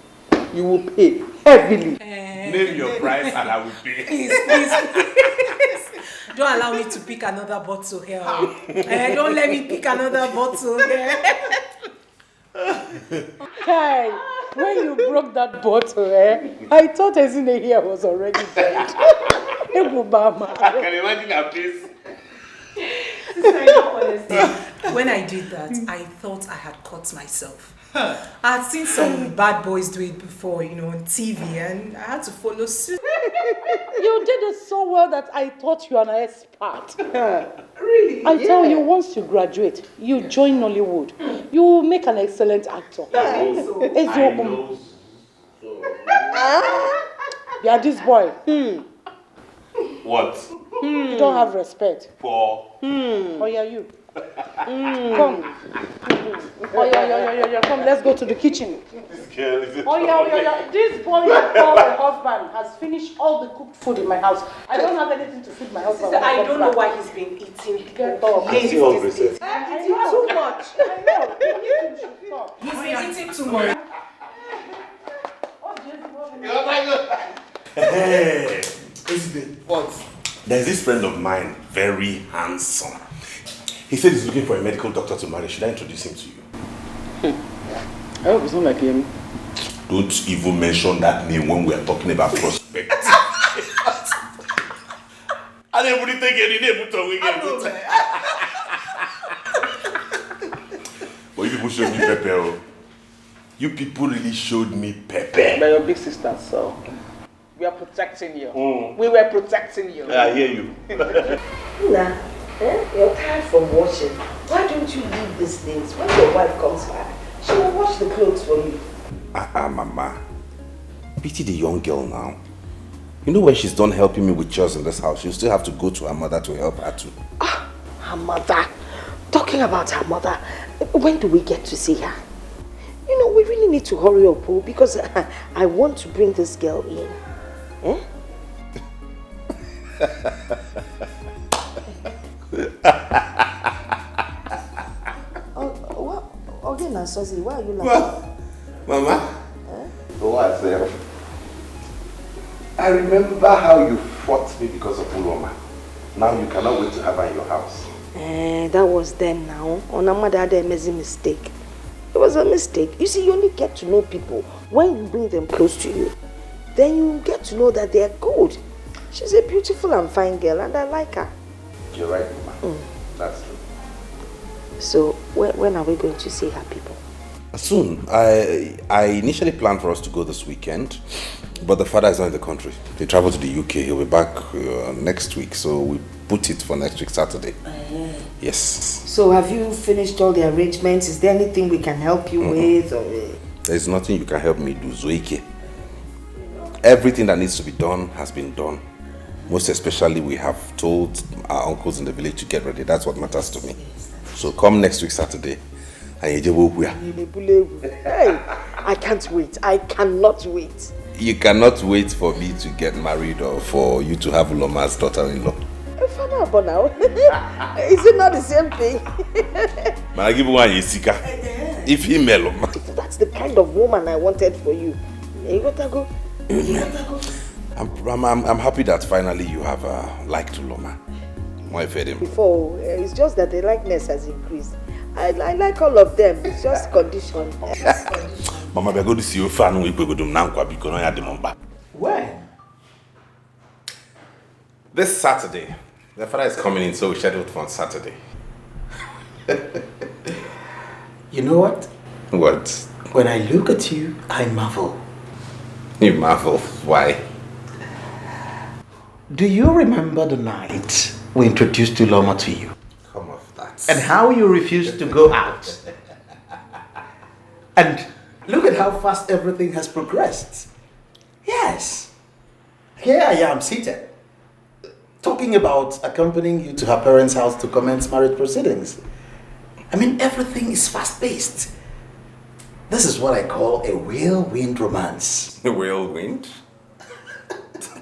You will pay heavily. Name your price and I will pay. Please. Don't allow me to pick another bottle here. Don't let me pick another bottle here. Kai, when you broke that bottle, I thought Ezine here was already dead. I can imagine her face. When I did that, I thought I had caught myself. I had seen some bad boys do it before, on TV, and I had to follow suit. You did it so well that I thought you were an expert. Really? I tell you, once you graduate, you join Nollywood. You will make an excellent actor. I know. Yeah, this boy. What? You don't have respect. For? Oh yeah, you. Come. Oh yeah. Come, let's go to the kitchen. This girl is Oh yeah. This boy you call a husband has finished all the cooked food in my house. I don't have anything to feed my husband. Sister, I don't know why he's been eating. Get up. I see all this. Eating too much. I know. He's been eating too much. Hey, what? There's this friend of mine, very handsome. He said he's looking for a medical doctor to marry. Should I introduce him to you? I hope it's not like him. Don't even mention that name when we are talking about prospect. I didn't really take any name to people showed me pepper. You people really showed me pepper. They're your big sisters, so we are protecting you. We were protecting you. I hear you. Nah, you're tired from washing. Why don't you leave these things? When your wife comes back, she will wash the clothes for you. Mama. Pity the young girl now. You know when she's done helping me with chores in this house, she'll still have to go to her mother to help her too. Her mother. Talking about her mother, when do we get to see her? You know, we really need to hurry up, because I want to bring this girl in. Eh? Okay, now, Sosie, why are you laughing? Mama? What? I remember how you fought me because of Uloma. Now you cannot wait to have her in your house. That was then now. On Amada had an amazing mistake. It was a mistake. You see, you only get to know people when you bring them close to you. Then you get to know that they are good. She's a beautiful and fine girl and I like her. You're right, Mama. That's true. So, when are we going to see her people? Soon. I initially planned for us to go this weekend, but the father is not in the country. He traveled to the UK. He'll be back next week, so we put it for next week, Saturday. Yes. So have you finished all the arrangements? Is there anything we can help you with? Or... There's nothing you can help me do, Zoike. Everything that needs to be done has been done. Most especially, we have told our uncles in the village to get ready. That's what matters to me. So come next week, Saturday. Hey, I can't wait. I cannot wait. You cannot wait for me to get married or for you to have Uloma's daughter-in-law. Now. Is it not the same thing? Man, I give one Yesika. If he mellow. That's the kind of woman I wanted for you. You gotta go. I'm happy that finally you have liked Uloma. Before, it's just that the likeness has increased. I like all of them. It's just condition. Mama, we're going to see you fan. We go to Nankwa because I had the number. When? This Saturday. The father is coming in, so we scheduled for on Saturday. You know what? What? When I look at you, I marvel. You marvel? Why? Do you remember the night we introduced Uloma to you? Come off that. And how you refused to go out? And look at how fast everything has progressed. Yes. Here I am seated, talking about accompanying you to her parents' house to commence marriage proceedings. I mean, everything is fast-paced. This is what I call a whirlwind romance. A whirlwind?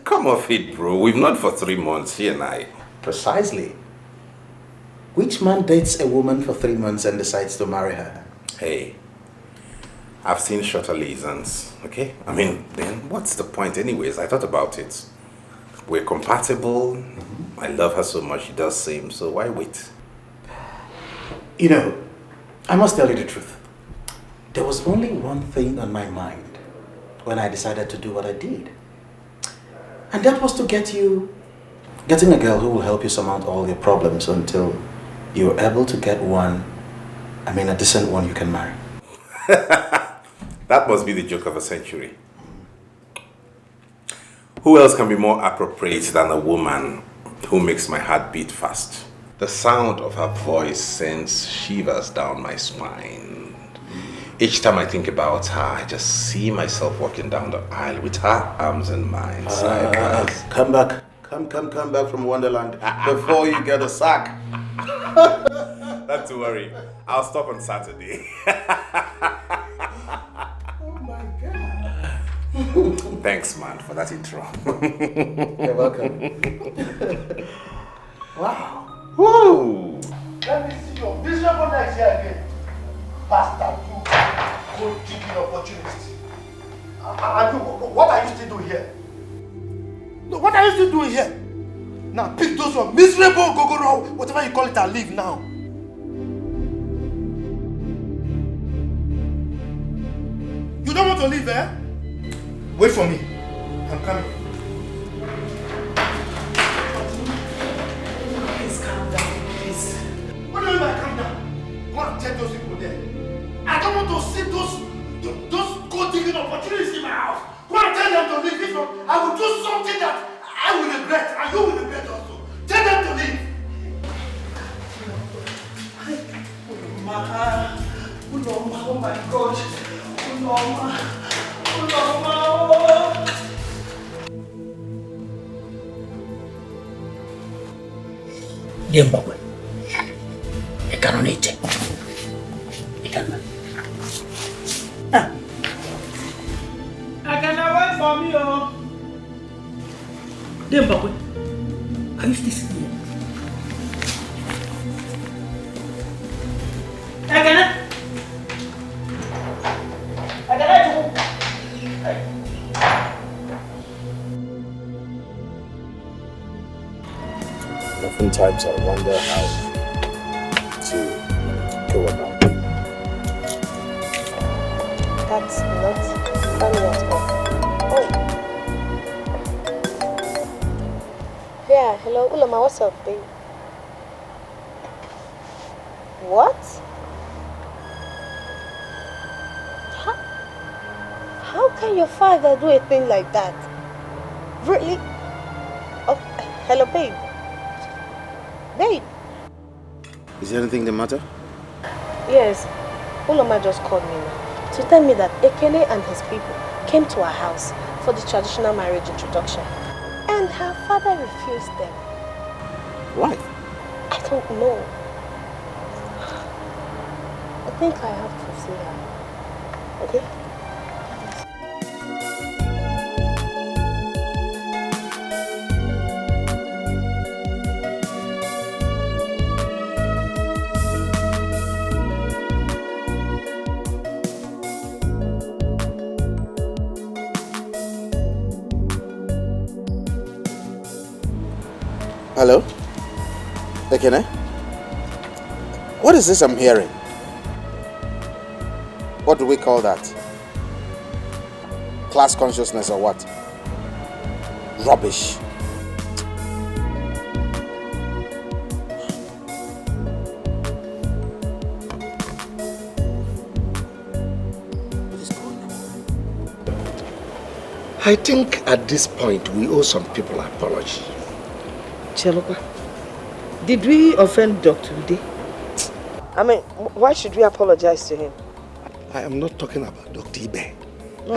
Come off it, bro. We've known for 3 months, she and I. Precisely. Which man dates a woman for 3 months and decides to marry her? Hey, I've seen shorter liaisons, okay? I mean, then what's the point anyways? I thought about it. We're compatible. I love her so much, she does same, so why wait? You know, I must tell you the truth. There was only one thing on my mind when I decided to do what I did. And that was to getting a girl who will help you surmount all your problems until you're able to get a decent one you can marry. That must be the joke of a century. Who else can be more appropriate than a woman who makes my heart beat fast? The sound of her voice sends shivers down my spine. Each time I think about her, I just see myself walking down the aisle with her arms in mine. Come back. Come back from Wonderland before you get a sack. Not to worry. I'll stop on Saturday. Oh my God. Thanks, man, for that intro. You're welcome. Wow. Whoa. Let me see your miserable next year again. Bastard, you go taking opportunity. And what are you still doing here? No, what are you still doing here? Now pick those one miserable gogoro, whatever you call it, and leave now. You don't want to leave, eh? Wait for me. I'm coming. Please calm down, please. What do you mean by calm down? Go and tell those people there. regret, and you will regret also. Tell them to leave. Uloma, oh my God. Uloma, oh. Zimbabwe. I cannot eat it. I cannot. I cannot wait for me, oh. Zimbabwe, are you still sitting here? I cannot do. Oftentimes I wonder how to go about it. That's not funny at all. Oh. Yeah, hello, Uloma, what's up, babe? What? How can your father do a thing like that? Really? Oh, hello, babe. Babe. Is there anything the matter? Yes, Uloma just called me now to tell me that Ekene and his people came to our house for the traditional marriage introduction. And her father refused them. Why? I don't know. I think I have to see her. Okay? Hello? Ekene? What is this I'm hearing? What do we call that? Class consciousness or what? Rubbish. I think at this point we owe some people an apology. Chelopa, did we offend Dr. Ude? I mean, why should we apologize to him? I am not talking about Dr. Ibe. No,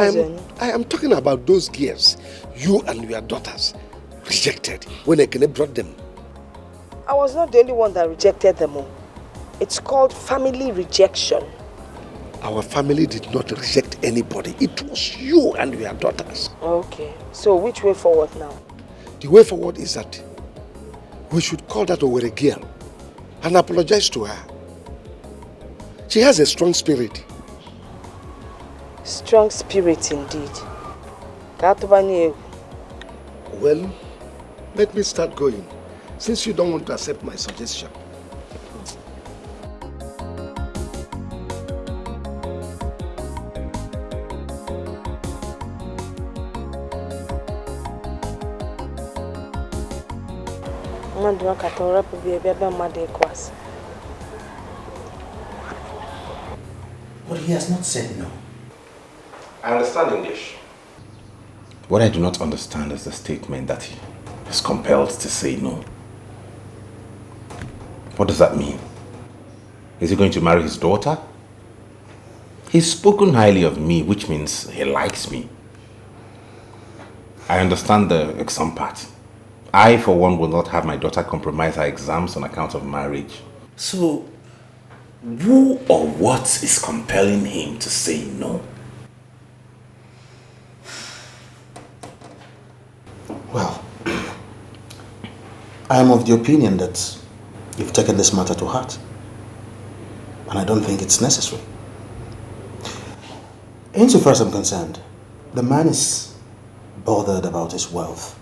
I am talking about those girls you and your daughters rejected when Ekene brought them. I was not the only one that rejected them all. It's called family rejection. Our family did not reject anybody. It was you and your daughters. Okay, so which way forward now? The way forward is that we should call that Owere girl and apologize to her. She has a strong spirit. Strong spirit indeed. Well, let me start going, since you don't want to accept my suggestion. But he has not said no. I understand English. What I do not understand is the statement that he is compelled to say no. What does that mean? Is he going to marry his daughter? He's spoken highly of me, which means he likes me. I understand the exam part. I, for one, will not have my daughter compromise her exams on account of marriage. So, who or what is compelling him to say no? Well, I am of the opinion that you've taken this matter to heart. And I don't think it's necessary. Insofar as I'm concerned, the man is bothered about his wealth.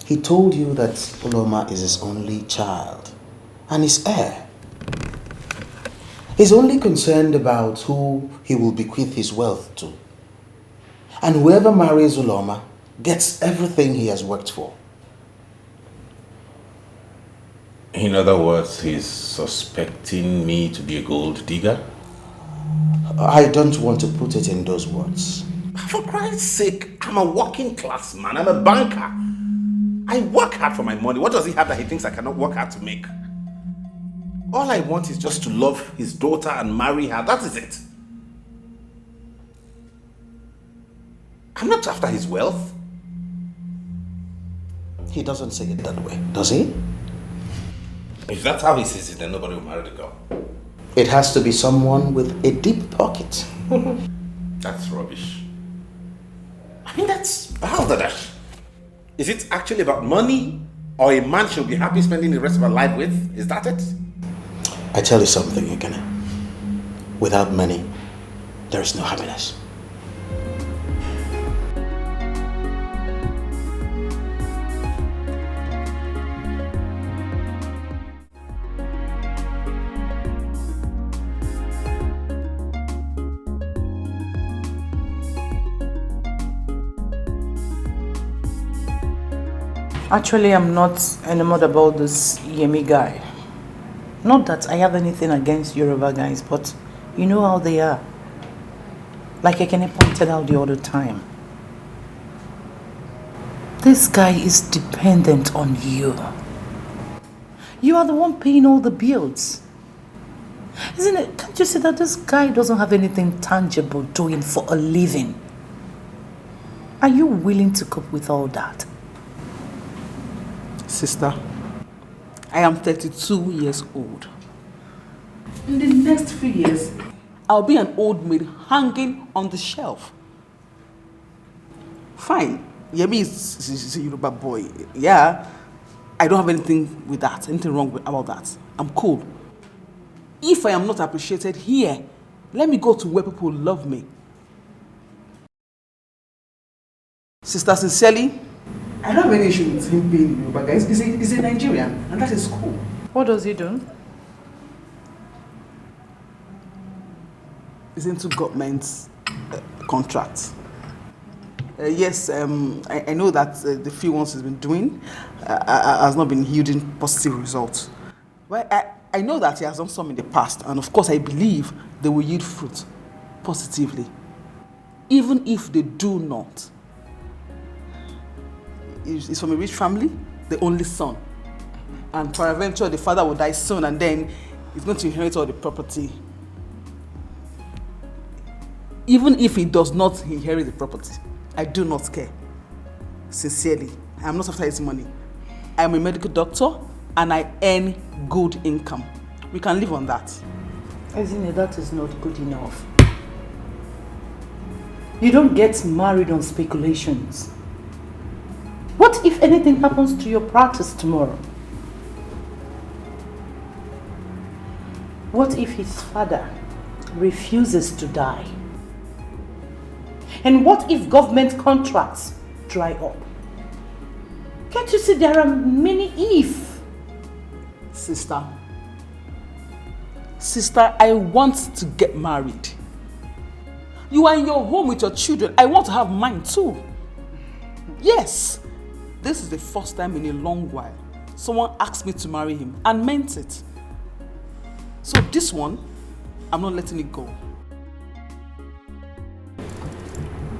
He told you that Uloma is his only child and his heir. He's only concerned about who he will bequeath his wealth to. And whoever marries Uloma gets everything he has worked for. In other words, he's suspecting me to be a gold digger? I don't want to put it in those words. For Christ's sake, I'm a working class man. I'm a banker. I work hard for my money. What does he have that he thinks I cannot work hard to make? All I want is just to love his daughter and marry her. That is it. I'm not after his wealth. He doesn't say it that way, does he? If that's how he sees it, then nobody will marry the girl. It has to be someone with a deep pocket. That's rubbish. I mean, that's balderdash. Is it actually about money or a man should be happy spending the rest of her life with? Is that it? I tell you something, Ekene. Without money, there is no happiness. Actually, I'm not enamored about this Yemi guy. Not that I have anything against Yoruba guys, but you know how they are. Like Ekene pointed out the other time. This guy is dependent on you. You are the one paying all the bills. Isn't it? Can't you see that this guy doesn't have anything tangible doing for a living? Are you willing to cope with all that? Sister, I am 32 years old. In the next few years, I'll be an old maid hanging on the shelf. Fine, Yemi is a Yoruba boy. Yeah, I don't have anything with that, anything wrong about that. I'm cool. If I am not appreciated here, let me go to where people love me. Sister, sincerely, I don't have any issue with him being Yoruba, guys. He's a Nigerian, and that is cool. What does he do? He's into government contracts. Yes, I know that the few ones he's been doing has not been yielding positive results. But I know that he has done some in the past, and of course I believe they will yield fruit positively. Even if they do not. He's from a rich family, the only son. And peradventure, the father will die soon, and then he's going to inherit all the property. Even if he does not inherit the property, I do not care. Sincerely, I am not after his money. I am a medical doctor, and I earn good income. We can live on that. Isn't it? That is not good enough. You don't get married on speculations. What if anything happens to your practice tomorrow? What if his father refuses to die? And what if government contracts dry up? Can't you see there are many if? Sister, I want to get married. You are in your home with your children. I want to have mine too. Yes. This is the first time in a long while someone asked me to marry him and meant it. So this one, I'm not letting it go.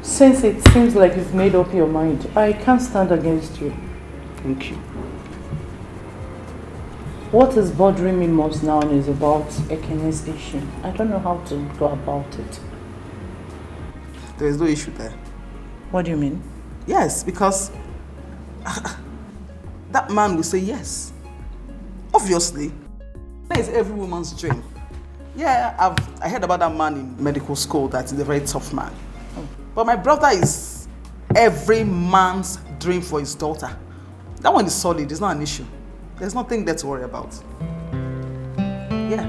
Since it seems like you've made up your mind, I can't stand against you. Thank you. What is bothering me most now is about Ekene's issue. I don't know how to go about it. There is no issue there. What do you mean? Yes, because that man will say yes. Obviously. That is every woman's dream. Yeah, I heard about that man in medical school that is a very tough man. But my brother is every man's dream for his daughter. That one is solid, it's not an issue. There's nothing there to worry about. Yeah.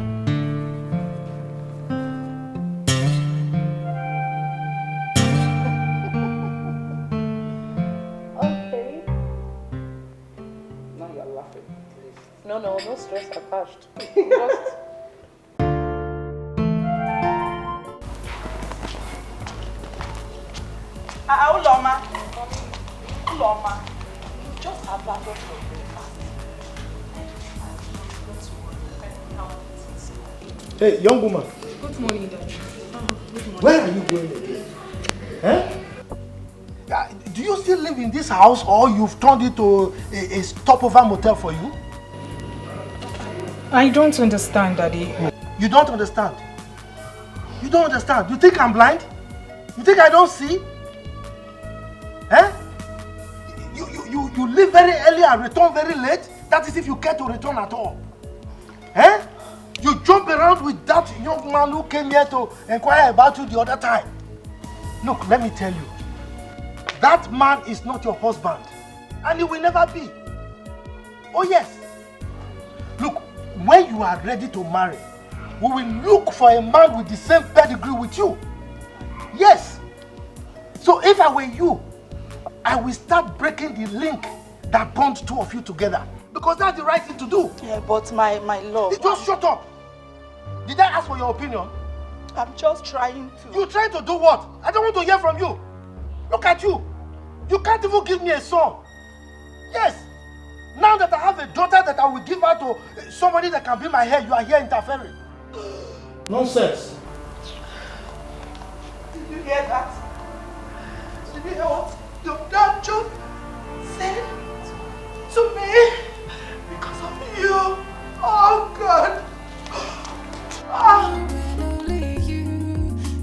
No stress attached. Just... Uloma, you just abandoned your breakfast. Hey, young woman. Good morning, Dad. Where are you going again? Huh? do you still live in this house or you've turned it to a stopover motel for you? I don't understand, Daddy. You don't understand? You don't understand? You think I'm blind? You think I don't see? Eh? You leave very early and return very late? That is if you care to return at all. Eh? You jump around with that young man who came here to inquire about you the other time. Look, let me tell you. That man is not your husband. And he will never be. Oh yes. Look, when you are ready to marry, we will look for a man with the same pedigree with you. Yes. So if I were you, I will start breaking the link that bound two of you together. Because that's the right thing to do. Yeah, but my love... Just shut up. Did I ask for your opinion? I'm just trying to... You trying to do what? I don't want to hear from you. Look at you. You can't even give me a son. Yes. Now that I have a daughter that I will give her to somebody that can be my heir, you are here interfering. Nonsense. Did you hear that? Did you hear what your dad just said to me? Because of you. Oh God. Only you.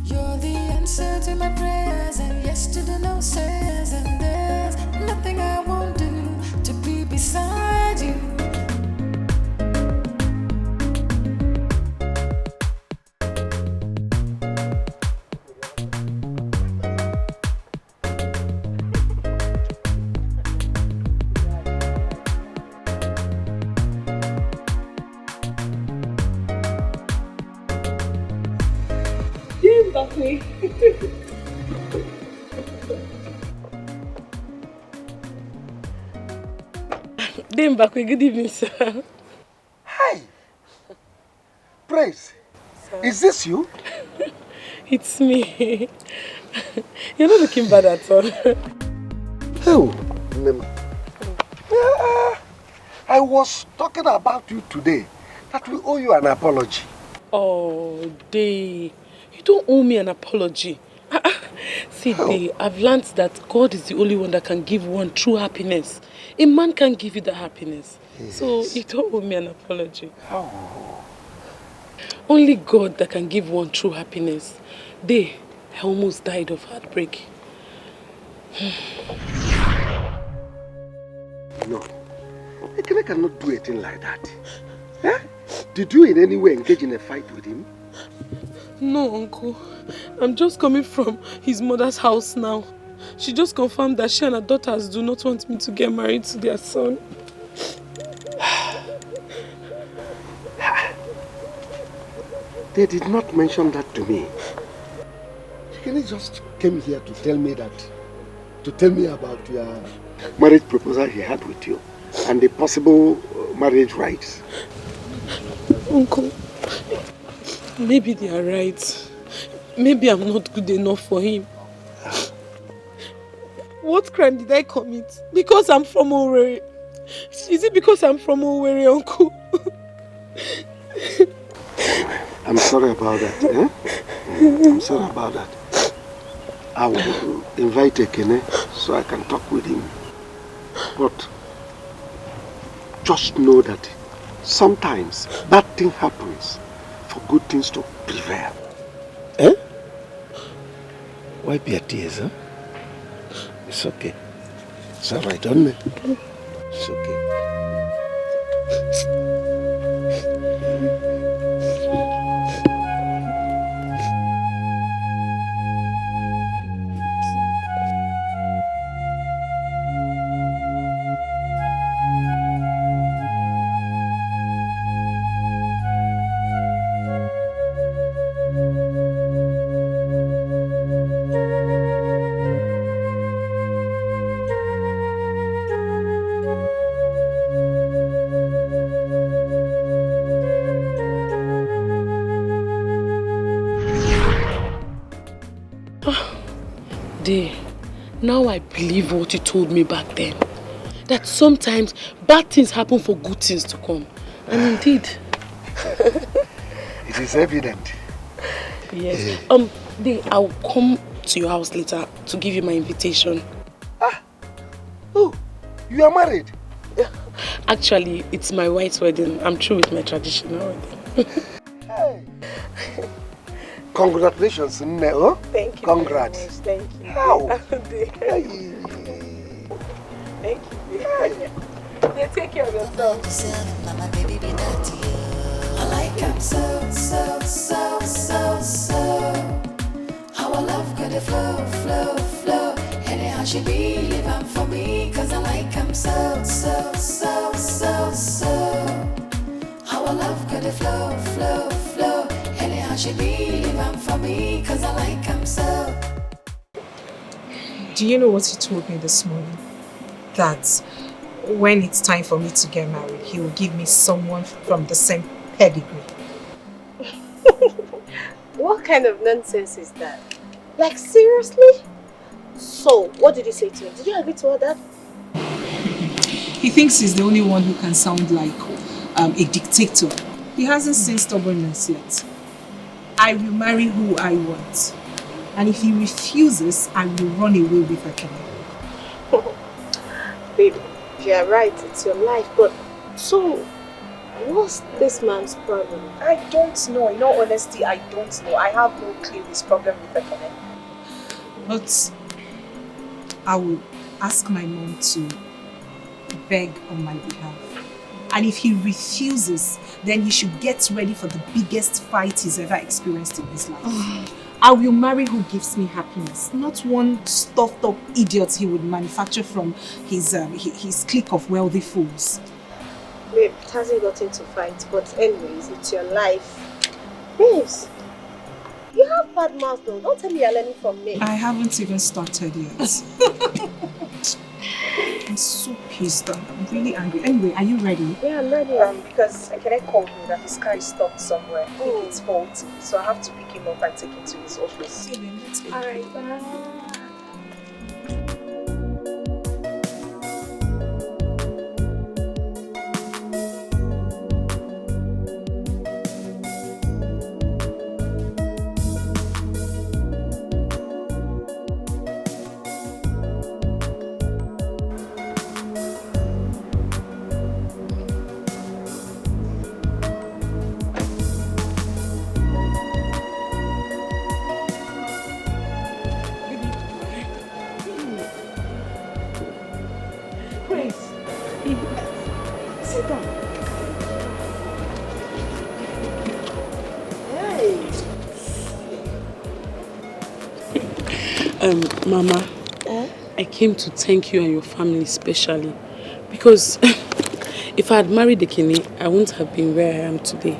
You're the answer to my prayers, and yes to the no says, and there's nothing I won't do to be beside you. Me. Dame Bakwe, good evening, sir. Hi. Praise. Sir? Is this you? It's me. You're not looking bad at all. Oh, I was talking about you today, that we owe you an apology. Oh, Day. You don't owe me an apology. See, Day, I've learned that God is the only one that can give one true happiness. A man can't give you the happiness. Yes. So you don't owe me an apology. Oh. Only God that can give one true happiness. Day, I almost died of heartbreak. No, I cannot do a thing like that. Huh? Did you in any way engage in a fight with him? No, Uncle. I'm just coming from his mother's house now. She just confirmed that she and her daughters do not want me to get married to their son. They did not mention that to me. He just came here to tell me about your marriage proposal he had with you and the possible marriage rights. Uncle, maybe they are right. Maybe I'm not good enough for him. What crime did I commit? Because I'm from Owerri. Is it because I'm from Owerri, Uncle? I'm sorry about that. Eh? I'm sorry about that. I will invite Ekene so I can talk with him. But just know that sometimes bad thing happens for good things to prevail. Eh? Wipe your tears, huh? It's okay. It's alright, don't it? It's okay. Now I believe what you told me back then. That sometimes bad things happen for good things to come. And indeed. It is evident. Yes. I'll come to your house later to give you my invitation. Ah, You are married? Actually, it's my white wedding. I'm through with my traditional wedding. Hey. Congratulations, Neo. Thank you. Congrats. Thank you. How? Thank you. Yeah, take care of yourself. Mama, baby, be that you. I like him so, so, so, so, so. Our love got a flow, flow, flow. Anyhow she be, live on for me. Cause I like him so, so, so, so, so. Our love got a flow, flow, flow. Anyhow she be, live on for me. Cause I like him so. Do you know what he told me this morning? That when it's time for me to get married, he will give me someone from the same pedigree. What kind of nonsense is that? Like, seriously? So, what did you say to him? Did you agree to all that? He thinks he's the only one who can sound like a dictator. He hasn't seen stubbornness yet. I will marry who I want. And if he refuses, I will run away with Ekene. Baby, you're right, it's your life, but so, what's this man's problem? I don't know. In all honesty, I don't know. I have no clue his problem with Ekene. But I will ask my mom to beg on my behalf. And if he refuses, then he should get ready for the biggest fight he's ever experienced in his life. I will marry who gives me happiness, not one stuffed up idiot he would manufacture from his clique of wealthy fools. Babe, it hasn't gotten to fight, but anyways, it's your life. Babes, you have bad mouth though. Don't tell me you're learning from me. I haven't even started yet. I'm so pissed. I'm really angry. Anyway, are you ready? Yeah, I'm ready. Because Ekene called me that his car is stopped somewhere. I think it's faulty, so I have to pick him up and take him to his office. Alright, bye. Mama, I came to thank you and your family specially because if I had married Ekene, I wouldn't have been where I am today.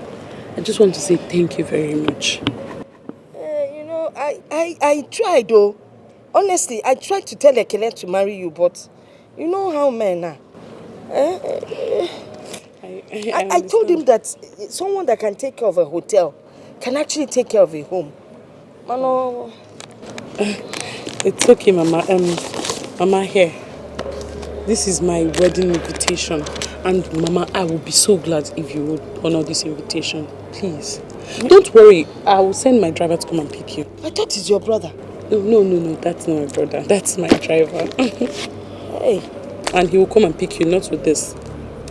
I just want to say thank you very much. You know, I tried though. Honestly, I tried to tell Ekene to marry you, but you know how men are. I told him that someone that can take care of a hotel can actually take care of a home. Mano. It's okay, Mama. Mama, here. This is my wedding invitation. And Mama, I will be so glad if you would honor this invitation. Please. Don't worry. I will send my driver to come and pick you. I thought it's your brother. No. That's not my brother. That's my driver. Hey. And he will come and pick you, not with this.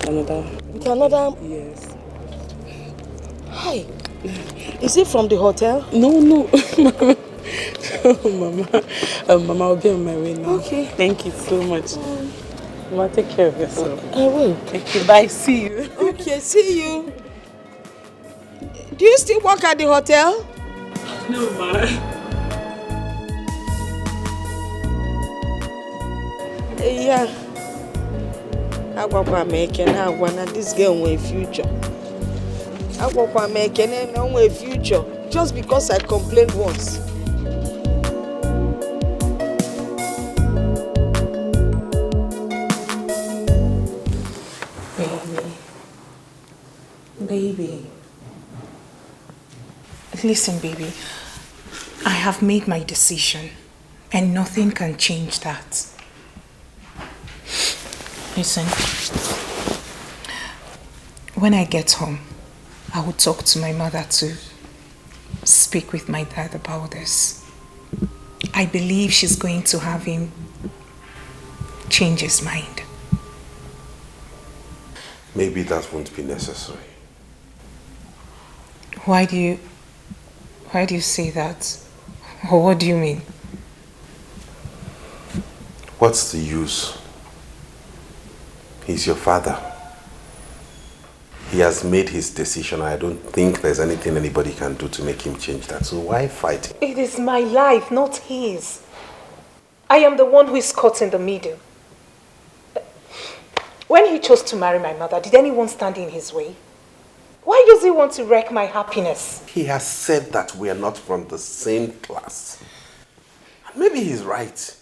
Another. With another? Yes. Hi. Is it from the hotel? No. Mama. Mama, I'll be on my way now. Okay. Thank you so much. Mama, take care of yourself. I will. Thank you. Bye. See you. Okay, see you. Do you still work at the hotel? No, Ma. Yeah. Agwakwa Ekene agwa na this girl nwere future. Agwakwa Ekene na nwere future just because I complained once. Baby. Listen, baby. I have made my decision and nothing can change that. Listen. When I get home, I will talk to my mother to speak with my dad about this. I believe she's going to have him change his mind. maybe that won't be necessary. Why do you say that? Or what do you mean? What's the use? He's your father. He has made his decision. I don't think there's anything anybody can do to make him change that. So why fight? It is my life, not his. I am the one who is caught in the middle. When he chose to marry my mother, did anyone stand in his way? Why does he want to wreck my happiness? He has said that we are not from the same class. And maybe he's right.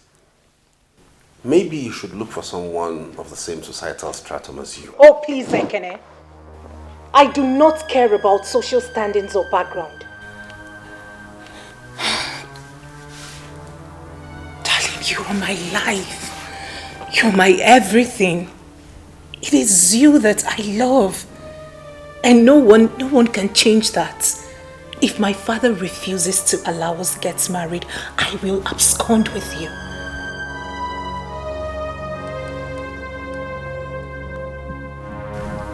Maybe you should look for someone of the same societal stratum as you. Oh, please, Ekene. I do not care about social standings or background. Darling, you are my life. You're my everything. It is you that I love. And no one can change that. If my father refuses to allow us get married, I will abscond with you.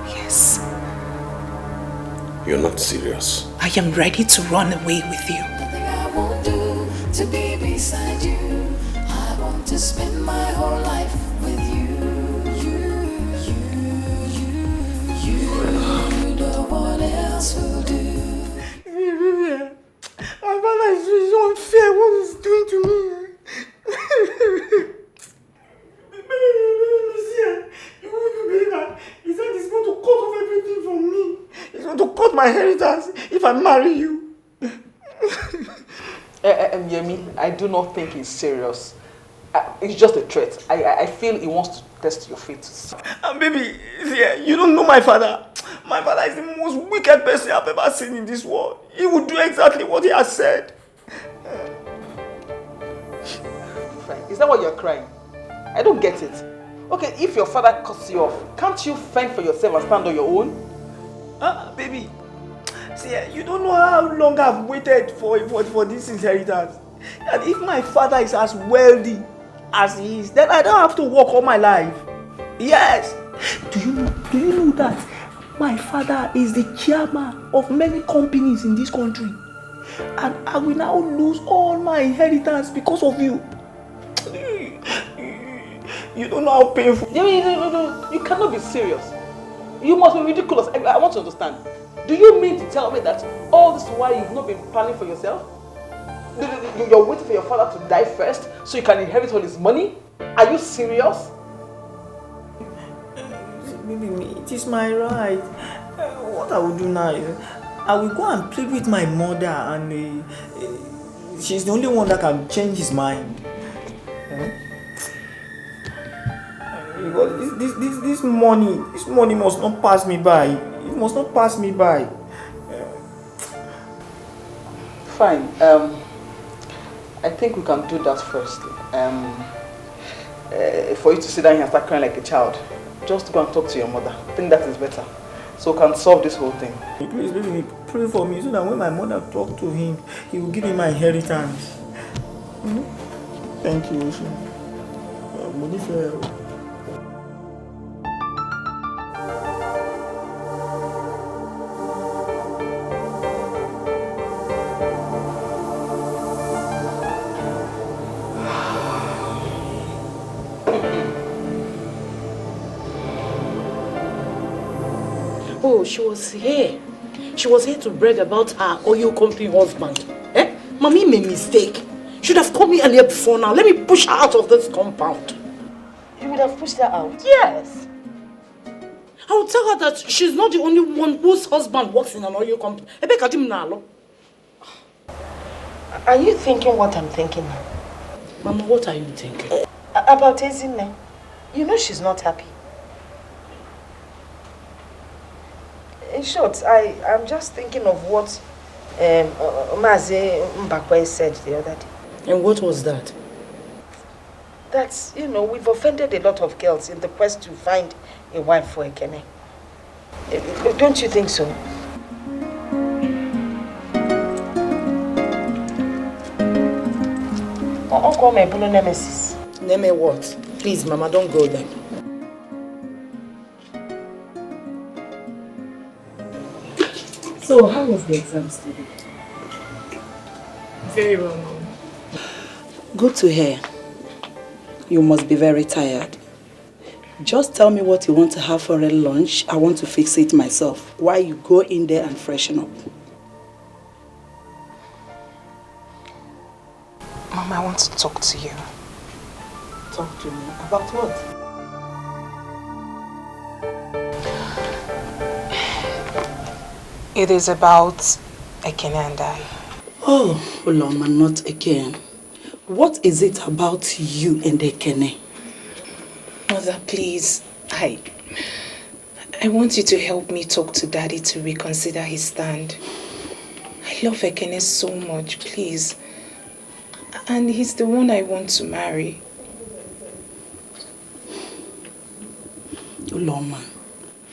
Yes. You're not serious. I am ready to run away with you. Nothing I won't do to be beside you. I want to spend my whole life with you. No one else will do. My father is unfair. What he's doing to me. You won't believe that. He said he's going to cut off everything from me. He's going to cut my inheritance if I marry you. Yemi, I do not think he's serious. It's just a threat. I feel he wants to test your faith. And baby, yeah, you don't know my father. My father is the most wicked person I've ever seen in this world. He would do exactly what he has said. Is that why you're crying? I don't get it. Okay, if your father cuts you off, can't you fend for yourself and stand on your own? Baby, see, you don't know how long I've waited for this inheritance. And if my father is as wealthy as he is, then I don't have to work all my life. Yes. Do you know that my father is the chairman of many companies in this country? And I will now lose all my inheritance because of you. You don't know how painful. No, you cannot be serious. You must be ridiculous. I want to understand. Do you mean to tell me that all this while you've not been planning for yourself? You're waiting for your father to die first so you can inherit all his money? Are you serious? Baby, it is my right. What I will do now is I will go and plead with my mother, and she's the only one that can change his mind. Because this money must not pass me by. It must not pass me by. Fine. I think we can do that first. For you to sit down here and start crying like a child, just go and talk to your mother. I think that is better. So we can solve this whole thing. Please, baby, pray for me so that when my mother talks to him, he will give me my inheritance. Thank you, Ocean. Oh, she was here. She was here to brag about her oil company husband. Mommy made a mistake. Should have called me earlier before now. Let me push her out of this compound. You would have pushed her out? Yes. I will tell her that she's not the only one whose husband works in an oil company. Are you thinking what I'm thinking now? Mama, what are you thinking? About Ezinne. You know she's not happy. In short, I'm just thinking of what Mazi Mbakwe said the other day. And what was that? That, we've offended a lot of girls in the quest to find a wife for Ekene. Don't you think so? Uncle Mebuno Nemesis. Neme what? Please, Mama, don't go there. So, how was the exams today? Very well, Mom. Good to hear. You must be very tired. Just tell me what you want to have for a lunch. I want to fix it myself while you go in there and freshen up. Mom, I want to talk to you. Talk to me? About what? It is about Ekene and I. Oh, Uloma, not again. What is it about you and Ekene? Mother, please, I want you to help me talk to Daddy to reconsider his stand. I love Ekene so much, please. And he's the one I want to marry. Uloma,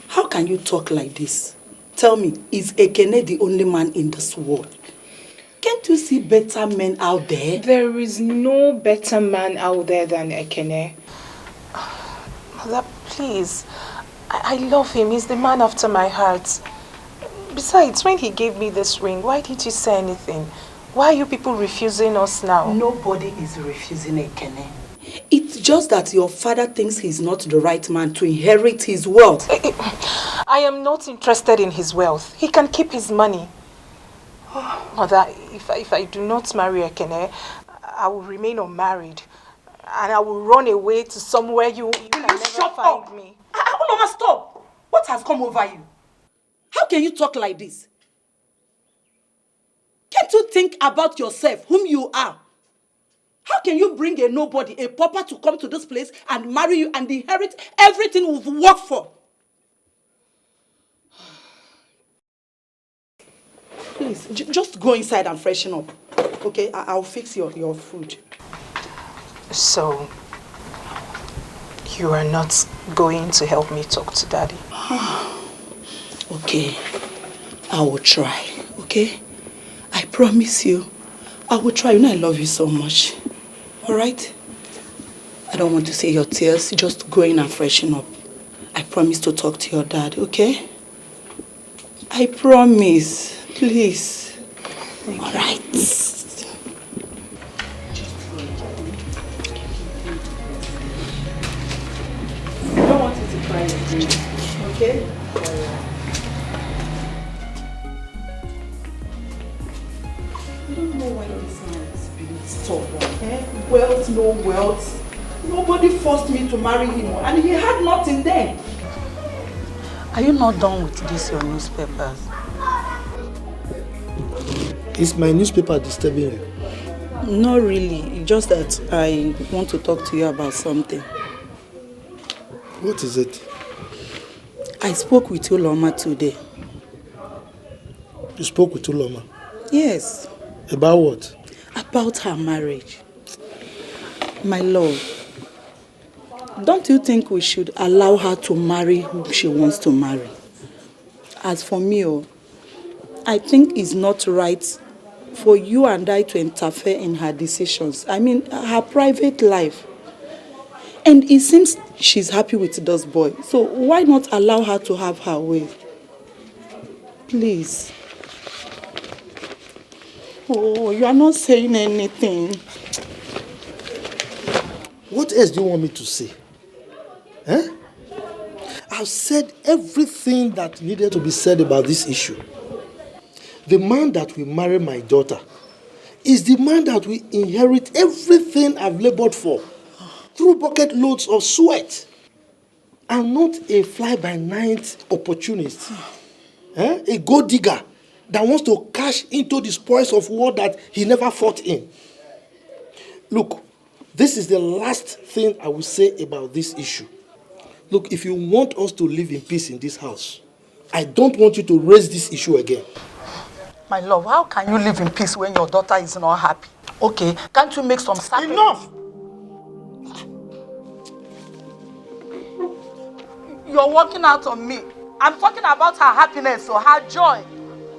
how can you talk like this? Tell me, is Ekene the only man in this world? Can't you see better men out there? There is no better man out there than Ekene. Mother, please. I love him. He's the man after my heart. Besides, when he gave me this ring, why did you say anything? Why are you people refusing us now? Nobody is refusing Ekene. It's just that your father thinks he's not the right man to inherit his wealth. I am not interested in his wealth. He can keep his money. Mother, if I do not marry Ekene, I will remain unmarried. And I will run away to somewhere you can never find me. Uloma, stop! What has come over you? How can you talk like this? Can't you think about yourself, whom you are? How can you bring a nobody, a pauper, to come to this place and marry you and inherit everything we've worked for? Please, just go inside and freshen up. Okay, I'll fix your food. So, you are not going to help me talk to Daddy? Okay, I will try, okay? I promise you, I will try. You know I love you so much. Alright? I don't want to see your tears. Just go in and freshen up. I promise to talk to your dad, okay? I promise. Please. Alright. I don't want you to cry again, okay? I don't know why this man is being stubborn. Wealth, no wealth. Nobody forced me to marry him, and he had nothing then. Are you not done with this, your newspapers? Is my newspaper disturbing you? Not really. Just that I want to talk to you about something. What is it? I spoke with Uloma today. You spoke with Uloma? Yes. About what? About her marriage. My love, don't you think we should allow her to marry who she wants to marry? As for me, I think it's not right for you and I to interfere in her decisions. I mean, her private life. And it seems she's happy with this boy. So why not allow her to have her way? Please. Oh, you are not saying anything. What else do you want me to say? Eh? I've said everything that needed to be said about this issue. The man that will marry my daughter is the man that will inherit everything I've labored for through bucket loads of sweat. I'm not a fly-by-night opportunist. A gold digger that wants to cash into the spoils of war that he never fought in. Look, this is the last thing I will say about this issue. Look, if you want us to live in peace in this house, I don't want you to raise this issue again. My love, how can you live in peace when your daughter is not happy? Okay, can't you make some sacrifice? Enough! You're working out on me. I'm talking about her happiness or her joy.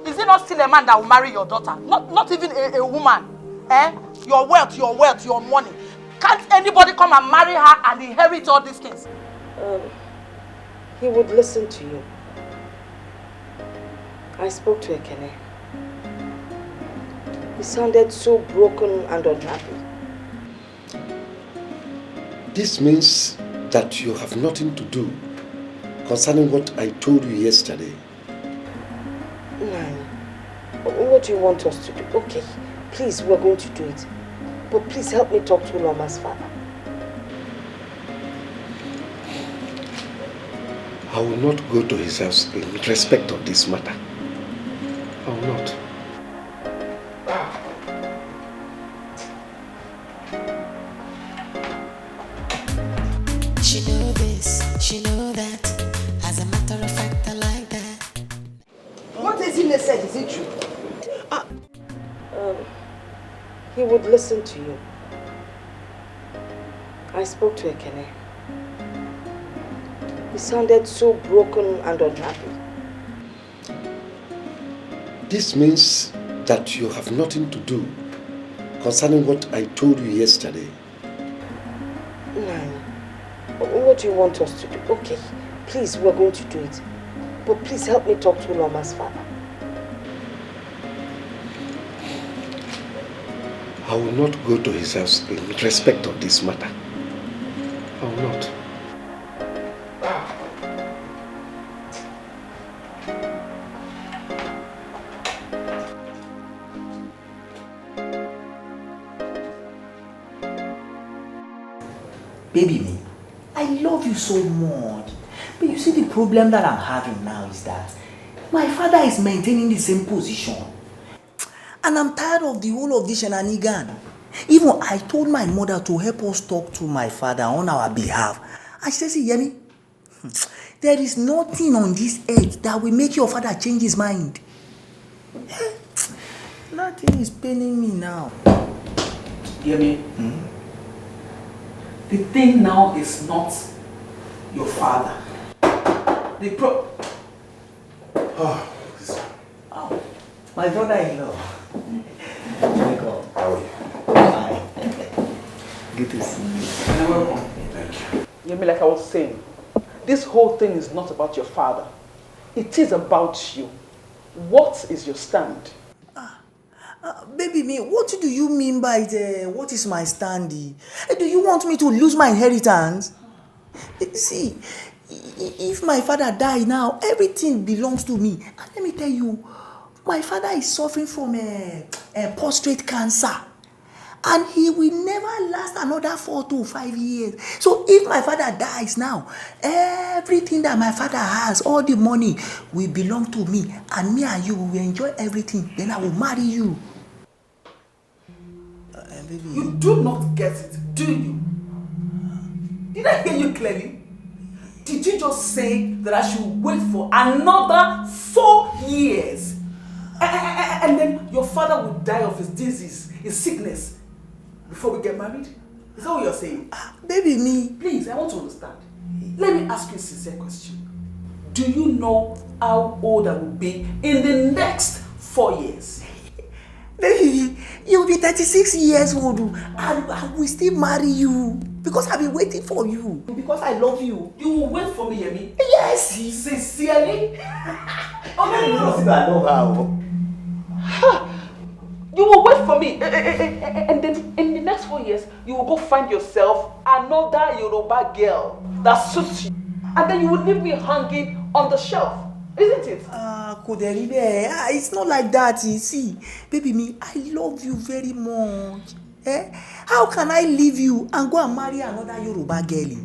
Is it not still a man that will marry your daughter? Not even a woman. Your wealth, your money. Can't anybody come and marry her and inherit all these things? He would listen to you. I spoke to Ekene. He sounded so broken and unhappy. This means that you have nothing to do concerning what I told you yesterday. Nani, what do you want us to do? Okay, please, we're going to do it. But please help me talk to Uloma's father. I will not go to his house in respect of this matter. I will not. She know this, she know that. As a matter of fact, I like that. What is Ini said? Is it true? He would listen to you. I spoke to Ekene. He sounded so broken and unhappy. This means that you have nothing to do concerning what I told you yesterday. Nani, what do you want us to do? Okay, please, we're going to do it. But please help me talk to Uloma's father. I will not go to his house in respect of this matter. I will not. Baby me, I love you so much. But you see, the problem that I'm having now is that my father is maintaining the same position. And I'm tired of the whole of this shenanigan. Even I told my mother to help us talk to my father on our behalf. And she said, see, Yemi, there is nothing on this earth that will make your father change his mind. Nothing is paining me now. Yemi, the thing now is not your father. My brother-in-law. Welcome. How are you? Fine. Good to see you. You're welcome. Thank you. Yemi, like I was saying, this whole thing is not about your father. It is about you. What is your stand? Baby me, what do you mean by what is my stand? Do you want me to lose my inheritance? See, if my father die now, everything belongs to me. And let me tell you, my father is suffering from a prostate cancer. And he will never last another 4 to 5 years. So if my father dies now, everything that my father has, all the money, will belong to me. And me and you will enjoy everything. Then I will marry you. Baby. You do not get it, do you? Did I hear you clearly? Did you just say that I should wait for another 4 years? And then your father will die of his disease, his sickness, before we get married? Is that what you're saying? Baby, me. Please, I want to understand. Let me ask you a sincere question. Do you know how old I will be in the next 4 years? Baby, you'll be 36 years old and I will still marry you because I've been waiting for you. Because I love you. You will wait for me, Yemi? Yes. Sincerely? Oh, no. I know how. You will wait for me, and then in the next 4 years, you will go find yourself another Yoruba girl that suits you, and then you will leave me hanging on the shelf, isn't it? It's not like that, you see. Baby me, I love you very much. How can I leave you and go and marry another Yoruba girl?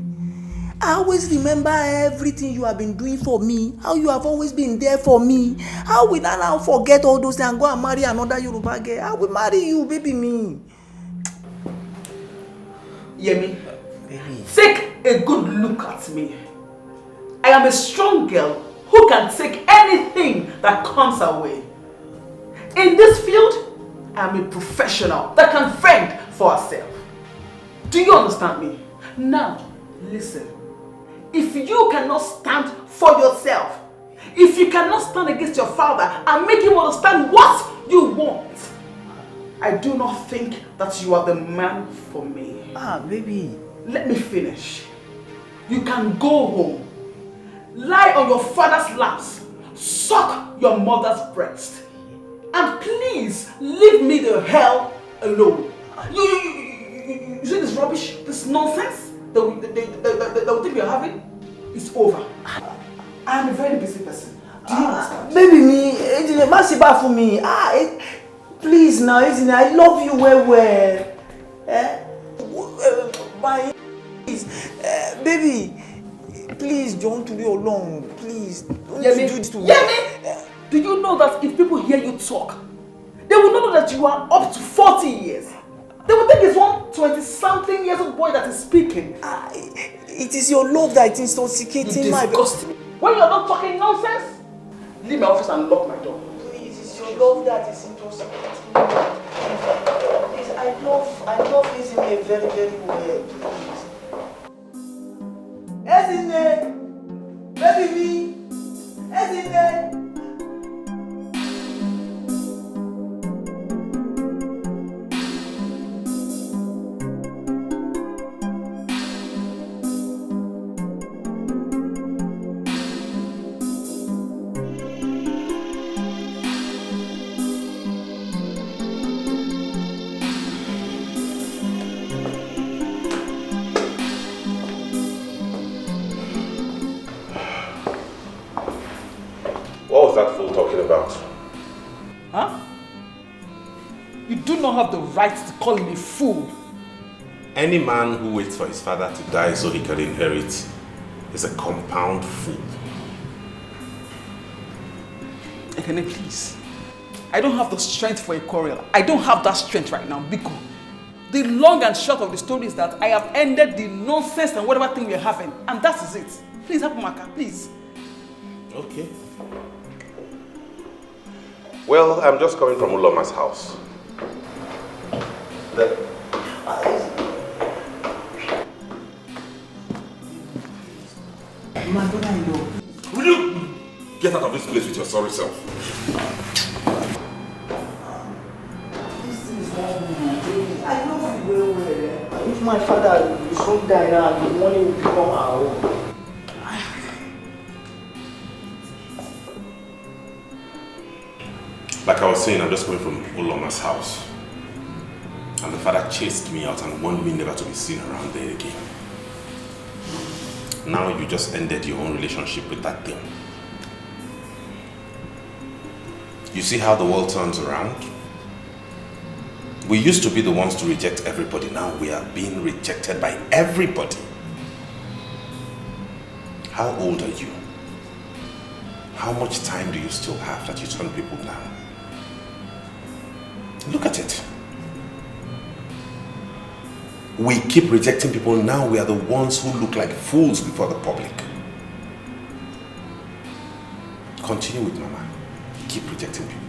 I always remember everything you have been doing for me, how you have always been there for me. How will I now forget all those things and go and marry another Yoruba girl? I will marry you, baby me. Yemi, take a good look at me. I am a strong girl who can take anything that comes her way. In this field, I am a professional that can fend for herself. Do you understand me? Now, listen. If you cannot stand for yourself, if you cannot stand against your father and make him understand what you want, I do not think that you are the man for me. Baby. Let me finish. You can go home, lie on your father's laps, suck your mother's breast. And please leave me the hell alone. You see this rubbish, this nonsense that we think we are having? It's over. I am a very busy person. Do you understand? Baby, me, Masiba for me. Please now, I love you well. Please, baby, please don't do it alone. Please, don't do this to me. Do you know that if people hear you talk, they will not know that you are up to 40 years? They will think it's one 20-something years old boy that is speaking. It is your love that is intoxicating my disgust me. When you're not talking nonsense, leave my office and lock my door. Please, it's your love that is intoxicating. Please, I love Ezine very, very well. Please. Ezine! Baby me! Ezine! What was that fool talking about? Huh? You do not have the right to call him a fool. Any man who waits for his father to die so he can inherit is a compound fool. Ekene, please. I don't have the strength for a quarrel. I don't have that strength right now, Biko. The long and short of the story is that I have ended the nonsense and whatever thing we're having, and that is it. Please help Maka, please. Okay. Well, I'm just coming from Uloma's house. My brother-in-law. Will you get out of this place with your sorry self? I know you well. If my father is home die now, the money will become our own. Like I was saying, I'm just coming from Uloma's house. And the father chased me out and warned me never to be seen around there again. Now you just ended your own relationship with that thing. You see how the world turns around? We used to be the ones to reject everybody. Now we are being rejected by everybody. How old are you? How much time do you still have that you turn people down? Look at it. We keep rejecting people. Now we are the ones who look like fools before the public. Continue with Mama. Keep rejecting people.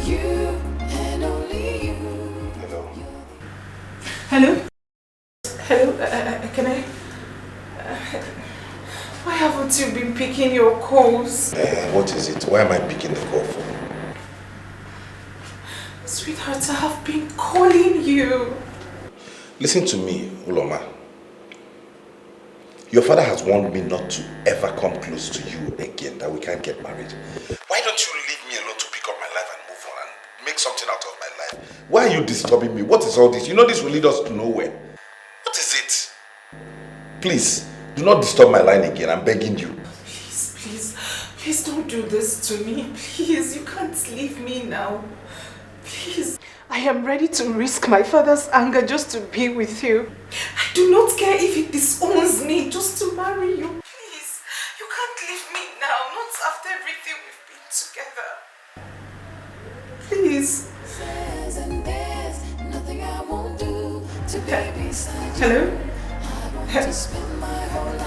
You and only you. Hello? Hello? Can I? Why haven't you been picking your calls? What is it? Why am I picking the call for? Sweetheart, I have been calling you. Listen to me, Uloma. Your father has warned me not to ever come close to you again, that we can't get married. Why don't you leave me alone to pick up my life and move on and make something out of my life? Why are you disturbing me? What is all this? You know this will lead us to nowhere. What is it? Please, do not disturb my line again. I'm begging you. Please don't do this to me. Please, you can't leave me now. Please. I am ready to risk my father's anger just to be with you. I do not care if he disowns me just to marry you. Please, you can't leave me now. Not after everything we've been together. Please. Hello?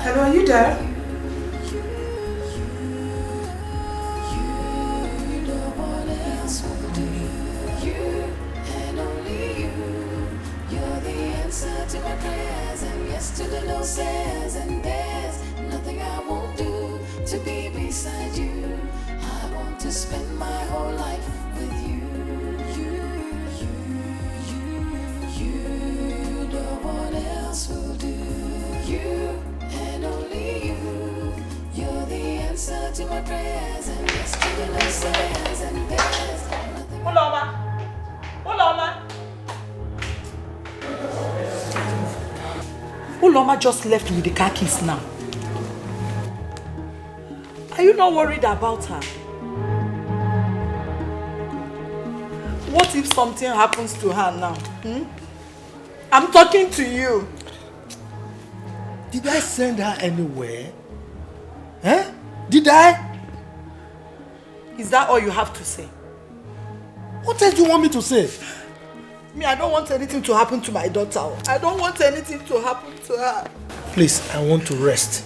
Hello, are you there? To my prayers and yes to the no says, and there's nothing I won't do to be beside you. I want to spend my whole life with you. You, no one else will do. You and only you. You're the answer to my prayers and yes to the no says, and there's nothing. Uloma. Uloma just left with the car keys now. Are you not worried about her? What if something happens to her now? I'm talking to you. Did I send her anywhere? Huh? Did I? Is that all you have to say? What else do you want me to say? Me, I don't want anything to happen to my daughter. I don't want anything to happen to her. Please, I want to rest.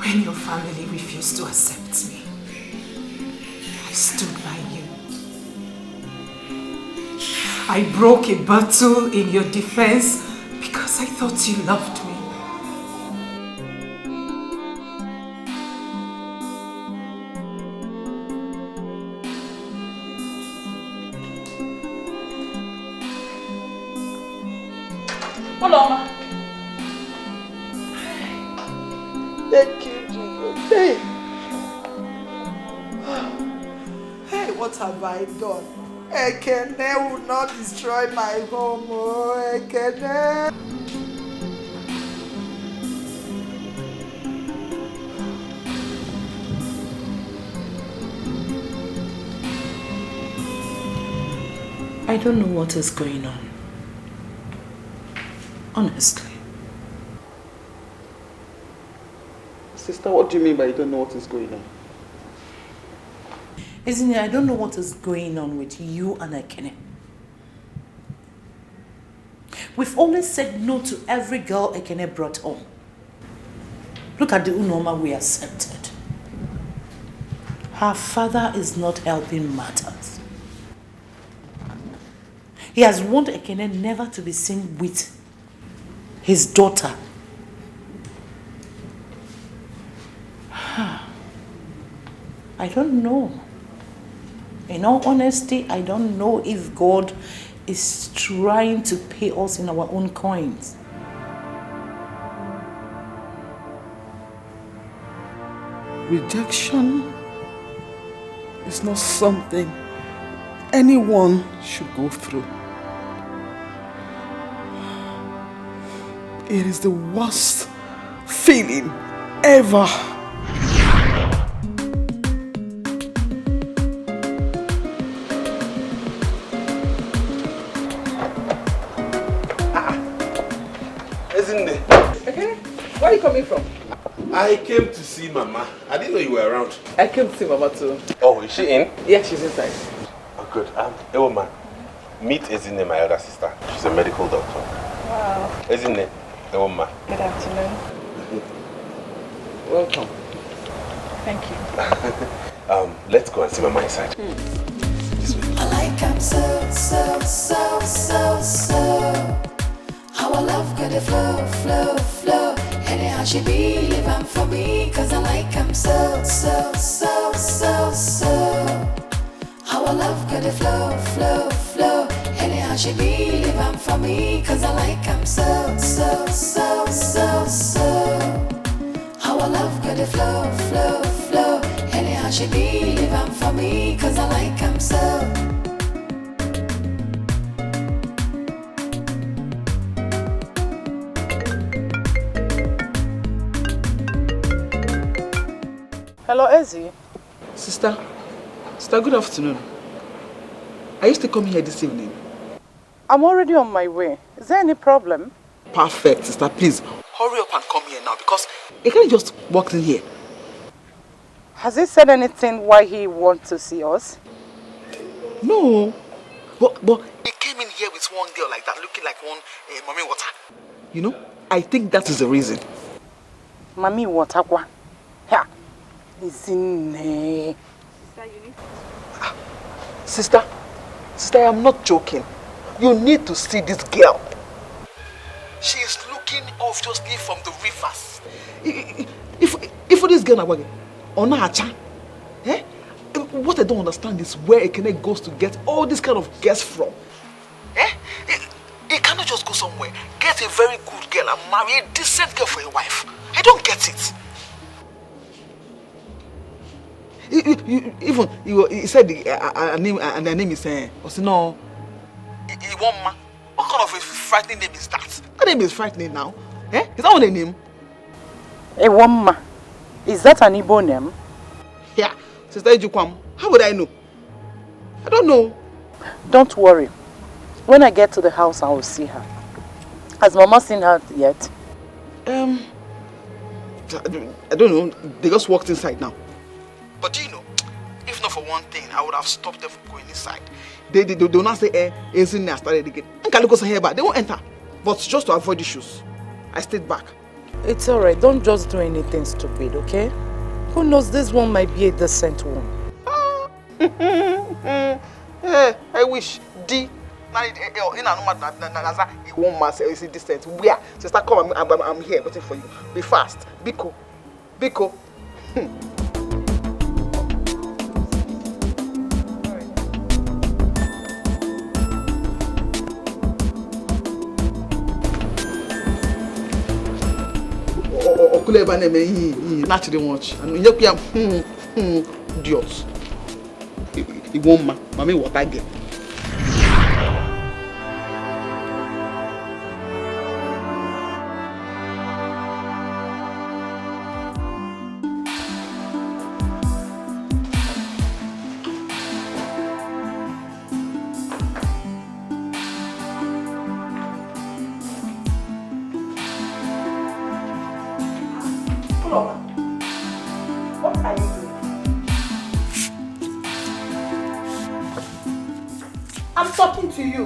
When your family refused to accept me, I stood by you. I broke a bottle in your defense because I thought you loved me. Uloma. Thank you, Jesus. Hey. Hey, what have I done? Ekene will not destroy my home. Oh, Ekene. I don't know what is going on. Honestly. Sister, what do you mean by you don't know what is going on? Isn't it? I don't know what is going on with you and Ekene. We've always said no to every girl Ekene brought home. Look at the Unoma we accepted. Her father is not helping matters. He has warned Ekene never to be seen with his daughter. I don't know. In all honesty, I don't know if God is trying to pay us in our own coins. Rejection It's not something anyone should go through. It is the worst feeling ever. Isn't it? Okay. Where are you coming from? I came to see Mama. I didn't know you were around. I came to see Mama too. Oh, is she in? Yeah, she's inside. Oh, good. Hey, woman. Meet Ezinne, my elder sister. She's a medical doctor. Wow. Ezinne, the woman. Good afternoon. Welcome. Thank you. Let's go and see Mama inside. I like him so. How our love got to flow. Anyhow she be living for me, cause I like him so. How our love got to flow. Anyhow she be living for me, cause I like him so. How our love got to flow. Anyhow she be living for me, cause I like him so. Hello, Ezzy. Sister, good afternoon. Are you still coming here this evening? I'm already on my way. Is there any problem? Perfect, sister. Please, hurry up and come here now because he can't just walk in here. Has he said anything why he wants to see us? No. But he came in here with one girl like that, looking like one mommy water. You know, I think that is the reason. Mommy water kwa? Yeah. Isn't Sister, I am not joking. You need to see this girl. She is looking obviously from the rivers. If this girl is on her chan, what I don't understand is where Ekene goes to get all this kind of guests from. He cannot just go somewhere, get a very good girl and marry a decent girl for a wife. I don't get it. Even he said her name is Osino. Iwoma. What kind of a frightening name is that? That name is frightening now. Is that what a name? Iwoma. Is that an Igbo name? Yeah, Sister Ejukwam. How would I know? I don't know. Don't worry. When I get to the house, I will see her. Has Mama seen her yet? I don't know. They just walked inside now. But do you know, if not for one thing, I would have stopped them from going inside. They do not say, isn't there started again. They won't enter. But just to avoid issues, I stayed back. It's alright. Don't just do anything stupid, okay? Who knows, this one might be a decent one. I wish. Decent. Where? Sister, come. I'm here waiting for you. Be fast. Biko. Okuleba name he naturally watch and you idiot. He won't mommy what I get. What are you doing? I'm talking to you.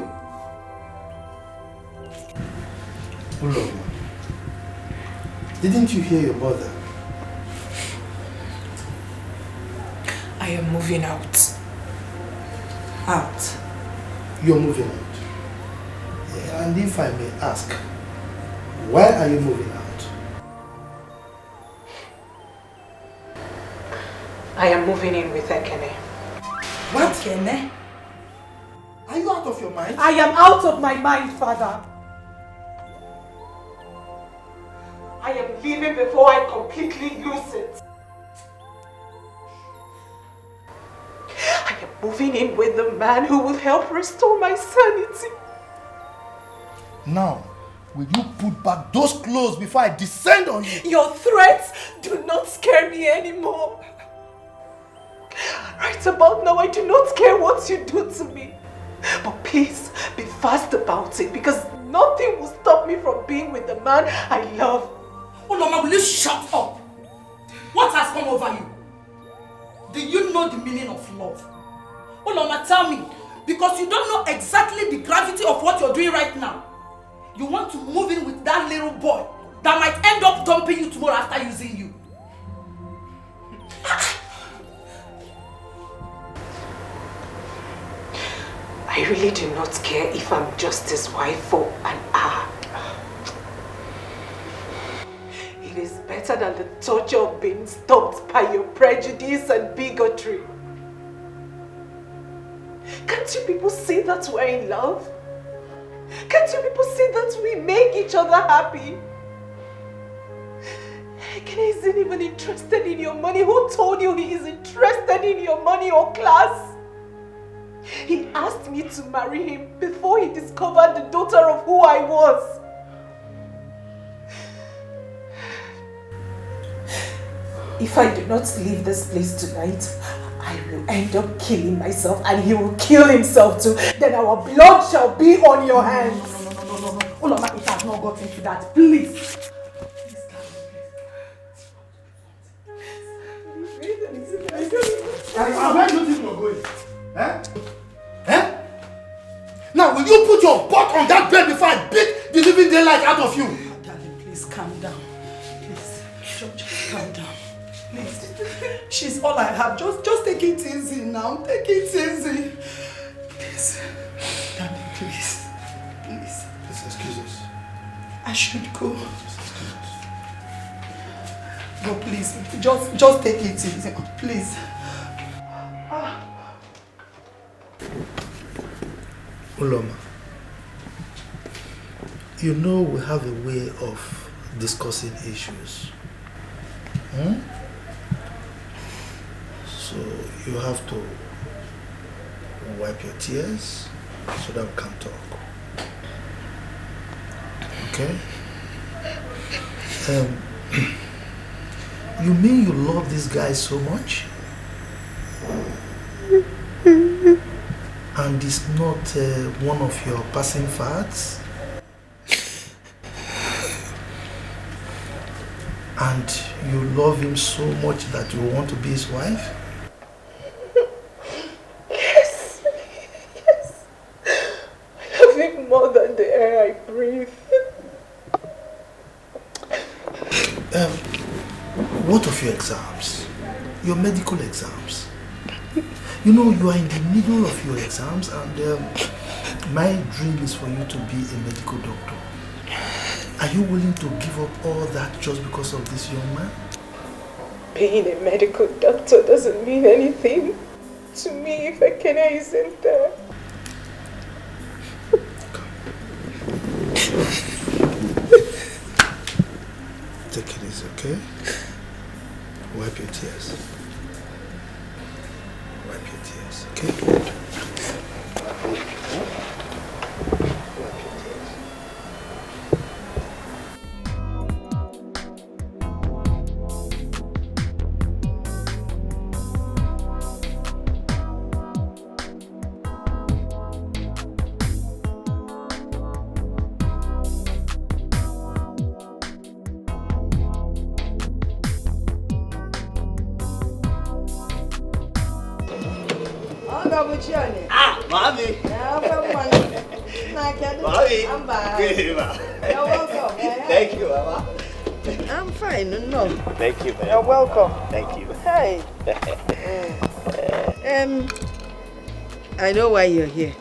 Hello. Didn't you hear your mother? I am moving out. Out? You're moving out? Yeah, and if I may ask, why are you moving out? I am moving in with Ekene. What? Ekene? Are you out of your mind? I am out of my mind, Father. I am leaving before I completely lose it. moving in with the man who will help restore my sanity. Now, will you put back those clothes before I descend on you? Your threats do not scare me anymore. Right about now, I do not care what you do to me. But please, be fast about it, because nothing will stop me from being with the man I love. Oh, Mama, will you shut up? What has come over you? Do you know the meaning of love? Oh, Mama, tell me, because you don't know exactly the gravity of what you're doing right now. You want to move in with that little boy that might end up dumping you tomorrow after using you. I really do not care if I'm just his wife for an hour. It is better than the torture of being stopped by your prejudice and bigotry. Can't you people see that we're in love? Can't you people see that we make each other happy? Ekene isn't even interested in your money. Who told you he is interested in your money or class? He asked me to marry him before he discovered the daughter of who I was. If I do not leave this place tonight, I will end up killing myself and he will kill himself too. Then our blood shall be on your hands. No. Oh, Mama, it has not gotten to that. Please. Where do you think you're going? Now, will you put your butt on that bed before I beat the living daylight out of you? Darling, please calm down. Please, just calm down. Please. She's all I have. Just take it easy now. Take it easy. Please. Darling, please. Please. Please excuse us. I should go. No, please. Just take it easy. Please. Uloma, you know we have a way of discussing issues. So you have to wipe your tears so that we can talk. Okay? You mean you love this guy so much? And it's not one of your passing fads? And you love him so much that you want to be his wife? Yes. I love him more than the air I breathe. What of your exams? Your medical exams? You know, you are in the middle of your exams and my dream is for you to be a medical doctor. Are you willing to give up all that just because of this young man? Being a medical doctor doesn't mean anything to me if Ekene isn't there. Take it easy, okay? Wipe your tears. Wipe your tears, okay? Mommy. Mommy. I'm back. Good, Ma. You're welcome. Thank you, Mama. I'm fine, no. Thank you, man. You're welcome. Thank you. Hey. I know why you're here.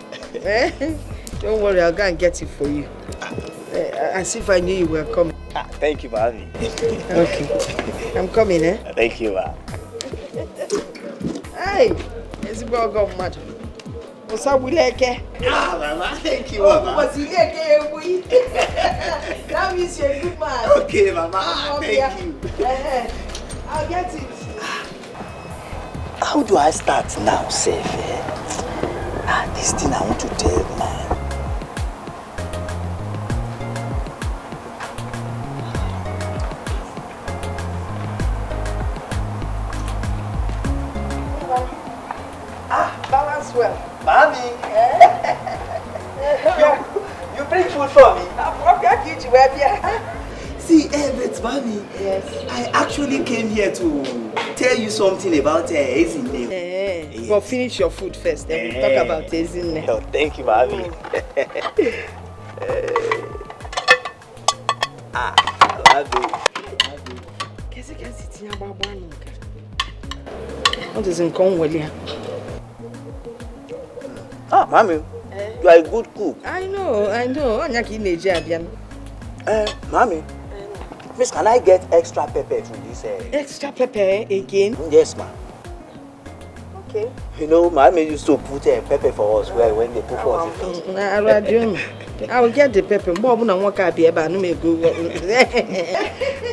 Don't worry, I'll go and get it for you. As if I knew you were coming. Thank you, Mommy. Okay. I'm coming, eh? Thank you, Ma. Hey. It's about mad. What's up, Wileke? Mama, thank you, Mama. What's Wileke? That means you're a good man. Okay, Mama. Thank you. I'll get it. How do I start now, Seth? this thing I want to tell man. Balance well. Mommy, you bring food for me. See, but mommy, yes. I actually came here to tell you something about Ezine. Yes. But finish your food first, then we'll talk about Ezine. Oh, thank you, mommy. What is in Conway? Ah, mommy, you are a good cook. I know. Mommy, please can I get extra pepper to this? Extra pepper again? Yes, ma'am. Okay. You know, mommy used to put pepper for us when they put for us. I will get the pepper. Mommy,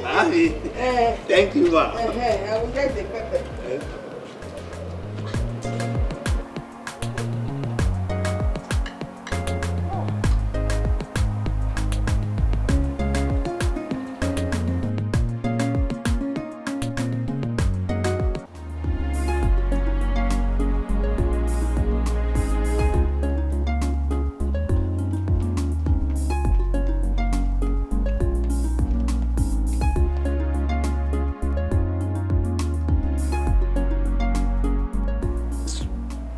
Mommy, thank you, ma'am. I will get the pepper.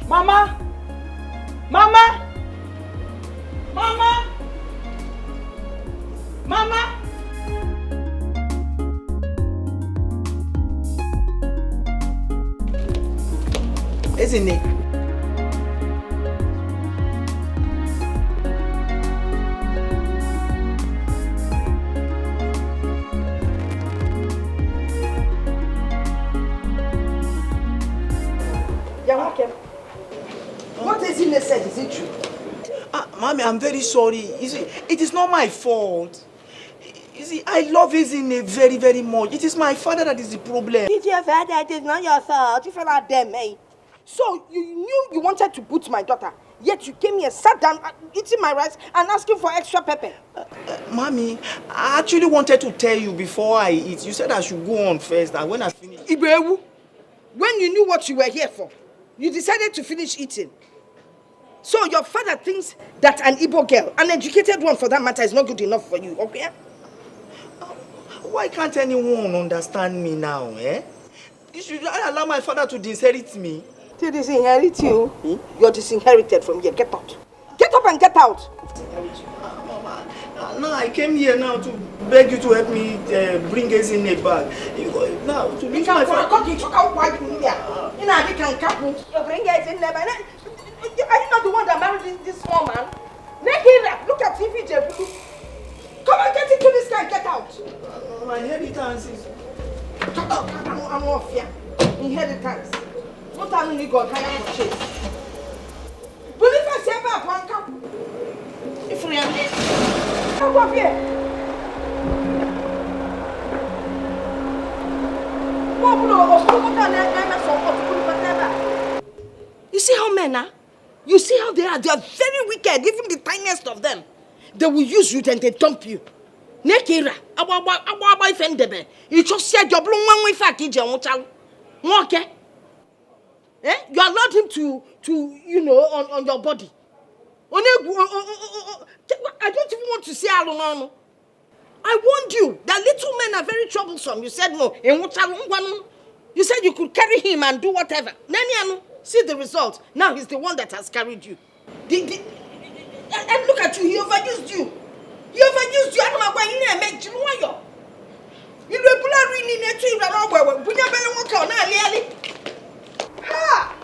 Mama! Mama! Mama! Mama! Isn't it? What Ezine said, is it true? Mommy, I'm very sorry. You see, it is not my fault. You see, I love Ezine very, very much. It is my father that is the problem. It's your father, it is not your fault. You fell out there, eh? So you knew you wanted to put my daughter, yet you came here, sat down, eating my rice and asking for extra pepper. Mommy, I actually wanted to tell you before I eat. You said I should go on first, and when I finish... Ibewu, when you knew what you were here for, you decided to finish eating. So your father thinks that an Igbo girl, an educated one for that matter, is not good enough for you, okay? Why can't anyone understand me now, eh? You should allow my father to disinherit me. To disinherit you? You're disinherited from here. Get out. Get up and get out. Mama, now I came here now to beg you to help me bring Ezine back. Now, to reach my father... You bring Ezine back. Are you not the one that married this small man? Look at TV, Jebu. Come on, get into this guy, get out. My inheritance is... I'm off here. Inheritance. What time you got higher for chase? Believe I say about one cup. If we are come up here. You see how men are? You see how they are? They are very wicked, even the tiniest of them. They will use you, then they dump you. Nekira, awa ifendebe. You just said your blue one way fat ije onchal. Okay? Eh? You allowed him to you know, on your body. I don't even want to say alone. I warned you that little men are very troublesome. You said no. You said you could carry him and do whatever. See the result. Now he's the one that has carried you. And look at you, he overused you. He overused you. I don't know why he didn't make you. You will pull out in the tree and over. Put your belly walk on. Ha!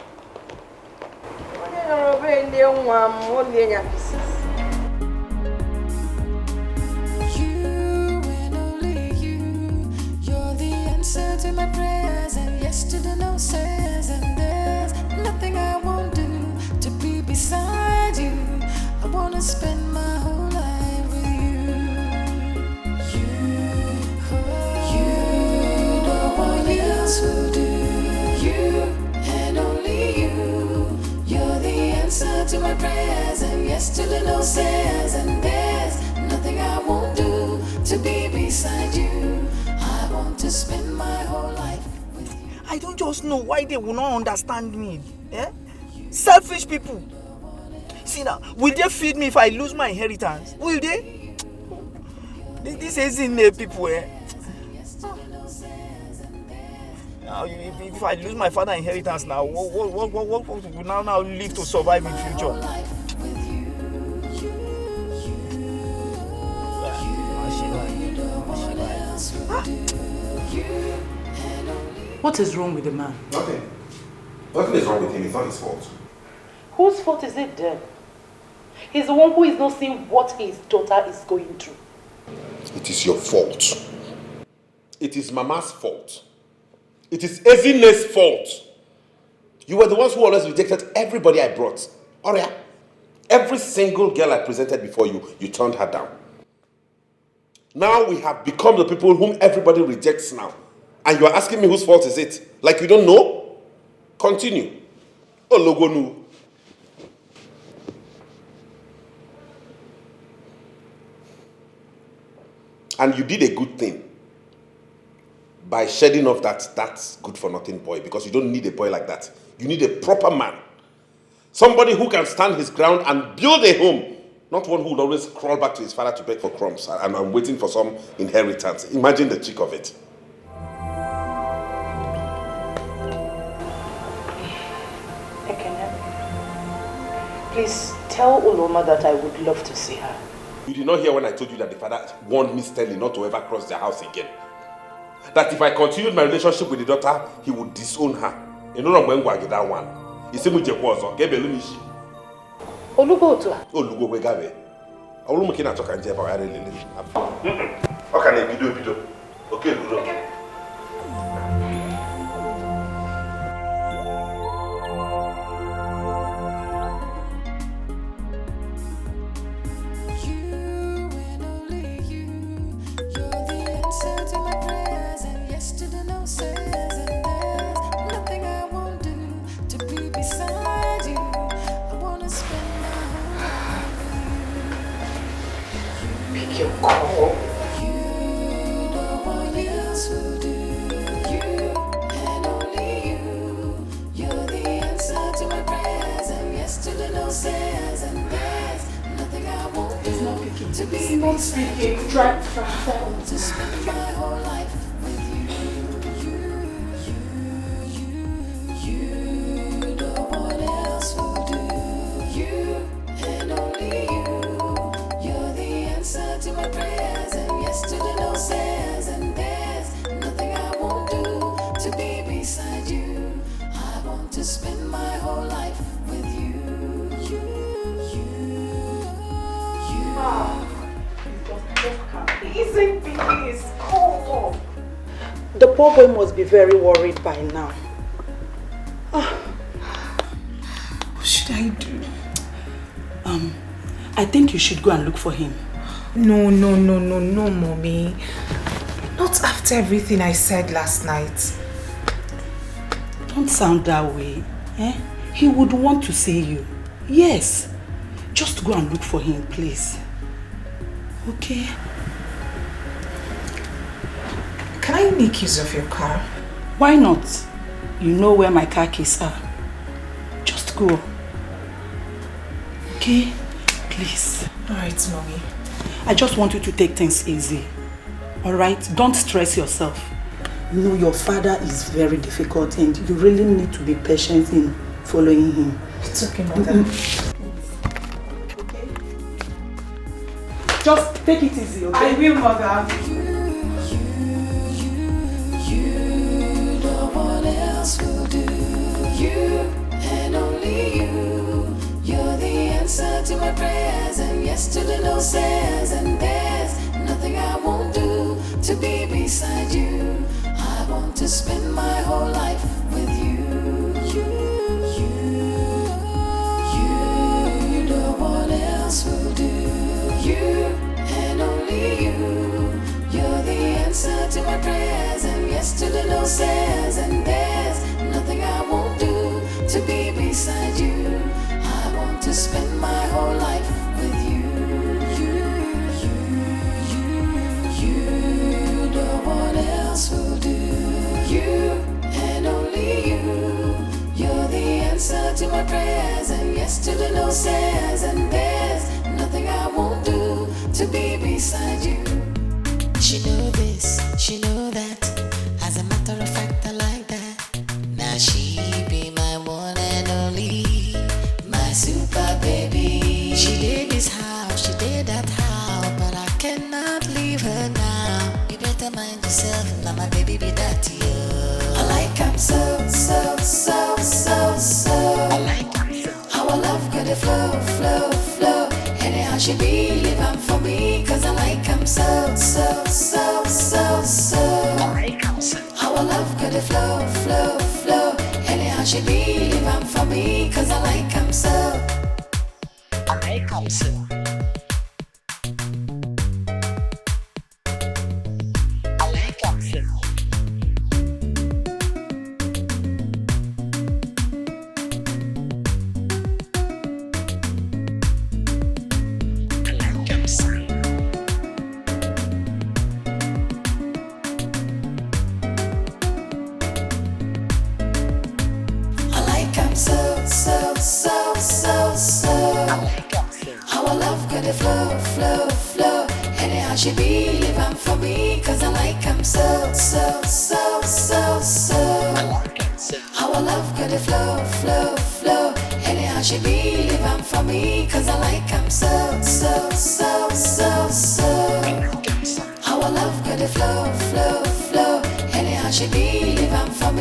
You and only you. You're the answer to my prayers and yes to the no says. And there's nothing I won't do to be beside you. I wanna spend my whole life with you. You know what else will do. You and only you. You're the answer to my prayers. yes to the no says, and there's nothing I won't do to be beside you. I want to spend my whole life with you. I don't just know why they will not understand me. Eh? Selfish people. See now, will they feed me if I lose my inheritance? Will they? This isn't people, eh? Now, if I lose my father's inheritance now, what will now live to survive in future? What is wrong with the man? Nothing. Nothing is wrong with him. It's not his fault. Whose fault is it then? He's the one who is not seeing what his daughter is going through. It is your fault. It is Mama's fault. It is Ezine's fault. You were the ones who always rejected everybody I brought. Oria, every single girl I presented before you, you turned her down. Now we have become the people whom everybody rejects now. And you are asking me whose fault is it? Like you don't know? Continue. Ologonu. And you did a good thing by shedding off that's good for nothing boy, because you don't need a boy like that. You need a proper man. Somebody who can stand his ground and build a home. Not one who will always crawl back to his father to beg for crumbs and I'm waiting for some inheritance. Imagine the cheek of it. Please tell Uloma that I would love to see her. You did not hear when I told you that the father warned me Stella not to ever cross their house again. That if I continued my relationship with the daughter, he would disown her. You know when I get that one. You see me Jekwazo, Gebelunishi. Olugo to her. Olugo Wegabe. I will make a talk and Jeba. Okay, video. Okay, good. The poor boy must be very worried by now. What should I do? I think you should go and look for him. No, Mommy. Not after everything I said last night. Don't sound that way. Eh? He would want to see you. Yes. Just go and look for him, please. Okay? Can I make use of your car? Why not? You know where my car keys are. Just go. Okay? Please. Alright, Mommy. I just want you to take things easy. Alright? Don't stress yourself. You know your father is very difficult and you really need to be patient in following him. It's okay, Mother. Okay? Just take it easy, okay? I will, Mother. Will do. You and only you. You're the answer to my prayers and yes to the no says, and there's nothing I won't do to be beside you. I want to spend my whole life with you. You, no one else will do. You and only you. You're the answer to my prayers and yes to the no says, and there's nothing I won't do to be beside you. I want to spend my whole life answer to my prayers and yes to the no says, and there's nothing I won't do to be beside you. She know this, she know that. As a matter of fact, I like that. Now she be my one and only, my super baby. She did this house, she did that house, but I cannot leave her now. You better mind yourself, now my baby be that to you. I like him so, so, so, so, so. I like him so. Our love could flow, flow, flow. Anyhow she be, leave him for me, cause I like him so, so, so, so, so. I like him so. Our love could flow, flow, flow. Anyhow she be, leave him for me, cause I like him so. I like him so. I like him so. Flow, flow, flow. Anyhow she be, leave him for me, cause I like him so, so, so, so, so. I like him so. Our love could flow, flow, flow. Anyhow she be, leave him for me, cause I like him so, so, so, so, so. I like him so. Our love could flow, flow, flow. Anyhow she be, leave him for me.